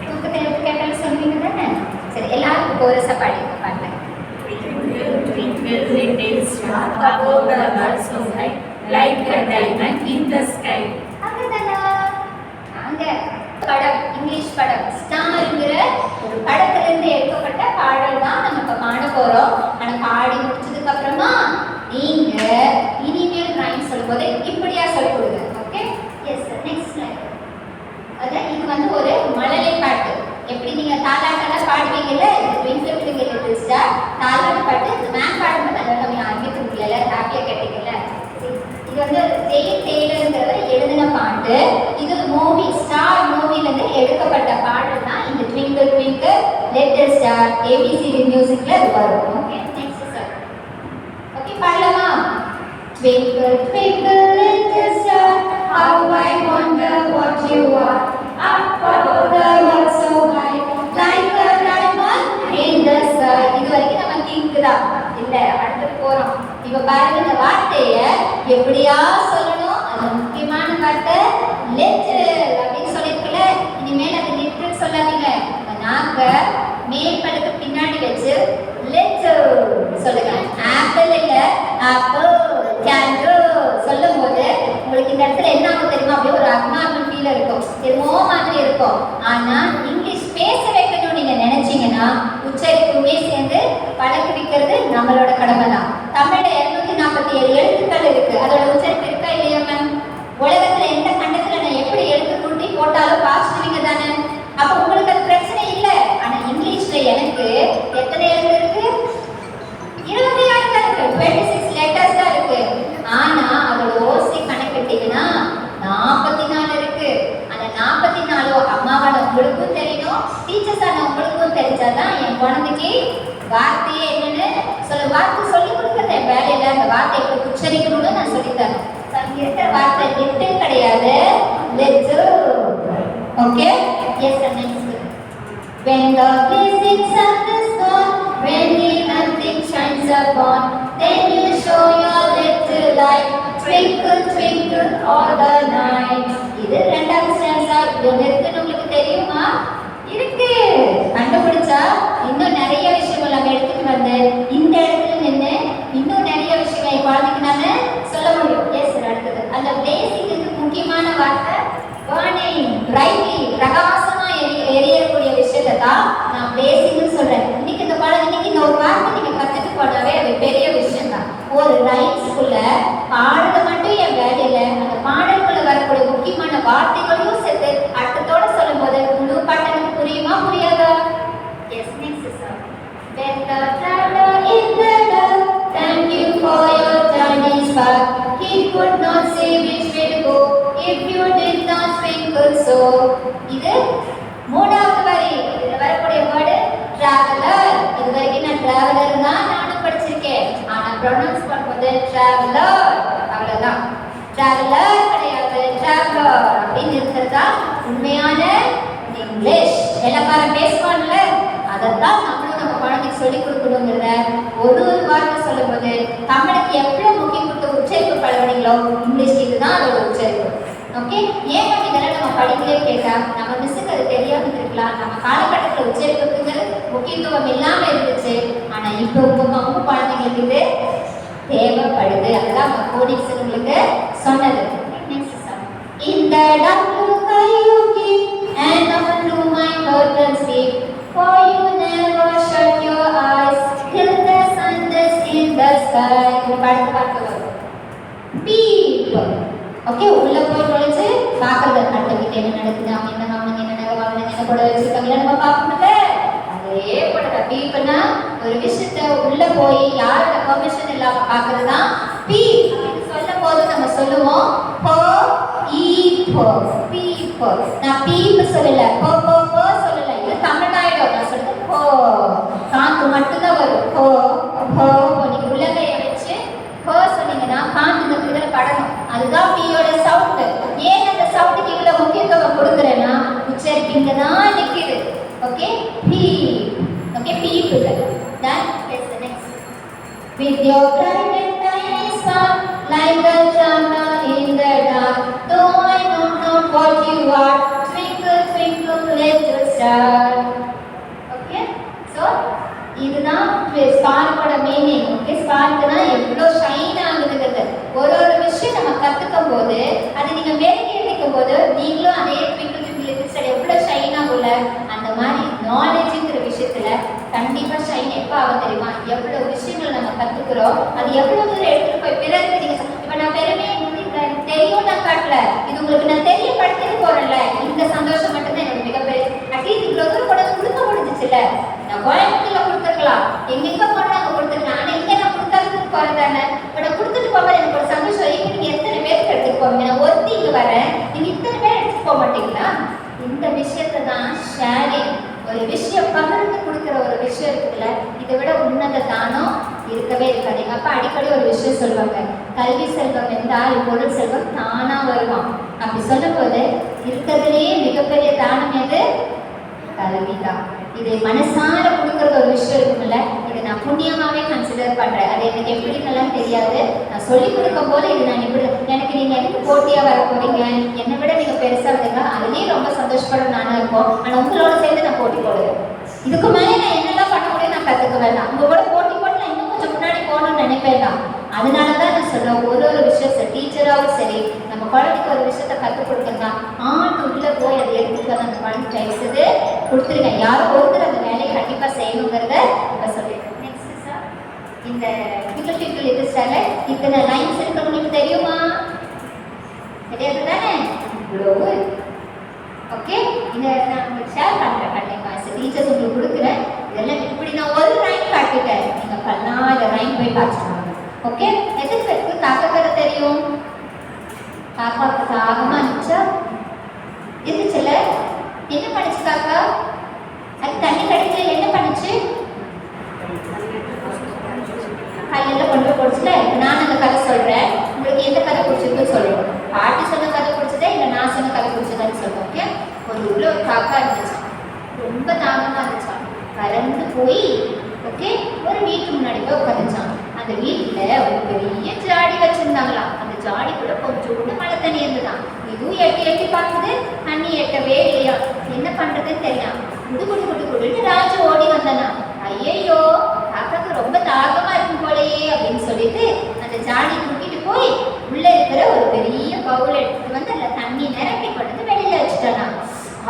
தூக்கத்தை எடுத்து கேட்டாலும் சொல்லுவீங்க தானே? சரி, எல்லாருக்கும் கோரஸா பாடிங்க பாருங்க. Like a diamond in the sky. படம், இங்கிலீஷ் படம் ஸ்டார்ங்கிற ஒரு படத்திலிருந்து எடுக்கப்பட்ட பாடல் தான் நம்ம இப்போ காண போறோம். ஆனால் பாடி முடிச்சதுக்கு அப்புறமா நீங்க இனிமேல் ரைம் சொல்லும்போது இப்படியா சொல்லி கொடுங்க. Okay, yes sir. Next slide. அதான் இது வந்து ஒரு மழலை பாட்டு. எப்படி நீங்க தாலாட்டெல்லாம் பாடுவீங்கல்ல, ட்விங்கிள் ட்விங்கிள் லிட்டில் ஸ்டார் தாலாட்டு பாட்டு மேம் பாடும்போது நல்லா நம்ம ஆரம்பிக்க முடியல, ஹாப்பியாக கேட்டீங்கல்ல. இது வந்து ஜெயின் டெய்லருங்கிறவர் எழுதின பாட்டு. இது மூவி ஸ்டார் மூவிலேருந்து எடுக்கப்பட்ட பாட்டு தான் இந்த twinkle twinkle little star A B C D மியூசிக்ல அது வரும். Okay, next sir. ஓகே, பாடலாமா? Twinkle twinkle little star, how I wonder what you are. Up above the world so high, like a diamond in the sky. இது வரைக்கும் நம்ம கிங்குதா இல்ல, அடுத்து போறோம். இப்ப பாருங்க, இந்த வார்த்தைய எப்படியா சொல்லணும். அது முக்கியமான வார்த்தை லிட்டில் அப்படின்னு சொல்லிருக்கல. இனிமேல் அது லிட்டில் சொல்லாதீங்க. நாக்க மேல் படுக்கு பின்னாடி வச்சு லிட்டில் சொல்லுங்க. ஆப்பிள் இல்ல, ஆப்பிள். கேண்டில் சொல்லும் போது உங்களுக்கு இந்த இடத்துல என்ன ஆகும் தெரியுமா? அப்படியே ஒரு அப்நார்மல் ஃபீல் இருக்கும், எதுவோ மாதிரி இருக்கும். ஆனா இங்கிலீஷ் பேச வைக்கணும்னு நீங்க நினைச்சீங்கன்னா உச்சரிப்புமே சேர்ந்து பழக்குவிக்கிறது நம்மளோட கடமை தான். தமிழ்ல 247 எழுத்துக்கள் இருக்கு. அதோட உச்சரிப்பு இருக்கா இல்லையா மேம்? உலகத்துல எந்த கண்டத்துல நான் எப்படி எழுத்து கூட்டி போட்டாலும் வாசிச்சுவீங்க தானே? அப்ப உங்களுக்கு அது பிரச்சனை இல்லை. ஆனா இங்கிலீஷ்ல எனக்கு எத்தனை எழுத்து இருக்கு? 26 தான் இருக்கு, 26 லெட்டர்ஸ் தான் இருக்கு. ஆனா அதோட ஓசை கணக்கிட்டீங்கன்னா 44 இருக்கு. அந்த 44 அம்மாவான உங்களுக்கும் தெரியணும், டீச்சர்ஸான உங்களுக்கும் தெரிஞ்சு தெரிஞ்சாதான் என் குழந்தைக்கு வார்த்தையே என்னன்னு வார்த்தை சொல்லி கொடுக்குறது என் வேலையில அந்த வார்த்தை எப்படி உச்சரிக்கணும்னு நான் சொல்லித்தரேன். இங்க இருக்கிற வார்த்தை லிட்டில் கிடையாது, little. Okay, yes next. When the blazing sun is gone, when the nothing shines upon, then you show your little light, twinkle twinkle all the night. இது ரெண்டாவது ஸ்டான்ஸா. இது இருக்குன்னு உங்களுக்கு தெரியுமா? இருக்கு. கண்டுபிடிச்சா இன்னும் நிறைய விஷயங்கள் நம்ம எடுத்துட்டு வந்து இந்த இடத்துல நின்று இன்னும் நிறைய விஷயங்கள் என் குழந்தைக்கு நான் சொல்ல முடியும். எஸ், அடுத்தது அந்த பேசிக்கு முக்கியமான வார்த்தை burning, brightly, பிரகாசமா எரியக்கூடிய விஷயத்தை தான் நான் பேசிக்னு சொல்றேன். இன்னைக்கு இந்த பாடம், இன்னைக்கு இந்த ஒரு வார்த்தை நீங்க கத்துட்டு போனாவே அது பெரிய விஷயம் தான். ஒரு ரைம்ஸ்குள்ள பாடுறது மட்டும் என் வேலையில அந்த பாடல்குள்ள வரக்கூடிய முக்கியமான வார்த்தைகளையும் சேர்த்து அர்த்தத்தோட சொல்லும் போது முழு பாட்டனுக்கு புரியுமா புரியாதா? Yes, next sir. When the traveler in the dark, thank you for your journey's path. He could not say which way to go if you did not twinkle so. இது மூணாவது வரி. இதுல வரக்கூடிய வேர்டு traveler. இது வரைக்கும் நான் traveler தான் நானும் படிச்சிருக்கேன். ஆனா ப்ரொனவுன்ஸ் பண்ணும்போது traveler அவ்வளவுதான். traveler கிடையாது, traveler அப்படின்னு இருக்கிறதா உண்மையான இங்கிலீஷ். எல்லாரும் பேசுவாங்கல்ல, அதைத்தான் நம்மளும் நம்ம குழந்தைக்கு சொல்லி கொடுக்கணுங்கிறத ஒரு வார்த்தை சொல்லும் போது தமிழுக்கு எவ்வளவு முக்கியம் கொடுத்து உச்சரிப்பு பழகுனீங்களோ இங்கிலீஷ்க்கு இதுதான் அதோட உச்சரிப்பு. ஓகே, ஏன் இதெல்லாம் நம்ம படிக்கலே கேட்டா நம்ம மிஸ்ஸுக்கு அது தெரியாம இருக்கலாம். நம்ம காலகட்டத்தில் உச்சரிப்புங்கிற முக்கியத்துவம் இல்லாம இருந்துச்சு. ஆனா இப்போ உங்க குழந்தைங்களுக்கு இது தேவைப்படுது. அதுதான் நம்ம கோடிக்ஸ் உங்களுக்கு சொன்னது. Next sir. இந்த and unto my curtain sleep, for you never shut your eyes till the sun is in the sky. Peep. Okay, உள்ள போய் நுழைச்சு பார்க்கறது. அடுத்தவங்க என்ன நடக்குது, அவங்க என்ன வாங்கினாங்க, என்ன வாங்கினாங்க, என்ன கூட வச்சிருக்காங்க நம்ம பார்க்கணும்ல. அதே போல பீப்னா ஒரு விஷயத்த உள்ள போய் யாரோட பெர்மிஷன் இல்லாம பார்க்கறது தான் பீப். அப்படின்னு சொல்லும் போது நம்ம சொல்லுவோம் போ ஈப் பீப். நான் பீப் சொல்லல, போ போ போ சொல்லல. இது தமிழாயிடும். நான் சொல்றது போ, காத்து மட்டும்தான் வரும். போ போ. நீங்க உள்ளங்கைய வச்சு போ சொன்னீங்கன்னா காத்து இந்த இதுல படணும். அதுதான் பீயோட சவுண்ட். ஏன் அந்த சவுண்டுக்கு இவ்வளவு முக்கியத்துவம் கொடுக்குறேன்னா உச்சரிப்பிங்க தான் நிக்குது. Okay, beep. Okay, beep. Then let's the next. With your bright and tiny spark, like a charmer in the dark, though I know not what you are, twinkle twinkle little star. Okay, so இதுதான் ஸ்பார்க்கோட meaning. Okay, ஸ்பார்க்னா எவ்வளோ shine ஆகுதுங்கிறது. ஒரு விஷயம் நம்ம கற்றுக்கும் போது அதை நீங்கள் மெருகேற்றிக்கும் போது நீங்களும் அதே ட்விங்கிள் ட்விங்கிள் லிட்டில் ஸ்டார் எவ்வளோ ஷைன் ஆகும்ல. அந்த மாதிரி நாலேஜுங்கிற விஷயத்துல கண்டிப்பாக ஷைன் எப்போ ஆகும் தெரியுமா? எவ்வளோ விஷயங்கள் நம்ம கற்றுக்குறோம் அது எவ்வளோ தூரம் எடுத்துகிட்டு போய் பிறகு நீங்கள் இப்போ நான் பெருமையை தெரியும் நான் காட்டல, இது உங்களுக்கு நான் தெரியப்படுத்திட்டு போறேன்ல. இந்த சந்தோஷம் மட்டும்தான் என்னோட மிகப்பெரிய. அட்லீஸ்ட் இவ்வளோ தூரம் கொண்டு கொடுக்க முடிஞ்சிச்சுல்ல. நான் கோயம்புத்தூர்ல கொடுத்துருக்கலாம், எங்க போனா அங்க கொடுத்துருக்கலாம். ஆனா இங்க நான் கொடுக்கறதுக்கு போறதானே. பட் கொடுத்துட்டு போகும்போது எனக்கு ஒரு சந்தோஷம். இப்போ நீங்க எத்தனை பேருக்கு எடுத்துட்டு போவீங்க? நான் ஒருத்தி இங்க வரேன், நீங்க இத்தனை பேர் எடுத்துட்டு போக மாட்டீங்களா? இந்த விஷயத்தை தான் ஷேரிங். ஒரு விஷயம் பகிர்ந்து கொடுக்குற ஒரு விஷயம் இருக்குல்ல, இதை விட உன்னத தானம் இருக்கவே இருக்காது. எங்க அப்பா அடிக்கடி ஒரு விஷயம் சொல்லுவாங்க, கல்வி செல்வம் என்றால் பொருள் செல்வம் தானா வருவான். அப்படி சொல்லும் போது இருக்கிறதுலேயே மிகப்பெரிய தானம் எது? கல்வி தான். இது மனசார கொடுக்கறது ஒரு விஷயம் இருக்கும்ல, இதை நான் புண்ணியமாவே கன்சிடர் பண்றேன். அது எனக்கு எப்படின்னெல்லாம் தெரியாது. நான் சொல்லி கொடுக்கும் போது இது நான் இப்படி எனக்கு நீங்க எனக்கு போட்டியா வர போறீங்க, என்னை விட நீங்க பெருசா இருந்தீங்க, அதுலேயும் ரொம்ப சந்தோஷப்படும் நானும் இருக்கும். ஆனா உங்களோட சேர்ந்து நான் போட்டி போடுவேன். இதுக்கு மேலே நான் என்னெல்லாம் பண்ண முடியும் நான் கத்துக்க வேண்டாம். உங்க கூட போட்டி போட்டு நான் இன்னும் கொஞ்சம் முன்னாடி போகணும்னு நினைப்பேன் தான். அதனாலதான் நான் சொல்றேன், ஒரு விஷயம் சரி டீச்சராகவும் சரி நம்ம குழந்தைக்கு ஒரு விஷயத்த கற்றுக் கொடுக்கறதா ஆண்டு உள்ள போய் அதை எடுத்துட்டு வந்து அந்த குழந்தை கைசது கொடுத்துருங்க. யாரும் ஒருத்தர் அந்த வேலையை கண்டிப்பா செய்யணுங்கிறத இப்ப சொல்லிடுறேன். நெக்ஸ்ட் சார், இந்த ட்விங்கிள் லிட்டில் ஸ்டார்ல இத்தனை லைன்ஸ் இருக்கு உங்களுக்கு தெரியுமா? தெரியாது தானே? இவ்வளோ. ஓகே, இதை நான் உங்களுக்கு ஷேர் பண்றேன் கண்டிப்பா. டீச்சர்ஸ் உங்களுக்கு கொடுக்குறேன். இதெல்லாம் இப்படி நான் ஒரு ரைம் காட்டிட்டேன், நீங்க பல்லாத ரைம் போய் காட்டுவாங்க. ஓகே, எத்தனை பேருக்கு காக்கா கதை தெரியும்? காக்காவுக்கு தாகமா இருந்துச்சா? இருந்துச்சுல? என்ன பண்ணிச்சு காக்கா? அது தண்ணி கிடைக்கல கல்லுல என்ன பண்ணுச்சு? கல்லுல கொண்டு போச்சுல. நான் அந்த கதை சொல்றேன், உங்களுக்கு எந்த கதை பிடிச்சிருக்குன்னு சொல்லுவோம். பாட்டி சொன்ன கதை பிடிச்சதா இல்லை நான் சொன்ன கதை பிடிச்சதான்னு சொல்லுவோம். ஓகே, ஒரு ஊர்ல ஒரு காக்கா இருந்துச்சான். ரொம்ப தாகமா இருந்துச்சான். பறந்து போய் ஓகே ஒரு வீட்டு முன்னாடி போய் உட்காந்துச்சான். அந்த வீட்டுல ஒரு பெரிய ஜாடி வச்சிருந்தாங்களாம். அந்த ஜாடிக்குள்ள கொஞ்சோண்டு மழை தண்ணி இருந்துதான். இதுவும் எட்டி எட்டி பார்க்குது, தண்ணி எட்டவே இல்லையா. என்ன பண்றதுன்னு தெரியும். குடு குடு குடு குடுன்னு ராஜு ஓடி வந்தானா. ஐயையோ, காக்காக்கு ரொம்ப தாகமா இருக்கும் போலயே அப்படின்னு சொல்லிட்டு அந்த ஜாடி தூக்கிட்டு போய் உள்ள இருக்கிற ஒரு பெரிய பவுல் எடுத்துட்டு வந்து அதுல தண்ணி நிரப்பி கொண்டு வந்து வெளியில வச்சுட்டானா.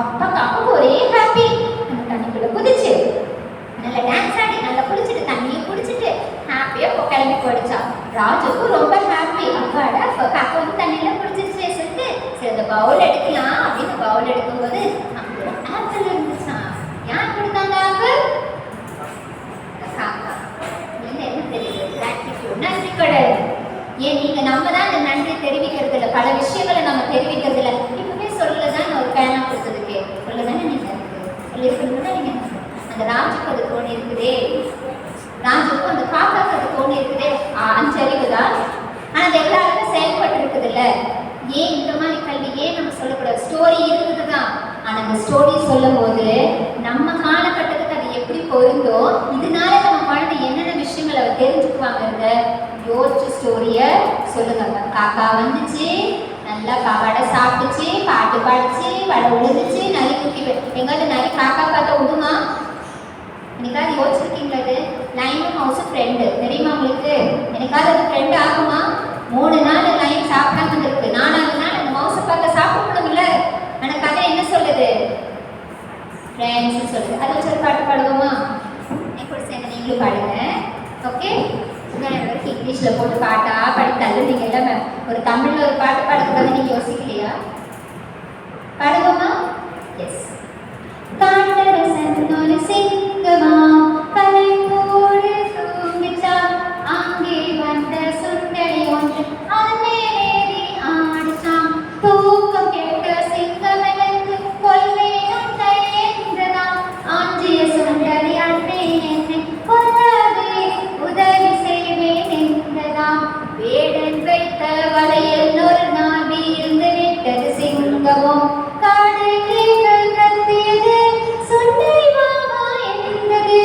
அப்பா காக்காக்கு ஒரே ஹாப்பி. அந்த தண்ணிக்குள்ள குதிச்சு நல்லா டான்ஸ் ஆடி நல்லா குளிச்சுட்டு தண்ணியை குடிச்சிட்டு ஹாப்பியா கிளம்பி போயிடுச்சான். ராஜுக்கும் ரொம்ப ஹாப்பி. அப்பாடா காக்கா வந்து தண்ணியில குடிச்சிருச்சு சொல்லிட்டு சரி அந்த பவுல் எடுக்கலாம் அப்படின்னு பவுல் எடுக்கும்போது அங்க ஆப்பிள் இருந்துச்சான். யார் கொடுத்தாங்க ஆப்பிள்? காக்கா. என்ன தெரியுது? கிராட்டிடியூட், நன்றி கடன். ஏன் நீங்க நம்ம தான் அந்த நன்றி தெரிவிக்கிறது இல்லை, பல விஷயங்களை நம்ம தெரிவிக்கிறது இல்லை. இப்பவே சொல்லதான் ஒரு பேனா கொடுத்ததுக்கு சொல்லதானே நீங்க சொல்லி நீங்க அந்த ராஜுக்கு அது தோணி இருக்குதே, ராஜுக்கும் அந்த காக்காக்கு அது தோணி இருக்குதே. 5 அறிவு தான், ஆனா அது எல்லாருக்கும் செயல்பட்டு இருக்குது இல்ல. ஏன் இந்த மாதிரி கல்வி ஏன் நம்ம சொல்லக்கூடாது? ஸ்டோரி இருக்குது தான், ஆனா அந்த ஸ்டோரி சொல்லும் போது நம்ம காலகட்டத்துக்கு அது எப்படி பொருந்தோ இதனால நம்ம குழந்தை என்னென்ன விஷயங்களை அவ தெரிஞ்சுக்குவாங்க யோசிச்சு ஸ்டோரிய சொல்லுங்க. காக்கா வந்துச்சு, நல்லா வடை சாப்பிட்டுச்சு, பாட்டு பாடிச்சு, வடை உழுதுச்சு, நரி குட்டி எங்காவது நரி காக்கா பார்த்தா விடுமா? எனக்காவது யோசிச்சிருக்கீங்களா? இது லைனும் மவுஸும் ஃப்ரெண்டு தெரியுமா உங்களுக்கு? எனக்காவது அது ஃப்ரெண்டு ஆகுமா? 3 நாள் லைன் சாப்பிடாம இருக்கு, 4வது நாள் அந்த மவுஸை பார்க்க சாப்பிடணும்ல. ஆனா கதை என்ன சொல்லுது? ஃப்ரெண்ட்ஸ் சொல்லுது. அதை வச்சு ஒரு பாட்டு பாடுவோமா? என் கூட சேர்ந்து நீங்களும் பாடுங்க. ஓகே, இங்கிலீஷ்ல போட்டு பாட்டா படித்தாலும் நீங்க எல்லாமே ஒரு தமிழ்ல ஒரு பாட்டு பாடுறதுக்காக நீங்க யோசிக்கலையா? பாடுவோமா? எஸ். காட்டரசன் ஒரு சிங்கமா கலைப்போடு தூங்கிச்சான். அங்கே வந்த சுண்டலி ஒன்று அது மேலேறி ஆடிச்சான். தூக்கம் கேட்ட சிங்கம் எனக்கு கொல்வேனும் தயன்றதாம். ஆஞ்சிய சுண்டலி அன்பே என்னை கொல்லாதே உதவி செய்வேன் என்றதாம். வேடன் வைத்த வலையில் ஒரு நாள் வீழ்ந்து விட்டது சிங்கமும். காடு கேட்க கத்தியது, சுண்டலி மாமா என்றது.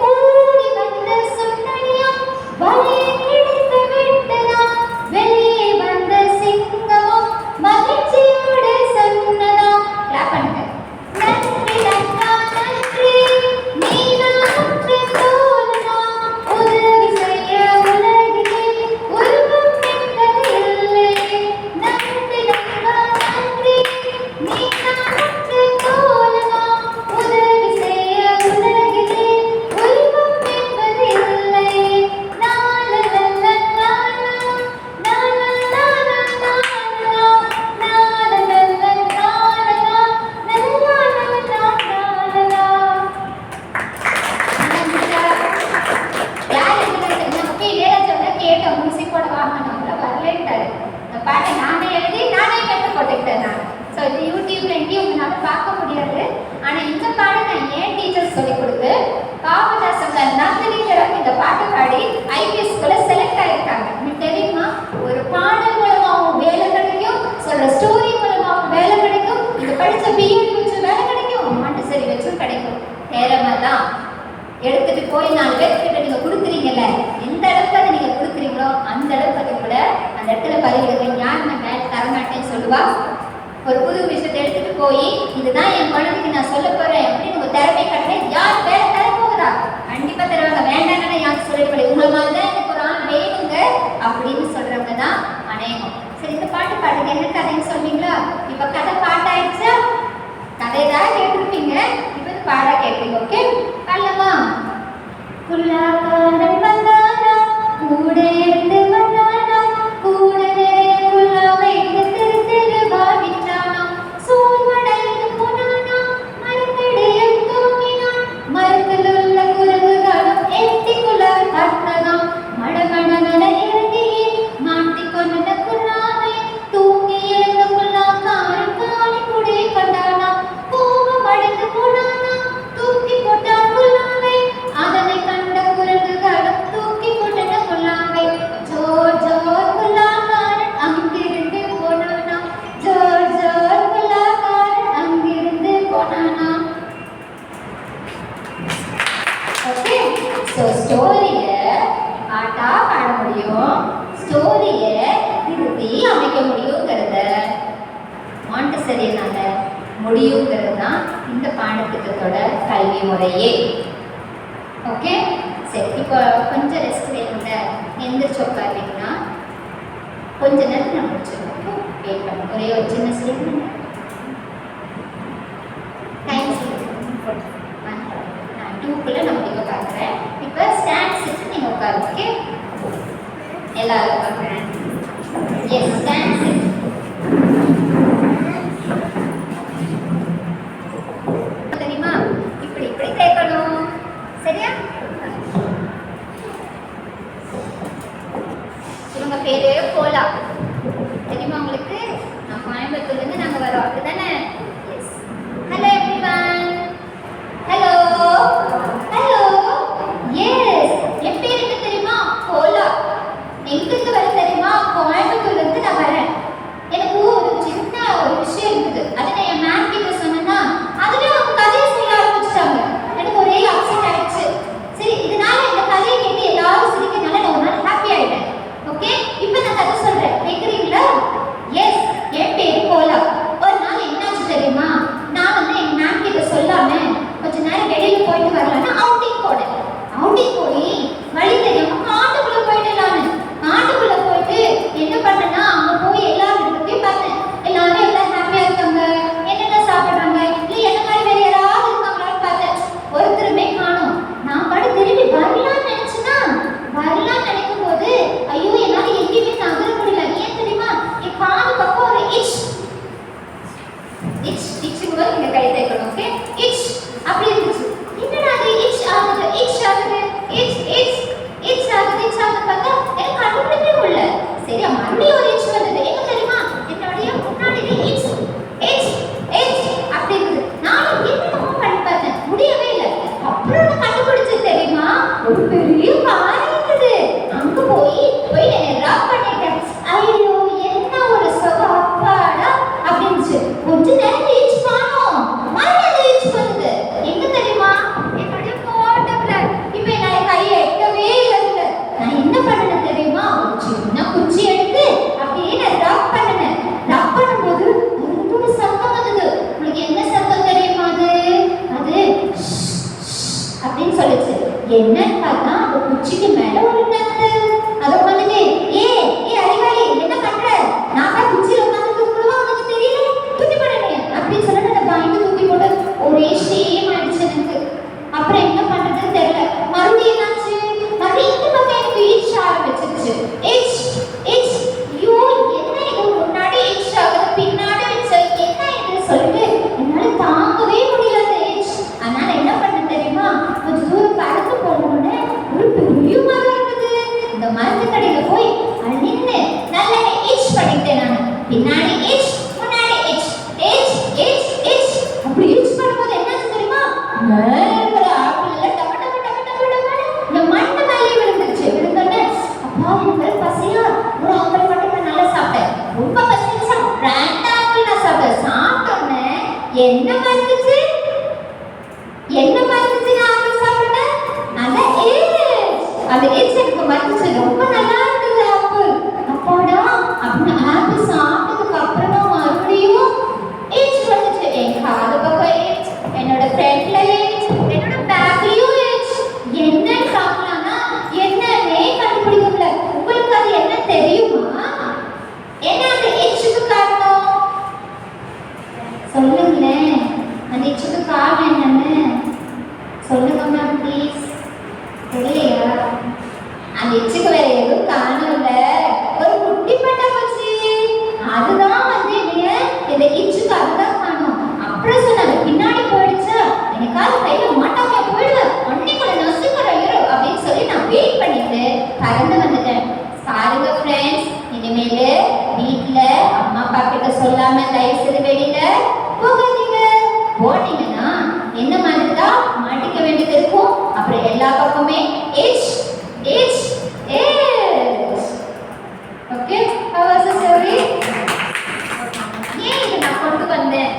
ஓடி வந்த சுண்டலியும் வலையை கிழித்து விட்டதாம். வெளியே வந்த சிங்கமும் மகிழ்ச்சியோடு சொன்னதாம். கிளாப் பண்ணுங்க. நன்றி நன்றா நன்றி, நீதான் தோழனா, உதவி செய்ய உலகிலே உருவம் என்பது இல்லை. நன்றி நன்றா நன்றி, நீதான் தோழனா, உதவி செய்ய உலகிலே உருவம் என்பது இல்லை. பாட்டை நானே எழுதி நானே கற்று போட்டுக்கிட்டேன். நான் ஸோ இது யூடியூப்ல எங்கேயும் உங்களால் பார்க்க முடியாது. ஆனால் இந்த பாடை நான் ஏன் டீச்சர்ஸ் சொல்லிக் கொடுத்து காமதாசங்க நந்தினிகரம் இந்த பாட்டு பாடி ஐபிஎஸ்குள்ள செலக்ட் ஆகிருக்காங்க. உங்களுக்கு தெரியுமா? ஒரு பாடல் மூலமாகவும் வேலை கிடைக்கும், சொல்ற ஸ்டோரி மூலமாகவும் வேலை கிடைக்கும், இதை படித்த பிஎட் வச்சு வேலை கிடைக்கும், மாண்டசரி வச்சும் கிடைக்கும். நேரமாக தான் எடுத்துட்டு போய் 4 பேர்கிட்ட நீங்க கொடுக்குறீங்கல்ல, எந்த அளவுக்கு அதை நீங்க கொடுக்குறீங்களோ அந்த அளவுக்கு அது கூட அந்த இடத்துல பதிவிடுங்க. யார் நான் வேலை தரமாட்டேன்னு சொல்லுவா? ஒரு புது விஷயத்தை எடுத்துட்டு போய் இதுதான் என் குழந்தைக்கு நான் சொல்ல போறேன் அப்படின்னு உங்க திறமை கட்டுறேன். யார் வேலை தர போகுதா? கண்டிப்பா தருவாங்க. வேண்டாம்னா யாரும் சொல்லிட்டு உங்களை மாதிரி தான் எனக்கு ஒரு ஆள் வேணுங்க அப்படின்னு சொல்றவங்க தான் அநேகம். சரி, இந்த பாட்டு பாடுங்க. என்ன கதைன்னு சொன்னீங்களா? இப்ப கதை பாட்டாயிடுச்சா? கதை தான் கேட்டிருப்பீங்க, இப்ப பாடா கேட்பீங்க. ஓகே, பாடலாமா? புல்லாக்காரன் வந்தானா, கூட இருந்து வந்தானா, கூட நிறைய புல்லா வைத்து திரு திரு வாடிச்சானா. சோர்வடைந்து போனானா, மரத்தடியில் தூங்கினான். மரத்தில் உள்ள குரங்குகளும் எட்டிக்குள்ள கத்ததாம். மடமடமென இறங்கியே மாட்டிக்கொண்ட குல்லாவை தூங்கி எழுந்த புல்லாக்காரன் காலி குடை முடியும், ஸ்டோரியை திருத்தி அமைக்க முடியுங்கிறத மாண்டசரியினால முடியுங்கிறது தான் இந்த பாடத்திட்டத்தோட கல்வி முறையே. ஓகே, சரி, இப்போ கொஞ்சம் ரெஸ்ட் வேணுங்க, எந்திரிச்சு உட்காருவீங்கன்னா கொஞ்ச நேரம் நான் முடிச்சிருக்கோம். வெயிட் பண்ணுங்க, ஒரே ஒரு சின்ன ஸ்லீப் டைம் நான் 2க்குள்ளே நான் முடிக்க பார்க்குறேன். இப்போ ஸ்டாண்ட் சிட்டு நீங்கள் உட்காருங்க. ஓகே, எல்லாரும் உட்காருறேன். S, stand chit. தெரியுமா, இப்படி இப்படி கேட்கணும், சரியா? இவங்க பேரு கோலா, தெரியுமா உங்களுக்கு? நான் கோயம்புத்தூர்லேருந்து நாங்கள் வரோம், அப்படிதானே? Yes. Hello everyone. Hello hello. Yes, என் பேர் என்ன தெரியுமா? கோலா. எங்கிருந்து வர தெரியுமா? கோயம்புத்தூர்லேருந்து நான் வரேன். எனக்கு ஒரு சின்ன ஒரு விஷயம் இருக்குது, அதை நான் என் மேம் கிட்ட சொன்னேன்னா அதுவே அவங்க கதையை சொல்ல ஆரம்பிச்சிட்டாங்க. எனக்கு ஒரே அப்செட் ஆயிடுச்சு. சரி, இதனால இந்த கதையை கேட்டு எல்லாரும் சிரிக்கிறதுனால நான் ஒரு நாள் ஹாப்பி ஆயிட்டேன். ஓகே, இப்போ நான் கதை சொல்றேன், கேட்குறீங்களா? எஸ், என் பேர் கோலா. ஒரு நாள் என்னாச்சு தெரியுமா? நான் வந்து என் மேம் கிட்ட சொல்லாம கொஞ்ச நேரம் வெளியில போயிட்டு வரலான்னு அவுட்டிங் போனேன். அவுட்டிங் போய் வழி தெரியாம காட்டுக்குள்ள போயிட்டேன். காட்டுக்குள்ள போயிட்டு என்ன பண்ணேன்னா, அங்க போய் எல்லாரும் இருக்கத்தையும் பார்த்தேன். எல்லாரும் எல்லாம் ஹாப்பியா இருக்காங்க, என்னென்ன சாப்பிடுறாங்க, இல்லை என்ன மாதிரி வேற யாராவது இருக்காங்களான்னு பார்த்தேன். ஒருத்தருமே காணோம். நான் பாட்டு திரும்பி வரலான்னு நினைச்சேன்னா, வரலான்னு நினைக்கும் போது ஐயோ என்னால எங்கேயுமே நகர முடியல. ஏன் தெரியுமா? என் காது பக்கம் ஒரு இட்ச் கூட நீங்க கை தேய்க்கணும். ஓகே, இட்ச் அப்படி இருந்துச்சு. என்னடா அது இட்ச் ஆகுது, இட்ச் ஆகுது, இட்ச் இட்ச் இட்ச் ஆகுது, இட்ச் ஆகுது பார்த்தா எனக்கு கண்டுபிடிக்கவே முடியல. சரி, மறுபடியும் ஒரு இட்ச் வந்தது. எங்க தெரியுமா? என்னுடைய முன்னாடி இட்ச் இட்ச் இட்ச் அப்படி இருக்குது. நானும் என்னமோ பண்ணி பார்த்தேன், முடியவே இல்லை. அப்புறம் நான் கண்டுபிடிச்சது தெரியுமா? ஒரு பெரிய பாறை இருக்குது. அங்க போய் என்னை ராப் பண்ணிட்டேன். ஐயோ என்ன ஒரு சுகம், அப்பாடா அப்படின்னுச்சு. கொஞ்ச நேரம் இட்ச் காணோம், மறுபடியும் இட்ச் வந்தது. எங்க தெரியுமா? என்னுடைய போட்டோல. இப்ப என்னால கையை எட்டவே இல்லை. நான் என்ன பண்ணேன் தெரியுமா? ஒரு சின்ன குச்சி எடுத்து அப்படியே நான் ராப் பண்ணினேன். ராப் பண்ணும்போது ஒரு சத்தம் வந்தது. உங்களுக்கு என்ன சத்தம் தெரியுமா? அது அப்படின்னு சொல்லிச்சு. என்னன்னு பார்த்தா அந்த குச்சிக்கு மேல ஒரு நத்து. அதை உட்காந்துட்டு ஏ அறிவாளி என்ன பண்ற? நான் தான் குச்சியில உட்காந்து உனக்கு தெரியல, தூக்கி போடுறேன் அப்படின்னு சொல்லிட்டு அந்த பயந்து தூக்கி போட்டு ஒரே ஷேம் ஆயிடுச்சு எனக்கு. அப்புறம் என்ன பண்றதுன்னு தெரியல. மறுபடியும் என்னாச்சு? மறுபடியும் இந்த பக்கம் எனக்கு இட்ச் ஆரம்பிச்சிருச்சு. இட்ச் இட்ச். ஐயோ என்ன இது, முன்னாடி இட்ச் ஆகுது, பின்னாடி இட்ச், என்ன இது சொல்லிட்டு என்னால தாங்கவே முடியல அந்த இட்ச். அதனால என்ன பண்ண தெரியுமா? கொஞ்சம் தூரம் பறந்து போனோடனே ஒரு பெரிய மரம் இருக்குது. இந்த மரத்து கடையில போய் நின்று நல்லா இட்ச் பண்ணிட்டேன். நான் பின்னாடி இட்ச், முன்னாடி இட்ச், இட்ச் இட்ச் இட்ச். அப்படி இட்ச் பண்ணும்போது என்னாச்சு தெரியுமா? மேல இருக்கிற ஆப்பிள் எல்லாம் டப டப டப டப டபன்னு இந்த மண்ணு மேலே விழுந்துருச்சு. விழுந்தோடனே அப்பா எனக்கு பசியா, ஒரு ஆப்பிள் மட்டும் நான் நல்லா சாப்பிட்டேன். ரொம்ப பசிச்சா 2 ஆப்பிள் நான் சாப்பிட்டேன். சாப்பிட்டோன்னே என்ன மறந்துச்சு? என்ன மறந்துச்சு? நான் ஆப்பிள் சாப்பிட்டேன். அதான் அந்த இட்ச் எனக்கு மறந்துச்சு. ரொம்ப நல்லா இருந்தது ஆப்பிள். அப்பாடா அப்படின்னு ஆப்பிள் சாப்பிட்டதுக்கு அப்புறமா மறுபடியும் இட்ச் வந்துச்சு. என் காது பக்கம் இட்ச், என்னோட ஃப்ரண்ட்ல இட்ச், என்னோட பேக்லயும் இட்ச். என்ன சாப்பிடலாம்னா என்னன்னே கண்டுபிடிக்க முடியல. உங்களுக்கு அது என்ன தெரியுமா? என்ன அந்த இட்ச்சுக்கு காரணம்? சொல்லுங்களேன், அந்த இட்ச்சுக்கு காரணம் என்னன்னு சொல்லுங்கம்மா ப்ளீஸ். தெரியலையா? அந்த இட்ச்சுக்கு வேற எதுவும் காரணம் இல்லை, ஒரு குட்டி பட்டாம்பூச்சி. அதுதான் வந்து இந்த இட்ச்சுக்கு அதுதான் காரணம். அப்புறம் சொன்னாங்க பின்னாடி போயிடுச்சா எனக்காவது கையில மாட்டாம போயிடுவேன், அன்னைக்குள்ள நசுக்கிற இரு அப்படின்னு சொல்லி நான் வெயிட் பண்ணிட்டு பறந்து வந்துட்டேன். பாருங்க ஃப்ரெண்ட்ஸ், இனிமேல் வீட்டுல அம்மா அப்பா கிட்ட சொல்லாம தயவு செய்து வெளியில போகாதீங்க. போனீங்கன்னா என்ன மாதிரி தான் மாட்டிக்க வேண்டியது இருக்கும். அப்புறம் எல்லா பக்கமே itch itch itch. Okay, how was the story? ஏன் இதை நான் கொண்டு வந்தேன்?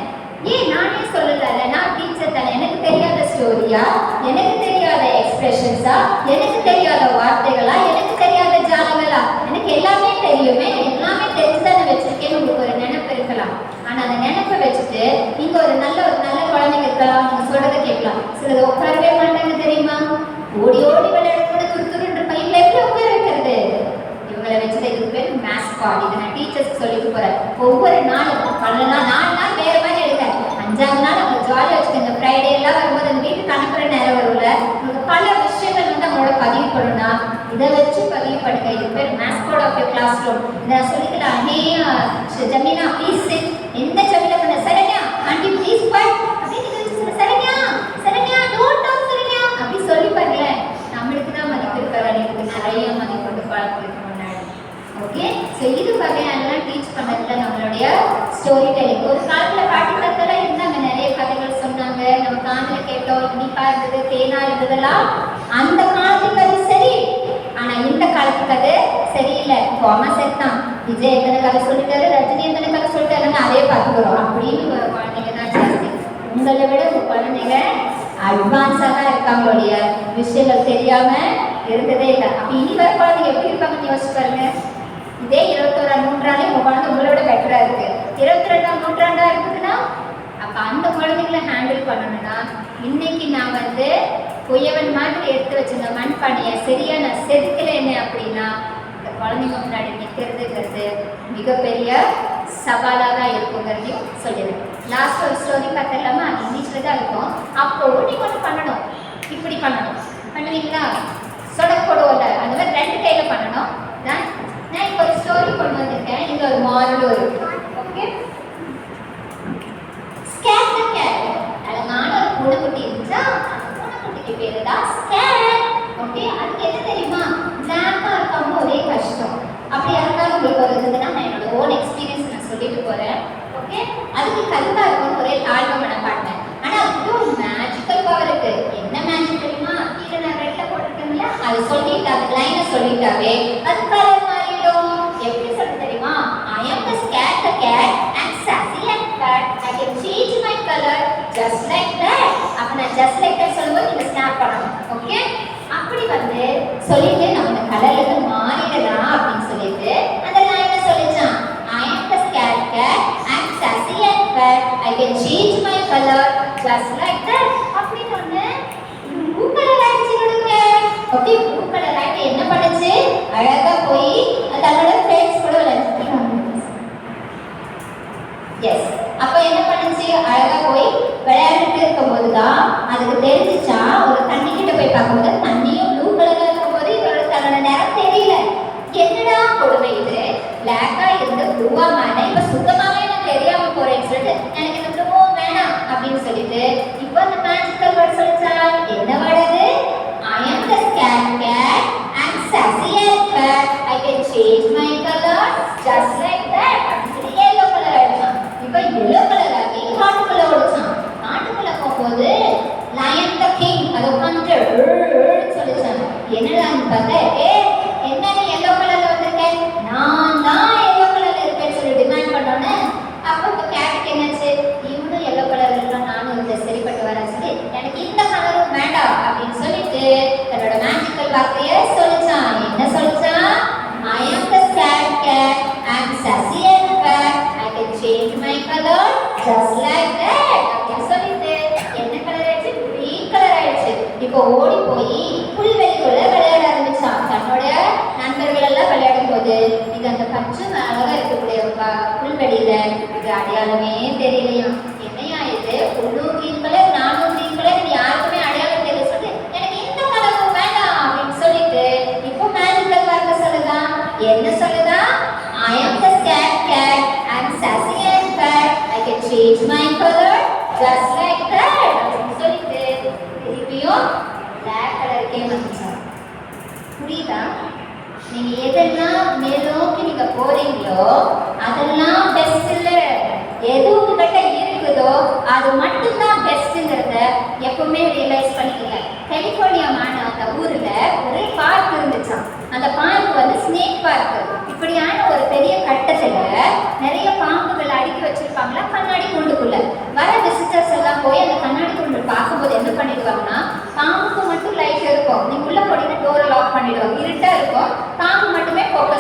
ஏன் நானே சொல்லல, நான் டீச்சர் தானே. எனக்கு தெரியாத ஸ்டோரியா, எனக்கு தெரியாத எக்ஸ்பிரஷன்ஸா, எனக்கு தெரியாத வார்த்தைகளா, எனக்கு தெரியாத ஜாலங்களா? சொல்லுவாங்களா, எனக்கு எல்லாமே தெரியுமே, எல்லாமே தெரிஞ்சுதான் வச்சிருக்கேன்னு உங்களுக்கு ஒரு நினைப்பு இருக்கலாம். ஆனா அந்த நினைப்பை வச்சுட்டு நீங்க ஒரு நல்ல குழந்தைங்க இருக்கலாம், நீங்க சொல்றதை கேட்கலாம். சிலது உட்காரவே மாட்டாங்க தெரியுமா, ஓடி ஓடி விளையாடுறது, துருத்துருன்ற பையில எப்படி உட்கார வைக்கிறது? இவங்களை வச்சுட்டு இதுக்கு பேர் மேஸ்காட். இதை நான் டீச்சர்ஸ்க்கு சொல்லிட்டு போறேன். ஒவ்வொரு நாளும் 4 நாள் வேற மாதிரி எடுக்கிறேன். 5ஆவது நாள் அவங்க ஜாலியாக வச்சுக்கோங்க. ஃப்ரைடே எல்லாம் வரும்போது அந்த வீட்டுக்கு அனுப்புற நேரம் வரும்ல, உங்களுக்கு பல விஷயங்கள் வந்து அவங்களோட பதிவு பண்ணணும்னா இதை வச்சு பதிவு பண்ணுங்க. இது bear mascot of your class room. இதை சொல்லிக்கலாம். Hey Jamina please sit. எந்த ஜமீனா பண்ண சரண்யா ஆண்டி ப்ளீஸ் குவைட் அப்படின்னு சரண்யா சரண்யா டோன்ட் டாக் சரண்யா அப்படி சொல்லி பாருங்களேன். நம்மளுக்கு தான் மதிப்பு இருக்கிற எனக்கு நிறைய மதிப்பு கொண்டு பழக்கம் முன்னாடி. ஓகே, ஸோ இது வகையெல்லாம் டீச் பண்ணதுல நம்மளுடைய ஸ்டோரி டெல்லிங். ஒரு காலத்தில் பாட்டி கத்தெல்லாம் இருந்தாங்க, நிறைய கதைகள் சொன்னாங்க, நம்ம காதில் கேட்டோம், இனிப்பா இருந்தது, தேனா இருந்ததெல்லாம் அந்த காலத்துக்கு அது சரி. ஆனா இந்த காலத்துக்கு அது சரியில்லை. இப்போ அம்மா செத்தான், விஜய் எத்தனை கதை சொல்லிட்டாரு, ரஜினி எத்தனை கதை சொல்லிட்டாருன்னு அதே பார்த்துக்கிறோம் அப்படின்னு ஒரு குழந்தைங்க தான் ஜாஸ்தி. உங்களை விட உங்க குழந்தைங்க அட்வான்ஸாக தான் இருக்காங்களுடைய விஷயங்கள் தெரியாம இருந்ததே இல்லை. அப்போ இனி வர குழந்தைங்க எப்படி இருப்பாங்கன்னு யோசிச்சு பாருங்க. இதே 21ஆம் நூற்றாண்டே உங்க குழந்தை உங்களை விட பெட்டரா இருக்கு. 22ஆம் நூற்றாண்டா இருக்குதுன்னா அப்ப அந்த குழந்தைங்களை ஹேண்டில் பண்ணணும்னா இன்னைக்கு நான் வந்து குயவன் மாதிரி எடுத்து வச்சிருந்த மண்பானையை சரியா நான் செதுக்கலைன்னு அப்படின்னா இந்த குழந்தைங்க முன்னாடி நிற்கிறதுங்கிறது மிகப்பெரிய சவாலாக தான் இருக்குங்கிறதையும் சொல்லிடுறேன். லாஸ்ட் ஒரு ஸ்டோரி பார்த்துடலாமா? அது இங்கிலீஷில் தான் இருக்கும். அப்போ நீங்கள் ஒன்று பண்ணணும், இப்படி பண்ணணும். பண்ணுவீங்களா? சொடப்போடுவோம்ல, அந்த மாதிரி 2 கையில் பண்ணணும். நான் இப்போ ஒரு ஸ்டோரி கொண்டு வந்திருக்கேன். இங்கே ஒரு மாடலும் இருக்கு. ஓகே, ஸ்கேட் த கேட். அழகான ஒரு பூனைக்குட்டி இருந்துச்சா, அந்த பூனைக்குட்டிக்கு பேரு தான் ஸ்கேட். ஓகே, அதுக்கு என்ன தெரியுமா, பிளாக்கா இருக்காம ஒரே கஷ்டம். அப்படி யாருக்காவது உங்களுக்கு ஒரு இருந்ததுன்னா நான் என்னோட ஓன் எக்ஸ்பீரியன்ஸ் நான் சொல்லிட்டு போறேன். ஓகே, அதுக்கு கருத்தா இருக்கும் ஒரே தாழ்வு மனப்பாட்டேன். ஆனா அதுக்கு ஒரு மேஜிக்கல் பவர் இருக்கு. என்ன மேஜிக் தெரியுமா? கீழே நான் ரெட்ல போட்டுருக்கேன்ல, அது சொல்லிட்டு அந்த லைனை சொல்லிட்டாவே அது கலர் மாறிடும். எப்படி சொல்ல தெரியுமா? I am the scat the cat and sassy and fat. I can change my color just like that. அப்ப நான் just like that சொல்லும்போது நீங்க ஸ்னாப் பண்ணணும். ஓகே, அப்படி வந்து சொல்லிட்டு நம்ம இந்த கலர்ல இருந்து மாறிடலாம் அப்படின்னு சொல்லிட்டு அந்த லைனை சொல்லிச்சான். I am the scat cat and sassy and fat. I can change my color just like that. அப்படின்னு ஒண்ணு ப்ளூ கலர் ஆயிடுச்சு கொடுங்க. ஓகே, ப்ளூ கலர் ஆயிட்டு என்ன பண்ணுச்சு? அழகா போய் தன்னோட ஃப்ரெண்ட்ஸ் கூட விளையாடுச்சு. எஸ், அப்போ என்ன பண்ணுச்சு? அழகா போய் விளையாடிட்டு இருக்கும்போது தான் அதுக்கு தெரிஞ்சிச்சா, ஒரு தண்ணி கிட்ட போய் பார்க்கும்போது தண்ணியும் ப்ளூ கலர்ல இருக்கும்போது இதோட தன்னோட நேரம் தெரியல. என்னடா கொடுமை இது, பிளாக்கா இருந்து ப்ளூவா மாறினேன், இப்போ சுத்தமாவே எனக்கு தெரியாம போறேன்னு சொல்லிட்டு எனக்கு இந்த ப்ளூவும் வேணாம் அப்படின்னு சொல்லிட்டு இப்போ அந்த மேஜிக்கல் வேர்ட் சொல்லிச்சா. என்ன வேர்ட் அது? I am the scat cat and sassy and fat. I can change my color just like that. அப்படி yellow color ஆயிடுச்சான். இப்போ yellow color ஆகி காட்டுக்குள்ள ஓடிச்சான். காட்டுக்குள்ள போகும்போது lion the king அதை உட்காந்துட்டு சொல்லிச்சான். என்னடான்னு பார்த்தா, என்ன நீ yellow colorல வந்திருக்கேன், நான் தான் yellow colorல இருக்கேன்னு சொல்லி டிமாண்ட் பண்ணோன்னே அப்போ இப்போ கேட்டுக்கு என்னாச்சு? இவனும் yellow colorல இருக்கான், நானும் இந்த சரிப்பட்டு வரேன் சொல்லி எனக்கு இந்த கலரும் வேண்டாம் அப்படின்னு சொல்லிட்டு தன்னோட மேஜிக்கல் வார்த்தையை சொல்லிச்சான். என்ன சொல்லிச்சான்? I am the scat cat and sassy and fat. I can change my color just like that. அப்படின்னு சொல்லிட்டு என்ன கலர் ஆயிடுச்சு? கிரீன் கலர் ஆயிடுச்சு. இப்போ ஓடி போய் புல்வெளிக்குள்ள விளையாட ஆரம்பிச்சான். தன்னோட நண்பர்கள் எல்லாம் விளையாடும் போது இது அந்த பச்சை அழகா இருக்கக்கூடிய புல்வெளியில இது அடையாளமே தெரியலையா. என்னையா இது, புல்லும் கிரீன் கலர், நானும் கிரீன் கலர், யாருக்குமே அடையாளம் தெரியல சொல்லிட்டு எனக்கு இந்த கலரும் வேண்டாம் அப்படின்னு சொல்லிட்டு இப்போ மேஜிக்கல் வார்த்தை சொல்லுதான். என்ன சொல்லுதா? I am the scat cat and sassy and fat. I can change my color just like that. அப்படின்னு சொல்லிட்டு திருப்பியும் black கலருக்கே வந்துச்சான். புரியுதா? நீங்க எதெல்லாம் மேலோக்கி நீங்க போறீங்களோ அதெல்லாம் பெஸ்ட் இல்ல. எது உங்ககிட்ட இருக்குதோ அது மட்டும்தான் பெஸ்ட்ங்கிறத எப்பவுமே ரியலைஸ் பண்ணிக்கங்க. கலிபோர்னியாமான அந்த ஊர்ல ஒரு பார்க் இருந்துச்சான். அந்த பார்க் வந்து ஸ்னேக் பார்க். இப்படியான ஒரு பெரிய கட்டத்துல நிறைய பாம்புகள் அடுக்கி வச்சிருப்பாங்களா கண்ணாடி கூண்டுக்குள்ள. வர விசிட்டர்ஸ் எல்லாம் போய் அந்த கண்ணாடி கூண்டு பார்க்கும்போது என்ன பண்ணிடுவாங்கன்னா, பாம்புக்கு மட்டும் லைட் இருக்கும், நீங்க உள்ள போனீங்கன்னா டோரை லாக் பண்ணிடுவாங்க, இருட்டா இருக்கும், பாம்பு மட்டுமே போக்கஸ்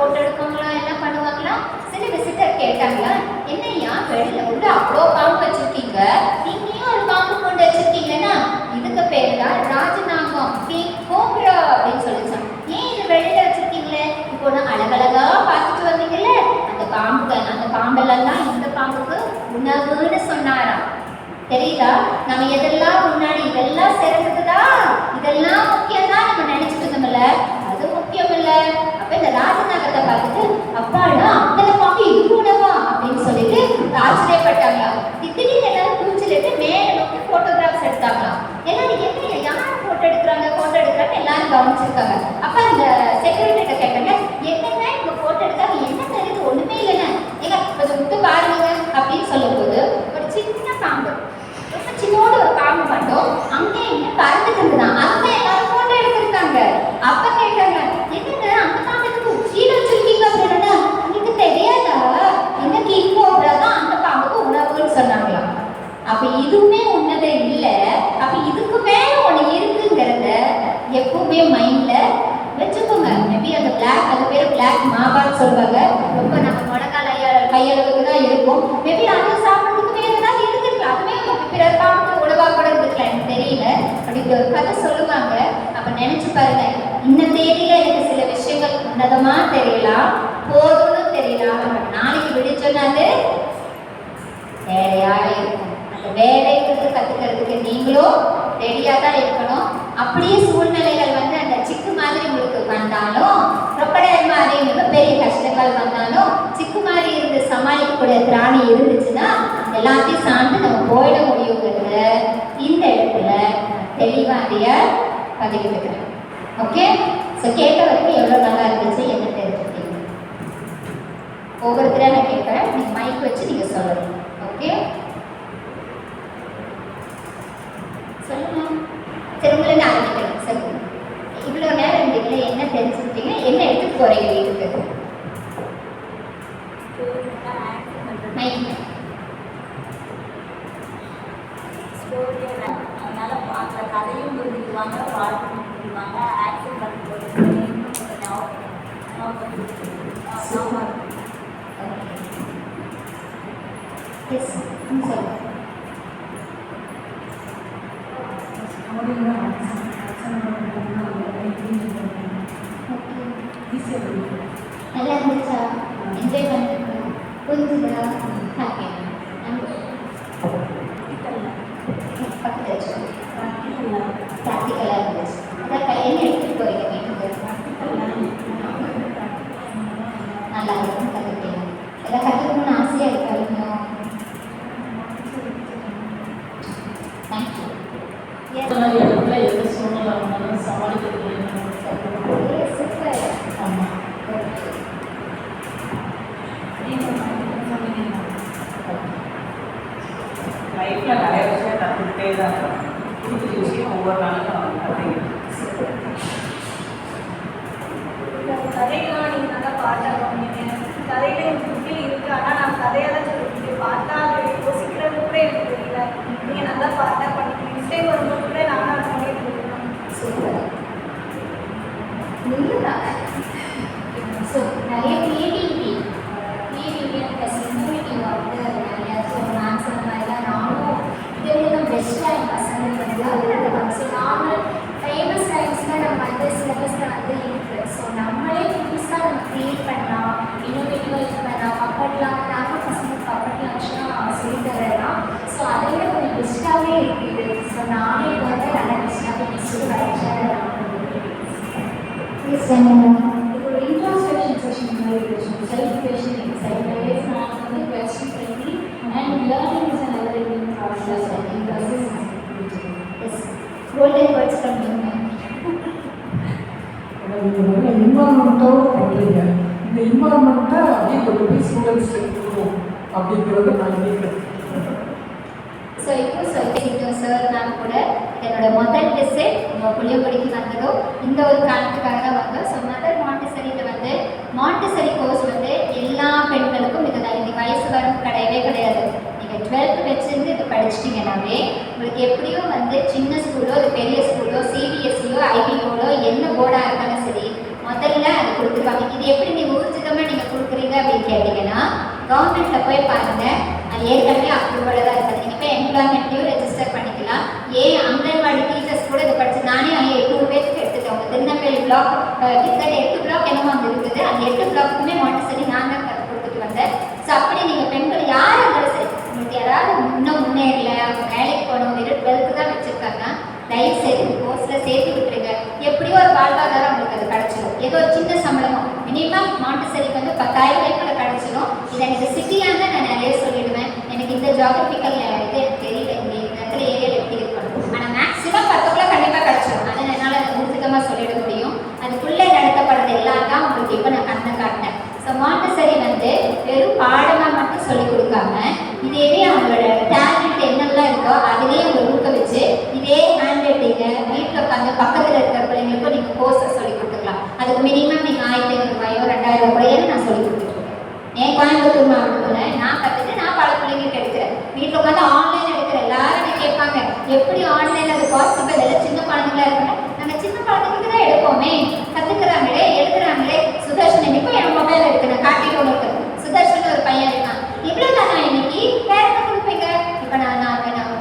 ஃபோட்டோ எடுக்கவங்களா என்ன பண்ணுவாங்களா? சில விசிட்டர் கேட்டாங்களா, என்னையா வெளியில் உள்ள அவ்வளோ பாம்பு வச்சுருக்கீங்க, நீங்களும் ஒரு பாம்பு கொண்டு வச்சுருக்கீங்கன்னா இதுக்கு பேர் தான் ராஜநாகம், கிங் கோப்ரா அப்படின்னு சொல்லிச்சான். ஏன் இது வெளியில் வச்சுருக்கீங்களே? இப்போ நான் அழகழகாக பார்த்துட்டு வந்தீங்கல்ல, அந்த பாம்பெல்லாம் தான் இந்த பாம்புக்கு உணவுன்னு சொன்னாராம். தெரியுதா? நம்ம எதெல்லாம் முன்னாடி இதெல்லாம் சிறந்ததுதா, இதெல்லாம் முக்கியம் தான் நம்ம நினைச்சிட்டு இருந்தோம்ல, அது முக்கியம் இல்ல. அப்ப இந்த ராஜநாகத்தை பார்த்துட்டு அப்பாடா அந்த பாம்பு இது உணவா அப்படின்னு சொல்லிட்டு ஆச்சரியப்பட்டாங்களாம். திடீர்னு எல்லாரும் கூச்சலிட்டு மேல நோக்கி போட்டோகிராஃப்ஸ் எடுத்தாங்களாம். எல்லாரும் என்ன யார் போட்டோ எடுக்கிறாங்க எல்லாரும் கவனிச்சிருக்காங்க. அப்ப அந்த செக்யூரிட்டிட்ட கேட்டாங்க, என்னங்க இவங்க போட்டோ எடுத்தாங்க, என்ன தெரியுது? ஒண்ணுமே இல்லைன்னு ஏங்க கொஞ்சம் முத்து பாருங்க அப்படின்னு சொல்லும் போது ஒரு சின்ன பாம்பு, ரொம்ப சின்னோட ஒரு பாம்பு மட்டும் அங்கே இங்க பறந்துட்டு இருந்துதான். அங்க எல்லாரும் போட்டோ எடுத்திருக்காங்க. அப்ப கேட்டாங்க, என்னங்க அந்த பாம்புக்கு கீழே வச்சிருக்கீங்க அப்படின்னா, உங்களுக்கு தெரியாதா இந்த கிங் கோப்ரா தான் அந்த பாம்புக்கு உணவுன்னு சொன்னாங்களாம். அப்ப இதுவுமே உன்னதே இல்லை. அப்ப இதுக்கு மேல ஒண்ணு இருக்குங்கிறத எப்பவுமே மைண்ட்ல வச்சுக்கோங்க. மேபி அந்த பிளாக், அது பேர் பிளாக் மாபான்னு சொல்லுவாங்க. ரொம்ப நம்ம முடக்கால கையளவுக்கு தான் இருக்கும். மேபி அதை சாப்பிட்றதுக்கு வேற ஏதாவது இருந்திருக்கலாம். அதுவே பிறர் பாம்பு உணவாக கூட இருந்திருக்கலாம், எனக்கு தெரியல. அப்படி ஒரு கதை சொல்லுவாங்க. அப்ப நினைச்சு பாருங்க, இந்த தேதியில எனக்கு சில விஷயங்கள் உன்னதமா தெரியலாம், போதும்னு தெரியலாம். நாளைக்கு விடிச்சோன்னாது வேலையாக இருக்கும். அந்த வேலைக்கு கத்துக்கிறதுக்கு நீங்களும் ரெடியா தான் இருக்கணும். அப்படியே சூழ்நிலைகள் வந்து அந்த சிக்கு மாதிரி உங்களுக்கு வந்தாலும், ரொக்கடையர் மாதிரி மிகப்பெரிய கஷ்டங்கள் வந்தாலும், சிக்கு மாதிரி இருந்து சமாளிக்கக்கூடிய திராணி இருந்துச்சுன்னா எல்லாத்தையும் சார்ந்து நம்ம போயிட முடியுங்கிறத இந்த இடத்துல தெளிவாதிய பதிவிட்டுக்கிறேன். ஓகே, ஸோ கேட்ட வரைக்கும் எவ்வளோ நல்லா இருந்துச்சு, என்ன தெரிஞ்சுக்கிட்டீங்க? ஒவ்வொருத்தரையும் நான் கேட்குறேன், நீங்கள் மைக் வச்சு நீங்கள் சொல்லணும். ஓகே, சொல்லுங்க. சரி, உங்களை நான் ஆரம்பிக்கிறேன். சரி, இவ்வளோ நேரம் இருந்தீங்களே, என்ன தெரிஞ்சுக்கிட்டீங்க, என்ன எடுத்துட்டு போறீங்க வீட்டுக்கு? அதனால அந்த கதையும் புரிஞ்சுக்குவாங்க, பாட்டும் புரிஞ்சுக்குவாங்க, ஆக்சன் பண்ணும்போது நல்லா இருந்துச்சா? என்ஜாய் பண்ணிருக்கா? புரிஞ்சுதா? ஹாப்பி பக்கத்தில் வச்சு ப்ராக்டிக்கலாக இருந்துச்சு. அதான் என்ன எடுத்துகிட்டு போறீங்க வீட்டுக்கு? நல்லா இருக்கும், கற்றுக்கிட்டீங்க. எல்லாம் கற்றுக்கணும்னு ஆசையாக இருக்காங்க. தேங்க்யூ. இடத்துல எந்த சூழ்நிலை வந்தாலும் சமாளிக்கிறது சூப்பர். ஆமாம். லைஃப்பில் நிறைய விஷயம் கற்றுக்கிட்டே தான் இருக்கும். புது புது விஷயம் ஒவ்வொரு நாளும் கற்றுக்கிட்டு. கதையெல்லாம் நீங்கள் நல்லா பாட்டாங்க. கதையில எனக்கு புத்தி இருக்கு, ஆனால் நான் கதையெல்லாம் சொல்லிட்டு பார்த்தா அதை யோசிக்கிறது கூட எனக்கு தெரியல. நீங்கள் நல்லா பாட்டா பண்ணிக்கிறீங்க. மிஸ்டேக் வரும்போது கூட நானும் அதை பண்ணிட்டு இருக்கேன். சூப்பர். ஸோ நிறைய கிரியேட்டிவிட்டி அண்ட் சிம்பிளிட்டி வந்து நிறையா. ஸோ மேக்ஸ் அந்த மாதிரி தான் நானும் இதே தான் பெஸ்ட்டாக என் பசங்களுக்கு வந்து எழுதுவேன். ஸோ நார்மல் ஃபேமஸ் டைம்ஸில் நம்ம வந்து சிலபஸில் வந்து இருக்குது. ஸோ நம்மளே புதுசாக நம்ம க்ரியேட் பண்ணலாம், இன்னோவேட்டிவாக இது பண்ணலாம். பக்கெட்லாம் நாங்கள் பசங்களுக்கு பக்கெட்லாம் ஆக்சுவலாக சொல்லி தரலாம். ஸோ அதை விட கொஞ்சம் பெஸ்ட்டாகவே இருக்குது. ஸோ நானே இப்போ வந்து நல்லா பெஸ்ட்டாகவே நெக்ஸ்ட்டு கரெக்டாக இப்போ ஒரு இன்ட்ராஸ்பெக்ஷன் செஷன் மாதிரி இருக்கும். செல்ஃப் கொஷனிங் எக்ஸசைஸ் நான் வந்து கொஸ்டின் பண்ணி and learning is an ever living process. I think this is yes golden words from you. இன்வால்மெண்ட்டோட பண்ணுறீங்க. இந்த இன்வால்மெண்ட்டை அப்படியே கொண்டு போய் ஸ்டூடெண்ட்ஸ் எடுத்துக்கணும் அப்படிங்கிறத நான் நினைக்கிறேன். ஸோ இப்போ சொல்லிக்கிட்டோம் சார், நான் கூட என்னோட முதல் விசிட் உங்கள் புளியங்குடிக்கு வந்ததும் இந்த ஒரு காரணத்துக்காக தான் வந்தோம். ஸோ மதர் மாண்டசரியில் வந்து மாண்டசரி கோர்ஸ் வந்து எல்லா பெண்களுக்கும் இது தான். இந்த வயசு வரும் கிடையவே கிடையாது. நீங்கள் 12th வச்சுருந்து இது படிச்சிட்டிங்கன்னாவே உங்களுக்கு எப்படியும் வந்து சின்ன ஸ்கூலோ அது பெரிய ஸ்கூலோ சிபிஎஸ்சியோ ஐபிஓலோ என்ன போர்டாக இருந்தாலும் சரி முதல்ல அது கொடுத்துருவாங்க. இது எப்படி நீ ஊர்ஜி எம்ப்ளாய்மெண்ட்டில் போய் பாருங்கள், அது ஏற்கனவே அப்ரூவோட தான் இருக்குது. நீங்கள் போய் எம்ப்ளாய்மெண்ட்லேயும் ரெஜிஸ்டர் பண்ணிக்கலாம். ஏன் அங்கன்வாடி டீச்சர்ஸ் கூட இதை படித்து நானே அங்கே 800 பேருக்கு எடுத்துட்டேன். உங்கள் திருநெல்வேலி பிளாக் கிட்டத்தட்ட 8 பிளாக் என்னமோ அங்கே இருக்குது. அந்த 8 பிளாக்குமே மாண்டசரி நான் தான் கற்றுக் கொடுத்துட்டு வந்தேன். ஸோ அப்படி நீங்கள் பெண்கள் யார் இருந்தாலும் சரி, உங்களுக்கு யாராவது இன்னும் முன்னேறல, அவங்க வேலைக்கு போகணும், வெறும் 12th தான் வச்சுருக்காங்கன்னா தயவு செய்து கோர்ஸில் சேர்த்து விட்டுருங்க. எப்படியோ ஒரு வாழ்வாதாரம் உங்களுக்கு அது கிடச்சிடும். ஏதோ ஒரு சின்ன சம்பளமோ மினிமம் மாண்டசரிக்கு வந்து 10,000 ரூபாய்க்குள்ள கிடச்சிடும். இதை எனக்கு சிட்டியாக இருந்தால் நான் நிறைய சொல்லிடுவேன். எனக்கு இந்த ஜியாகிரபிக்கல் இது எனக்கு தெரியல, இந்த இடத்துல ஏரியாவில் எப்படி இருக்கணும். ஆனால் மேக்ஸிமம் 10க்குள்ள கண்டிப்பாக கிடச்சிடும். அதை என்னால் உறுதிதமாக சொல்லிட முடியும். அதுக்குள்ளே நடத்தப்படுறது எல்லாம் தான் உங்களுக்கு இப்போ நான் கண்ணை காட்டினேன். ஸோ மாண்டசரி வந்து வெறும் பாடமாக மட்டும் சொல்லிக் கொடுக்காம இதே அவங்களோட டேலண்ட் என்னெல்லாம் இருக்கோ அதிலே அவங்க ஊக்குவிச்சு இதே ஹேண்ட் ரைட்டிங்கை வீட்டில் உட்காந்து பக்கத்தில் இருக்கிற பிள்ளைங்களுக்கும் நீங்கள் கோர்ஸை சொல்லிக் கொடுத்துக்கலாம். அதுக்கு மினிமம் நீங்கள் 1500 ரூபாயோ 2000 ரூபாயோ நான் சொல்லிக் கொடுத்துருக்கேன். என் கோயம்புத்தூர் மாவட்டத்தில் நான் கற்றுட்டு நான் பல பிள்ளைங்களுக்கு எடுக்கிறேன். வீட்டில் உட்காந்து ஆன்லைன் எடுக்கிற எல்லாரும் கேட்பாங்க, எப்படி ஆன்லைன் அது பாசிபிள்? எல்லாம் சின்ன குழந்தைங்களா இருக்கணும். நாங்கள் சின்ன குழந்தைங்களுக்கு தான் எடுப்போமே, கற்றுக்குறாங்களே எழுதுறாங்களே. சுதர்ஷன் இன்னைக்கும் என் மொபைல் இருக்கு, நான் காட்டிட்டு ஒன்று சுதர்ஷன் ஒரு பையன் இருக்கான். இவ்வளோ தானா இன்னைக்கு வேற என்ன கொடுப்பீங்க? இப்போ நான்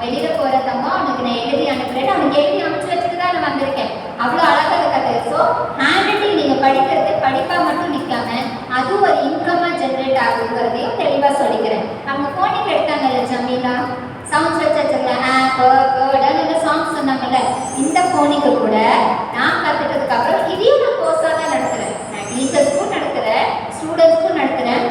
வெளியில் போகிறதம்மா அவனுக்கு நான் எழுதி அனுப்புறேன், அவனுக்கு எழுதி அமைச்சு வச்சுட்டு தான் நான் வந்திருக்கேன். அவ்வளோ அழகாக இருக்காது. ஸோ ஹேண்ட் ரைட்டிங் நீங்கள் படிக்கிறது படிப்பாக மட்டும் நிற்காம அது ஒரு இன்கமாக ஜென்ரேட் ஆகுங்கிறதையும் தெளிவாக சொல்லிக்கிறேன். அவங்க ஃபோனில் எடுத்தாங்கல்ல ஜமீலா, சவுண்ட்ஸ் வச்சுருக்கல பேர்டுன்னு சாங்ஸ் சொன்னாங்கல்ல, இந்த ஃபோனிக்கு கூட நான் கற்றுட்டதுக்கு அப்புறம் இதையும் நான் கோர்ஸாக தான் நடத்துகிறேன். நான் டீச்சர்ஸ்க்கும் நடத்துகிறேன், ஸ்டூடெண்ட்ஸ்க்கும் நடத்துகிறேன்.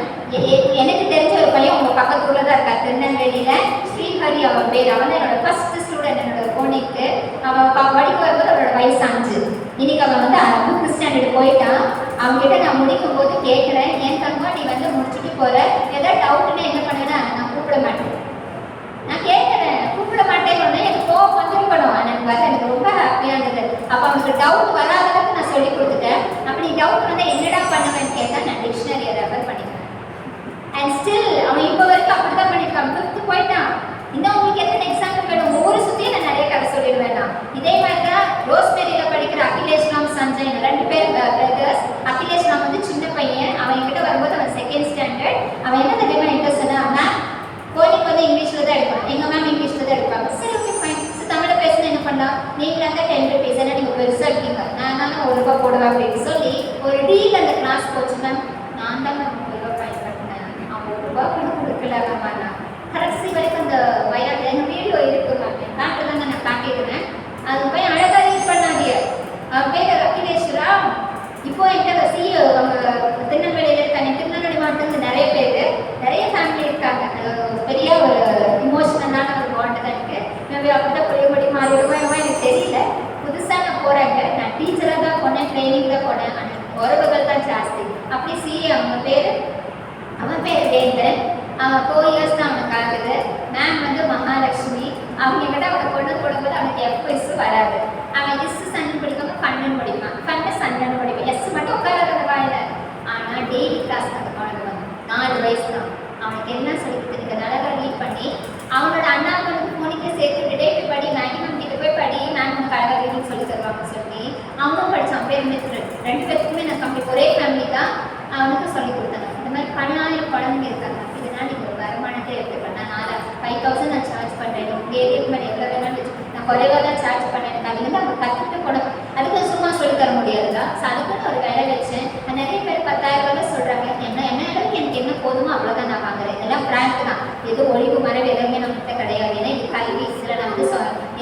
எனக்கு தெரிஞ்ச ஒரு பையன் உங்கள் பக்கத்து ஊரில் தான் இருக்கா, திருநெல்வேலியில் ஸ்ரீஹரி அவன் பேர். அவன் தான் என்னோட ஃபர்ஸ்ட் ஸ்டூடெண்ட். என்னோட ஃபோனிக்கு அவன் படிக்க வரும்போது அவனோட வயசு 5. இன்னைக்கு அவன் வந்து 5th ஸ்டாண்டர்ட் போயிட்டான். அவங்ககிட்ட நான் முடிக்கும் போது கேட்குறேன், என் தங்கம் நீ வந்து முடிச்சுட்டு போகிற, ஏதாவது டவுட்டுன்னு என்ன பண்ணுன்னா நான் கூப்பிட மாட்டேன். நான் கேட்குறேன், கூப்பிட மாட்டேன்னு எனக்கு கோவம் வந்திருக்கணும். எனக்கு வந்து எனக்கு ரொம்ப ஹாப்பியாக இருந்தது. அப்போ அவனுக்கு டவுட் வராத அளவுக்கு நான் சொல்லி கொடுத்துட்டேன். அப்படி டவுட் வந்து என்னடா பண்ணுவேன்னு கேட்டால் நான் டிக்ஷனரியை ரெஃபர் பண்ணிக்கிறேன். அண்ட் ஸ்டில் அவன் இப்போ வரைக்கும் அப்படி தான் பண்ணியிருக்கான். 5th போயிட்டான். இன்னும் உங்களுக்கு எத்தனை எக்ஸாம்பிள் வேணும்? ஊரை சுற்றியே நான் நிறைய கதை சொல்லிடுவேன். நான் இதே மாதிரி தான் ரோஸ்மேரியில் படிக்கிற அகிலேஷ் ராம், சஞ்சய் 2 பேர் பிரதர்ஸ். அகிலேஷ் ராம் வந்து சின்ன பையன். அவன் என்கிட்ட வரும்போது அவன் 2nd ஸ்டாண்டர்ட். அவன் என்ன தெரியுமா இன்ட்ரெஸ்ட்னா, மேம் கோடிங் வந்து இங்கிலீஷில் தான் எடுப்பான். எங்கள் மேம் இங்கிலீஷில் தான் எடுப்பாங்க. சரி ஓகே ஃபைன். ஸோ தமிழை பேசுனா என்ன பண்ணலாம், நீங்களாக இருந்தால் 10 rupees, ஏன்னா நீங்கள் பெருசாக இருக்கீங்க, நான் தானே 1 ரூபா போடுவேன் அப்படின்னு சொல்லி ஒரு டீல் அந்த கிளாஸ் போச்சு. மேம் நான் தான் மேம் 1 ரூபா ஃபைன் கட்டினேன், அவன் 1 ரூபா கூட கொடுக்கல மேம். நான் கடைசி வரைக்கும் அந்த வைரல் எங்கள் வீடியோ இருக்கு மேம், என் காட்டில் தாங்க நான் காட்டிடுவேன். அது போய் அழகாக ரீட் பண்ணாதீங்க. அவன் பேர் அகிலேஸ்வரா. இப்போ என்கிட்ட சிஇஓ அவங்க திருநெல்வேலியில் இருக்காங்க. திருநெல்வேலி மாவட்டத்தில் நிறைய பேர் நிறைய ஃபேமிலி இருக்காங்க. பெரிய ஒரு இமோஷனலான ஒரு பாண்டு தான் இருக்குது. மேபி அப்படிதான் புரியும்படி மாறிடுமா எனக்கு தெரியல. புதுசாக நான் போகிறாங்க. நான் டீச்சராக தான் போனேன், ட்ரைனிங் தான் போனேன். ஆனால் உறவுகள் தான் ஜாஸ்தி. அப்படி சிஏ அவன் பேர் வேந்தன். அவன் 4 years தான் அவனுக்கு ஆகுது. மேம் வந்து மகாலட்சுமி. அவங்க கிட்ட அவனை கொண்டு போடும்போது அவனுக்கு எஃப்எஸ் வராது. அவன் சன்னு படிக்காம கண்ணன் படிப்பான், சன்னன் படிப்பான். எஸ் மட்டும் உட்காராத அந்த வாயில. ஆனால் டெய்லி கிளாஸ் அந்த குழந்தை வந்து 4 வயசு தான். அவனுக்கு என்ன சொல்லி கொடுத்துருக்கு அழகாக ரீட் பண்ணி அவனோட அண்ணாக்களுக்கு போனிக்கே சேர்த்து விட்டுட்டே போய் படி, மேம் கிட்ட போய் படி, மேம் உனக்கு அழகாக ரீடிங் சொல்லி தருவாங்க சொல்லி அவனும் படித்தான். பேர் மித்ரு. 2 பேருக்குமே நான் கம்ப்ளீட் ஒரே ஃபேமிலி தான். அவனுக்கும் சொல்லி கொடுத்தாங்க. இந்த மாதிரி 10,000 குழந்தைங்க இருக்காங்க. இதனால் நீங்கள் ஒரு வருமானத்தை எடுத்துக்கலாம். நான் 5,000 நான் சார்ஜ் பண்ணுறேன். உங்கள் ஏரியாவுக்கு மேலே எவ்வளோ வேணாலும் வச்சு நான் குறைவாக தான் சார்ஜ் பண்ணேன். அது வந்து அவங்க கற்றுட்டு போனோம். அதுக்கு சும்மா சொல்லி தர முடியாதுதான். ஸோ அதுக்குன்னு ஒரு வேலை வச்சேன். நிறைய பேர் 10,000 ரூபாய் சொல்கிறாங்க. என்ன அளவுக்கு எனக்கு என்ன போதுமோ அவ்வளோதான் நான் வாங்குறேன். இதெல்லாம் ஃப்ராங்க் தான். எதுவும் ஒழிவு மறைவு எதுவுமே நம்மகிட்ட கிடையாது. ஏன்னா இது கல்வி. இதில் நான் வந்து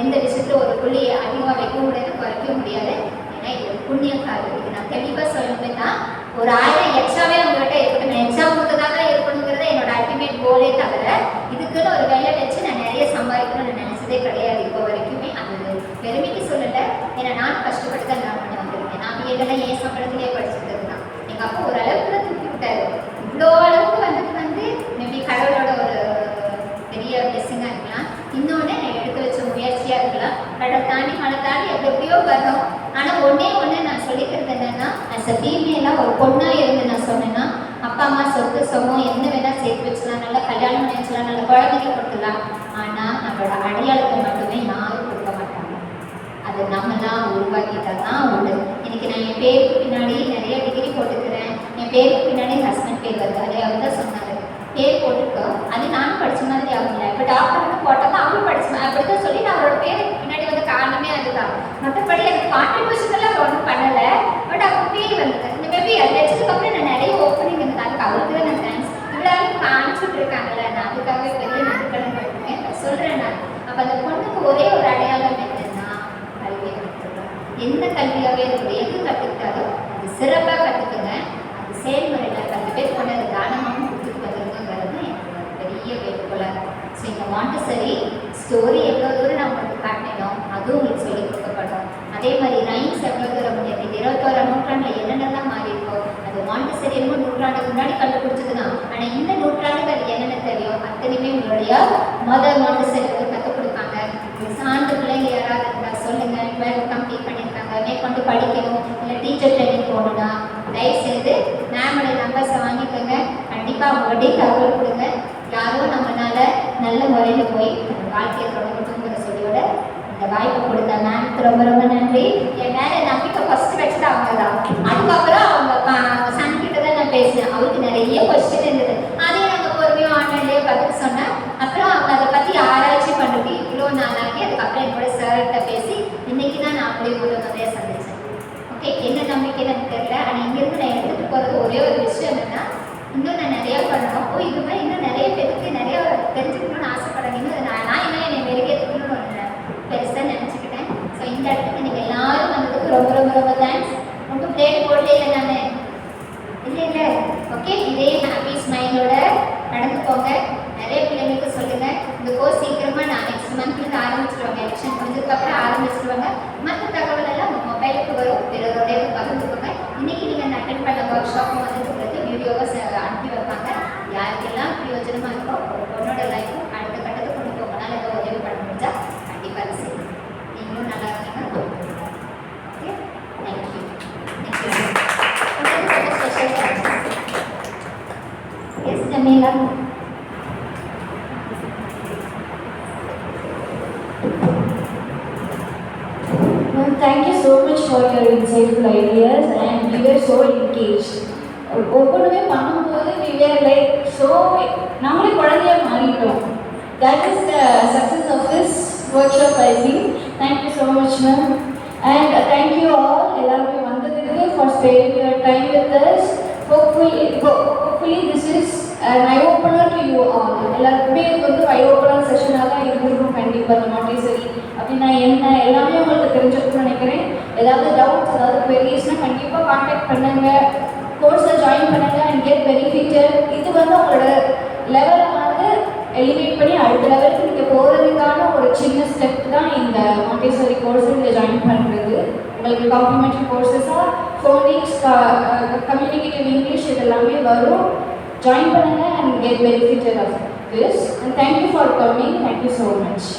எந்த விஷயத்தில் ஒரு புள்ளி அதிகமாக வைக்க முடியாது, குறைக்க முடியாது. ஏன்னா இது ஒரு புண்ணிய காலம். இது நான் தெளிவாக சொல்லணுமே தான். ஒரு 1000 எக்ஸ்ட்ராவே உங்கள்கிட்ட இருக்கணும். எக்ஸாம் கொடுத்ததாக தான் இருக்கணுங்கிறத என்னோட அல்டிமேட் கோலே தவிர இதுக்குன்னு ஒரு வேலை வச்சு நான் நிறைய சம்பாதிக்கணும்னு நினச்சதே கிடையாது இப்போ வரைக்குமே. அது பெருமைக்கு சொல்லலை. ஏன்னா நான் கஷ்டப்பட்டு தான் நான் பண்ணி வந்திருக்கேன். நான் பிஎல்லாம் ஏன் சம்பளத்திலே படிச்சுட்டு தான். எங்கள் அப்பா ஒரு அளவுக்கு தான் தூக்கி விட்டாரு. இவ்வளோ அளவுக்கு வந்து மேபி கடவுளோட ஒரு பெரிய பிளெஸிங்காக இருக்கலாம். இன்னொன்று நான் எடுத்து வச்ச முயற்சியாக இருக்கலாம். கடவுள் தாண்டி மழை தாண்டி எப்படியோ வரும். ஆனால் ஒன்றே நான் சொல்லிக்கிறது என்னென்னா, ஆஸ் அ ஃபீமேலாக ஒரு பொண்ணாக இருந்து நான் சொன்னேன்னா, அப்பா அம்மா சொத்து சொகம் என்ன வேணால் சேர்த்து வச்சுலாம், நல்லா கல்யாணம் பண்ணி வச்சுலாம், நல்ல குழந்தைங்க கொடுத்துலாம். ஆனால் நம்மளோட அடையாளத்தை மட்டுமே யாரும் கொடுக்க மாட்டாங்க. அது நம்ம தான் உருவாக்கிட்டா தான் உண்டு. இன்னைக்கு நான் என் பேருக்கு பின்னாடி நிறைய டிகிரி போட்டுக்கிறேன். என் பேருக்கு பின்னாடி ஹஸ்பண்ட் பேர் வருது. அதே அவர் தான் சொன்னார், பேர் போட்டிருக்கோம். அது நானும் படித்த மாதிரி ஆகல. இப்போ டாக்டர்னு போட்டாங்க, அவங்களும் படிச்சு அப்படி தான் சொல்லி நான் அவரோட பேரை பின்னாடி வந்து காரணமே அதுதான். மற்றபடி எனக்கு கான்ட்ரிபியூஷன் எல்லாம் ஒன்றும் பண்ணலை. பட் அவங்க பேர் வந்தது. இந்த மேபி அது வச்சதுக்கப்புறம் நான் நிறைய ஓப்பனிங் இருந்தது. அதுக்கு அவருக்கு தான் நான் தேங்க்ஸ். இவ்வளோ அனுப்பிச்சுட்டு இருக்காங்கல்ல, நான் அதுக்காகவே பெரிய நன்றிக்கடன் பட்டிருக்கேன். சொல்கிறேன் நான். அப்போ அந்த பொண்ணுக்கு ஒரே ஒரு அடையாளம் என்னன்னா கல்வியை கற்றுக்கலாம். எந்த கல்வியாகவே இருக்கும், எது கற்றுக்கிட்டாலும் அது சிறப்பாக கற்றுக்குங்க. அது செயல்முறையில் 10 பேர் கொண்டது தானமாகவும் கொடுத்துட்டு வந்துருக்குங்கிறது எனக்கு பெரிய வேண்டுகோளாக இருக்கும். ஸோ இந்த மாண்டசரி ஸ்டோரி எவ்வளோ தூரம் நான் உங்களுக்கு காட்டினோம், அதுவும் உங்களுக்கு சொல்லிக் கொடுக்கப்படும். அதே மாதிரி ரைம்ஸ் எவ்வளோ தூரம் முடியாது. 21ஆம் நூற்றாண்டில் என்னென்னலாம் மாறி இருக்கோ அது மாண்டசரி என்னமோ நூற்றாண்டுக்கு முன்னாடி கண்டுபிடிச்சது தான். ஆனால் இந்த நூற்றாண்டுக்கு அது என்னென்ன தெரியும் அத்தனையுமே உங்களுடைய மாண்டசரி வந்து கற்றுக் கொடுப்பாங்க. சார்ந்த பிள்ளைங்க யாராவது இருந்தால் சொல்லுங்கள். 12 கம்ப்ளீட் பண்ணியிருக்காங்க, மேற்கொண்டு படிக்கணும், இல்லை டீச்சர் ட்ரைனிங் போகணுன்னா தயவுசெய்து மேமோட நம்பர்ஸை வாங்கிக்கோங்க. கண்டிப்பாக அவங்கள்டே தகவல் கொடுங்க. யாரோ நம்மளால நல்ல முறையில் போய் வாழ்க்கையை தொடங்கட்டுங்கிற சொல்லியோட இந்த வாய்ப்பு கொடுத்த மேம்க்கு ரொம்ப ரொம்ப நன்றி. என் மேலே நம்பிக்கை ஃபஸ்ட்டு வச்சுட்டு அவங்க தான். அதுக்கப்புறம் அவங்க சன்கிட்ட தான் நான் பேசினேன். அவருக்கு நிறைய கொஸ்டின் இருந்தது. அதே நாங்கள் பொறுமையாக ஆன்லைன்லேயே பதில் சொன்னேன். அப்புறம் அவங்க அதை பற்றி ஆராய்ச்சி பண்ணுறது இவ்வளோ நாளாகி அதுக்கப்புறம் என்னோட சார்கிட்ட பேசி இன்னைக்கு தான் நான் அப்படியே ஒரு நிறைய சந்திச்சேன். ஓகே, என்ன நம்பிக்கைன்னு எனக்கு தெரியல. ஆனால் இங்கேருந்து நான் எடுத்துகிட்டு போகிறது ஒரே ஒரு விஷயம் என்னென்னா, இன்னும் நான் நிறையா பண்ணணும். இது மாதிரி இன்னும் நிறைய பேருக்கு நிறைய தெரிஞ்சுக்கணும்னு ஆசைப்படுறேன். இன்னும் நான் என்ன என்னை மெருகேற்றணும்னு ஒன்று பெருசாக நினச்சிக்கிட்டேன். ஸோ இந்த இடத்துக்கு நீங்கள் எல்லாரும் வந்ததுக்கு ரொம்ப ரொம்ப ரொம்ப தேங்க்ஸ். ஒன்றும் பிளேட் போட்டே இல்லை நான் இல்லை. ஓகே, இதே ஹாப்பி ஸ்மைலோட நடந்து போங்க. நிறைய பிள்ளைங்களுக்கு சொல்லுங்கள். இந்த கோர்ஸ் சீக்கிரமாக நான் நெக்ஸ்ட் மந்த்லேருந்து ஆரம்பிச்சிடுவாங்க. எலெக்ஷன் முடிஞ்சதுக்கப்புறம் ஆரம்பிச்சிடுவாங்க. மற்ற தகவல் எல்லாம் உங்கள் மொபைலுக்கு வரும். பிறரோடைய பகிர்ந்துக்கோங்க. இன்றைக்கி நீங்கள் அட்டென்ட் பண்ண ஒர்க் ஷாப்பும் வந்துட்டு வீடியோவை அனுப்பி வைப்பாங்க. யாருக்கெல்லாம் பிரயோஜனமாக இருக்கோ ஒரு பொண்ணோட லைஃப்பும் அடுத்த கட்டத்துக்கு கொண்டு போகனால ஏதோ உதவி பண்ண முடிஞ்சால் கண்டிப்பாக அதை செய்யணும். நீங்களும் நல்லா இருக்கீங்க. Okay, thank you. Special thanks. Yes Jameela. Thank you so much for your insightful ideas and we were so engaged. ஒவ்வொன்றுமே பண்ணும்போது we were like so நம்மளே குழந்தையா மாறிட்டோம். That is the success of this workshop I think. Thank you so much ma'am and thank you all எல்லாரும் வந்ததுக்கு for spending your time with us. Hopefully this is an eye opener to you all. எல்லாருக்குமே இது வந்து eye opener செஷனாக தான் இருந்திருக்கும். கண்டிப்பாக Montessori அப்படின்னா என்ன எல்லாமே உங்களுக்கு தெரிஞ்சிருக்கும்னு நினைக்கிறேன். ஏதாவது டவுட்ஸ் ஏதாவது குவெரிஸ்னால் கண்டிப்பாக கான்டாக்ட் பண்ணுங்க. கோர்ஸை ஜாயின் பண்ணுங்க அண்ட் கெட் பெனிஃபிட்டட். இது வந்து உங்களோட லெவலை வந்து எலிவேட் பண்ணி அடுத்த லெவலுக்கு நீங்கள் போகிறதுக்கான ஒரு சின்ன ஸ்டெப் தான் இந்த மாண்டசரி கோர்ஸை நீங்கள் ஜாயின் பண்ணுறது. உங்களுக்கு காம்ப்ளிமெண்ட்ரி கோர்ஸஸாக ஃபோனிக்ஸ், கம்யூனிகேட்டிவ் இங்கிலீஷ் இதெல்லாமே வரும். ஜாயின் பண்ணுங்க and get benefited of this. And thank you for coming. Thank you so much.